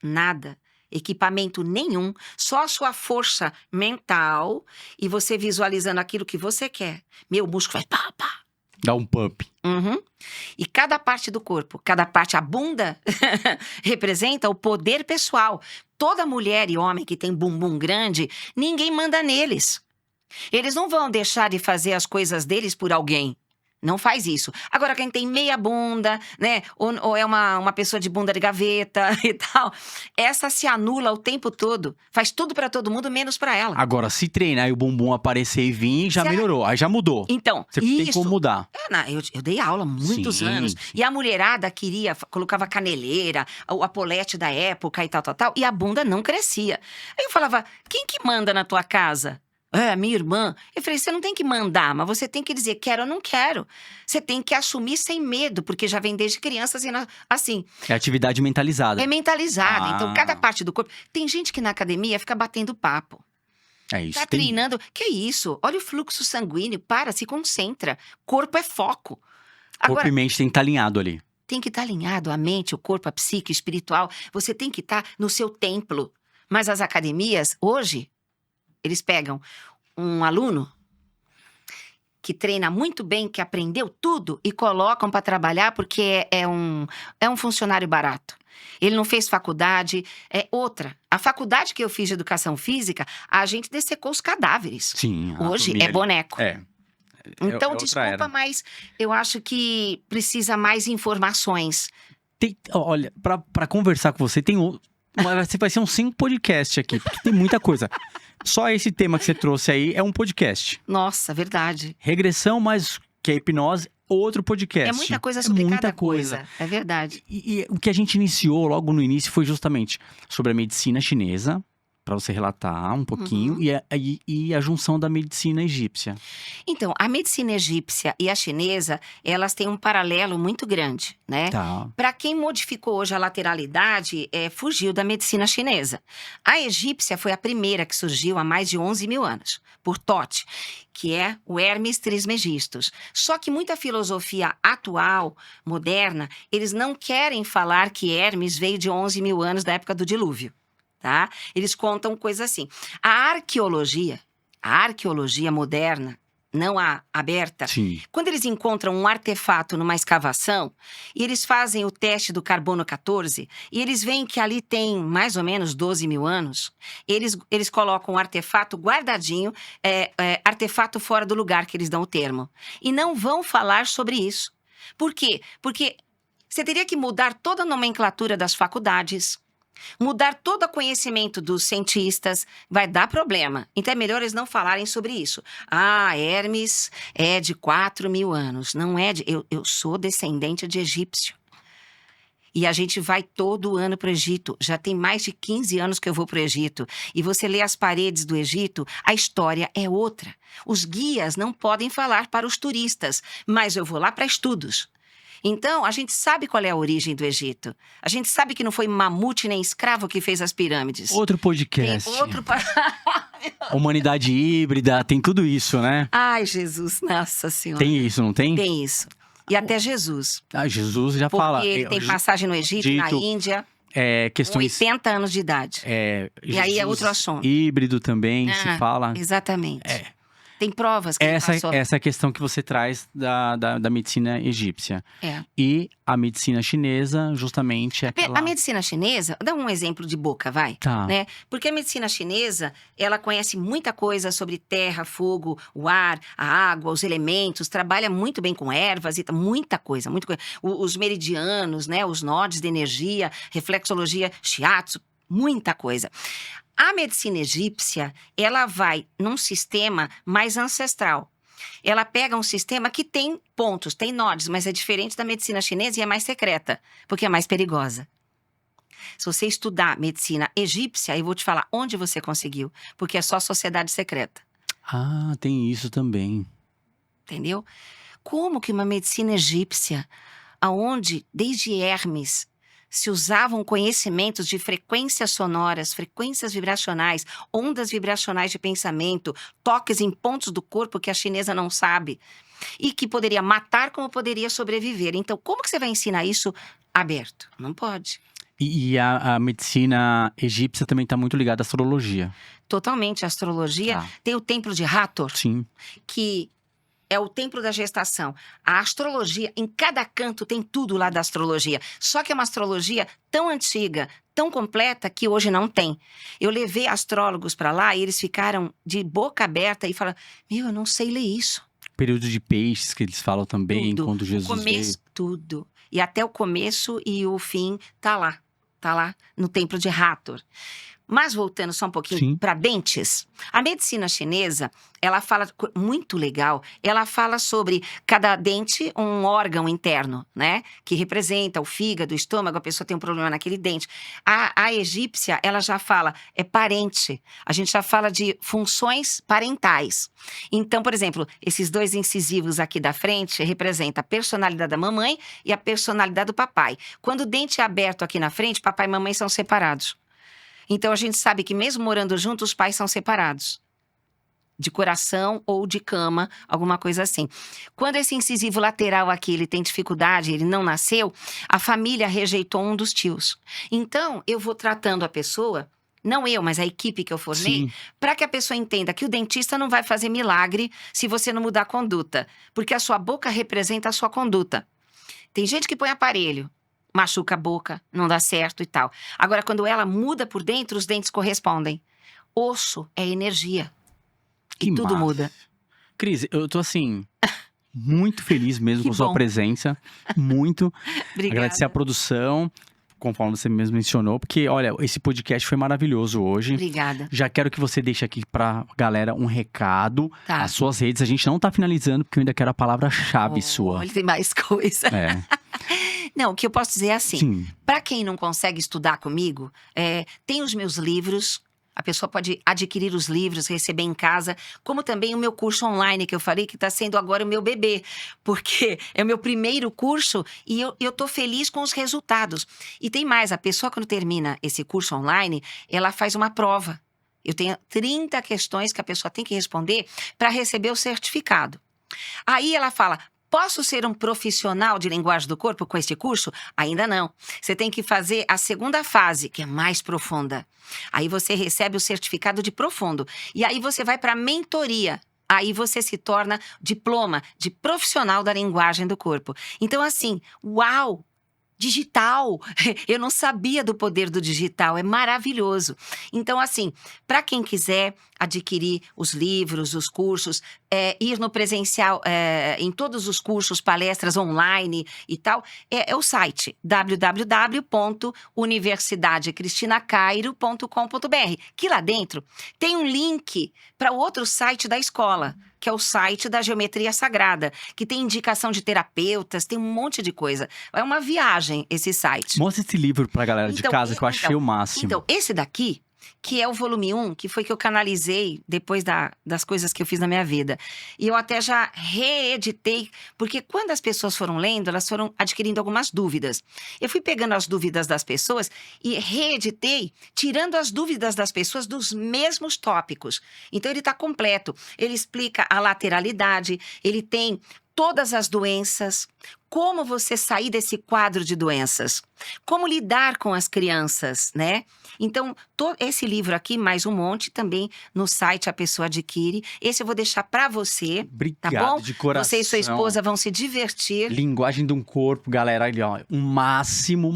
nada. Equipamento nenhum, só a sua força mental e você visualizando aquilo que você quer. Meu músculo vai pá, pá. Dá um pump. Uhum. E cada parte do corpo, cada parte, a bunda, representa o poder pessoal. Toda mulher e homem que tem bumbum grande, ninguém manda neles. Eles não vão deixar de fazer as coisas deles por alguém. Não faz isso. Agora, quem tem meia bunda, né? Ou é uma pessoa de bunda de gaveta e tal, essa se anula o tempo todo. Faz tudo pra todo mundo, menos pra ela. Agora, se treinar e o bumbum aparecer e vir, já melhorou. Aí já mudou. Então, Você tem isso. como mudar. Eu dei aula há muitos Sim, anos. sim. E a mulherada colocava caneleira, a polete da época e tal. E a bunda não crescia. Aí eu falava, quem que manda na tua casa? Minha irmã. Eu falei, você não tem que mandar, mas você tem que dizer quero ou não quero. Você tem que assumir sem medo, porque já vem desde criança assim. É atividade mentalizada. É mentalizada. Ah. Então, cada parte do corpo. Tem gente que na academia fica batendo papo. É isso. Tá treinando. Que isso? Olha o fluxo sanguíneo. Se concentra. Corpo é foco. Corpo e mente tem que estar alinhado ali. Tem que estar alinhado a mente, o corpo, a psique, o espiritual. Você tem que estar no seu templo. Mas as academias, hoje, eles pegam um aluno que treina muito bem, que aprendeu tudo e colocam para trabalhar porque é um funcionário barato. Ele não fez faculdade. A faculdade que eu fiz de educação física, a gente dessecou os cadáveres. Sim. Hoje é boneco. Então, outra desculpa, era. mas eu acho que precisa mais informações. Olha, pra conversar com você, vai ser uns 5 podcasts aqui, porque tem muita coisa. Só esse tema que você trouxe aí é um podcast. Nossa, verdade. Regressão, mais que a hipnose, outro podcast. É muita coisa sobre muita cada coisa. É verdade. E o que a gente iniciou logo no início foi justamente sobre a medicina chinesa, para você relatar um pouquinho, e a junção da medicina egípcia. Então, a medicina egípcia e a chinesa, elas têm um paralelo muito grande, né? Tá. Para quem modificou hoje a lateralidade, fugiu da medicina chinesa. A egípcia foi a primeira que surgiu há mais de 11 mil anos, por Thoth, que é o Hermes Trismegistus. Só que muita filosofia atual, moderna, eles não querem falar que Hermes veio de 11 mil anos da época do dilúvio, tá? Eles contam coisas assim. A arqueologia moderna, não a aberta, Sim. quando eles encontram um artefato numa escavação e eles fazem o teste do carbono 14 e eles veem que ali tem mais ou menos 12 mil anos, eles colocam o artefato guardadinho, artefato fora do lugar que eles dão o termo. E não vão falar sobre isso. Por quê? Porque você teria que mudar toda a nomenclatura das faculdades, mudar todo o conhecimento dos cientistas, vai dar problema. Então é melhor eles não falarem sobre isso. Ah, Hermes é de 4 mil anos. Não é de... Eu sou descendente de egípcio. E a gente vai todo ano para o Egito. Já tem mais de 15 anos que eu vou para o Egito. E você lê as paredes do Egito, a história é outra. Os guias não podem falar para os turistas, mas eu vou lá para estudos. Então, a gente sabe qual é a origem do Egito. A gente sabe que não foi mamute nem escravo que fez as pirâmides. Outro podcast. Tem outro... Humanidade híbrida, tem tudo isso, né? Ai, Jesus, nossa Senhora. Tem isso, não tem? Tem isso. E até Jesus. Ah, Jesus já Porque fala. ele tem passagem no Egito, na Índia, com questões 80 anos de idade. E aí é Jesus outro assunto. híbrido também se fala. Exatamente. Tem provas que ele passou. Essa é a questão que você traz da medicina egípcia. É. E a medicina chinesa, justamente, é aquela... A medicina chinesa, dá um exemplo de boca, vai. Tá. Né? Porque a medicina chinesa, ela conhece muita coisa sobre terra, fogo, o ar, a água, os elementos, trabalha muito bem com ervas e muita coisa, muita coisa. Os meridianos, né? Os nodes de energia, reflexologia, shiatsu, muita coisa. A medicina egípcia, ela vai num sistema mais ancestral. Ela pega um sistema que tem pontos, tem nodes, mas é diferente da medicina chinesa e é mais secreta, porque é mais perigosa. Se você estudar medicina egípcia, eu vou te falar onde você conseguiu, porque é só sociedade secreta. Ah, tem isso também. Entendeu? Como que uma medicina egípcia, aonde desde Hermes se usavam conhecimentos de frequências sonoras, frequências vibracionais, ondas vibracionais de pensamento, toques em pontos do corpo que a chinesa não sabe, e que poderia matar como poderia sobreviver. Então, como que você vai ensinar isso aberto? Não pode. E a medicina egípcia também está muito ligada à astrologia. Totalmente. A astrologia tem o templo de Hathor, Sim. que é o templo da gestação. A astrologia, em cada canto tem tudo lá da astrologia. Só que é uma astrologia tão antiga, tão completa, que hoje não tem. Eu levei astrólogos para lá e eles ficaram de boca aberta e falaram: meu, eu não sei ler isso. Período de peixes que eles falam também, Tudo. quando Jesus o começo, veio. Tudo. E até o começo e o fim tá lá no templo de Hathor. Mas voltando só um pouquinho para dentes, a medicina chinesa, ela fala, muito legal, ela fala sobre cada dente um órgão interno, né? Que representa o fígado, o estômago, a pessoa tem um problema naquele dente. A egípcia, ela já fala, é parente. A gente já fala de funções parentais. Então, por exemplo, esses dois incisivos aqui da frente representam a personalidade da mamãe e a personalidade do papai. Quando o dente é aberto aqui na frente, papai e mamãe são separados. Então, a gente sabe que mesmo morando juntos, os pais são separados. De coração ou de cama, alguma coisa assim. Quando esse incisivo lateral aqui, ele tem dificuldade, ele não nasceu, a família rejeitou um dos tios. Então, eu vou tratando a pessoa, não eu, mas a equipe que eu formei, para que a pessoa entenda que o dentista não vai fazer milagre se você não mudar a conduta. Porque a sua boca representa a sua conduta. Tem gente que põe aparelho, machuca a boca, não dá certo e tal. Agora, quando ela muda por dentro, os dentes correspondem. Osso é energia. Que e tudo massa. muda. Cris, eu tô assim, muito feliz mesmo com sua presença. Muito. Obrigada. Agradecer a produção, conforme você mesmo mencionou, porque, olha, esse podcast foi maravilhoso hoje. Obrigada. Já quero que você deixe aqui pra galera um recado, Tá. as suas redes. A gente não tá finalizando, porque eu ainda quero a palavra-chave sua. Olha, tem mais coisa. É. Não, o que eu posso dizer é assim. Sim. Para quem não consegue estudar comigo, tem os meus livros. A pessoa pode adquirir os livros, receber em casa, como também o meu curso online que eu falei, que está sendo agora o meu bebê, porque é o meu primeiro curso e eu tô feliz com os resultados. E tem mais, a pessoa quando termina esse curso online, ela faz uma prova. Eu tenho 30 questões que a pessoa tem que responder para receber o certificado. Aí ela fala: posso ser um profissional de linguagem do corpo com este curso? Ainda não. Você tem que fazer a segunda fase, que é mais profunda. Aí você recebe o certificado de profundo. E aí você vai para a mentoria. Aí você se torna diploma de profissional da linguagem do corpo. Então, assim, uau! Digital. Eu não sabia do poder do digital, é maravilhoso. Então, assim, para quem quiser adquirir os livros, os cursos, ir no presencial, em todos os cursos, palestras online e tal, é o site www.universidadecristinacairo.com.br, que lá dentro tem um link para o outro site da escola, que é o site da Geometria Sagrada, que tem indicação de terapeutas, tem um monte de coisa. É uma viagem esse site. Mostra esse livro pra galera de casa, que eu achei o máximo. Então, esse daqui, que é o volume 1, que foi que eu canalizei depois das coisas que eu fiz na minha vida. E eu até já reeditei, porque quando as pessoas foram lendo, elas foram adquirindo algumas dúvidas. Eu fui pegando as dúvidas das pessoas e reeditei, tirando as dúvidas das pessoas dos mesmos tópicos. Então, ele está completo. Ele explica a lateralidade, ele tem todas as doenças, como você sair desse quadro de doenças, como lidar com as crianças, né? Então, esse livro aqui, mais um monte, também no site a pessoa adquire. Esse eu vou deixar para você, Obrigado, tá bom? de coração. Você e sua esposa vão se divertir. Linguagem de um corpo, galera, ali, ó, o máximo.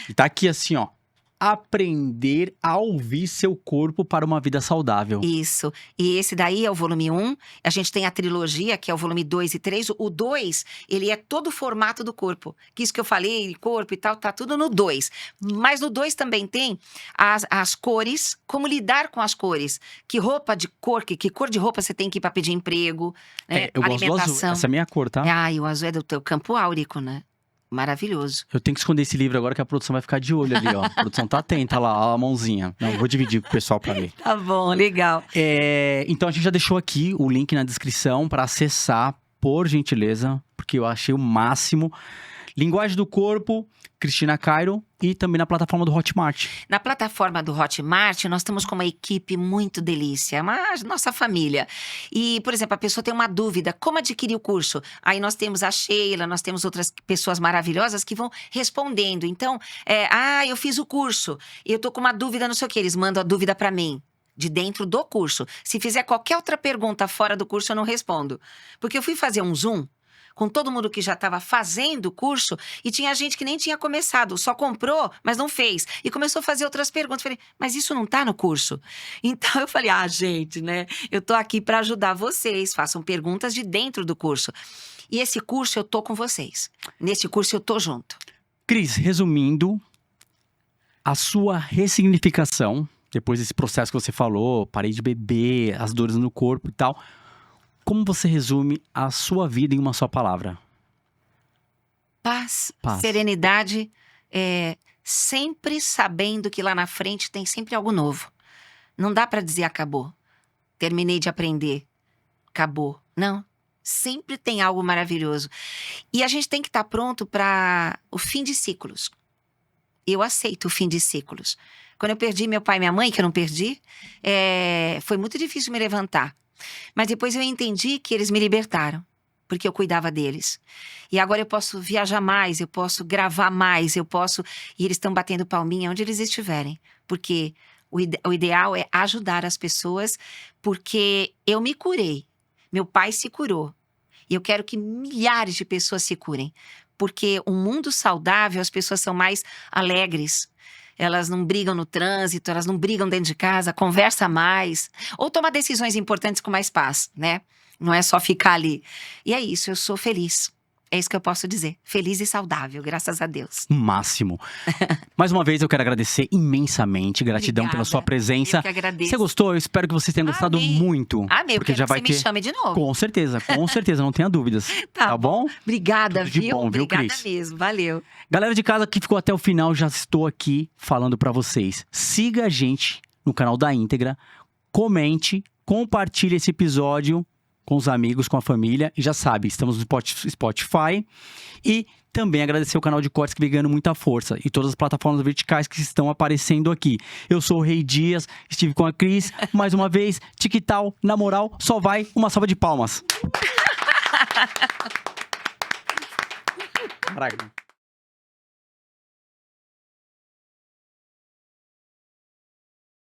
E tá aqui assim, ó. Aprender a ouvir seu corpo para uma vida saudável. Isso. E esse daí é o volume 1. A gente tem a trilogia, que é o volume 2 e 3. O 2, ele é todo o formato do corpo. Que isso que eu falei, corpo e tal, tá tudo no 2. Mas no 2 também tem as cores, como lidar com as cores. Que roupa de cor, que cor de roupa você tem que ir para pedir emprego, né? Eu gosto do azul. Essa é a minha cor, tá? E o azul é do teu campo áurico, né? Maravilhoso. Eu tenho que esconder esse livro agora que a produção vai ficar de olho ali, ó. A produção tá atenta lá, ó, a mãozinha. Não, vou dividir com o pessoal pra ver. Tá bom, legal. Então a gente já deixou aqui o link na descrição para acessar, por gentileza, porque eu achei o máximo. Linguagem do Corpo, Cristina Cairo, e também na plataforma do Hotmart. Na plataforma do Hotmart, nós estamos com uma equipe muito delícia, nossa família. E, por exemplo, a pessoa tem uma dúvida, como adquirir o curso? Aí nós temos a Sheila, nós temos outras pessoas maravilhosas que vão respondendo. Então, eu fiz o curso, eu tô com uma dúvida, não sei o que, eles mandam a dúvida para mim. De dentro do curso. Se fizer qualquer outra pergunta fora do curso, eu não respondo. Porque eu fui fazer um Zoom com todo mundo que já estava fazendo o curso e tinha gente que nem tinha começado, só comprou, mas não fez. E começou a fazer outras perguntas. Falei, mas isso não está no curso? Então eu falei, gente, né? Eu tô aqui para ajudar vocês, façam perguntas de dentro do curso. E esse curso eu tô com vocês. Nesse curso eu tô junto. Cris, resumindo, a sua ressignificação, depois desse processo que você falou, parei de beber, as dores no corpo e tal, como você resume a sua vida em uma só palavra? Paz. Serenidade, sempre sabendo que lá na frente tem sempre algo novo. Não dá para dizer acabou, terminei de aprender, acabou. Não, sempre tem algo maravilhoso. E a gente tem que estar pronto para o fim de ciclos. Eu aceito o fim de ciclos. Quando eu perdi meu pai e minha mãe, que eu não perdi, foi muito difícil me levantar. Mas depois eu entendi que eles me libertaram, porque eu cuidava deles. E agora eu posso viajar mais, eu posso gravar mais, e eles estão batendo palminha onde eles estiverem. Porque o ideal é ajudar as pessoas, porque eu me curei. Meu pai se curou. E eu quero que milhares de pessoas se curem. Porque um mundo saudável, as pessoas são mais alegres. Elas não brigam no trânsito, elas não brigam dentro de casa, conversa mais. Ou toma decisões importantes com mais paz, né? Não é só ficar ali. E é isso, eu sou feliz. É isso que eu posso dizer. Feliz e saudável, graças a Deus. Máximo. Mais uma vez eu quero agradecer imensamente. Gratidão pela sua presença. Eu que agradeço. Você gostou? Eu espero que vocês tenham gostado muito. Amei, porque já vai que você me chame de novo. Com certeza, não tenha dúvidas. Tá bom? Obrigada, Tudo de bom, viu, Obrigada Cris? mesmo, valeu. Galera de casa que ficou até o final, já estou aqui falando pra vocês. Siga a gente no canal da Íntegra. Comente, compartilhe esse episódio com os amigos, com a família. E já sabe, estamos no Spotify. E também agradecer o canal de cortes que vem ganhando muita força. E todas as plataformas verticais que estão aparecendo aqui. Eu sou o Rei Dias, estive com a Cris. Mais uma vez, TikTok, na moral, só vai. Uma salva de palmas. Caralho.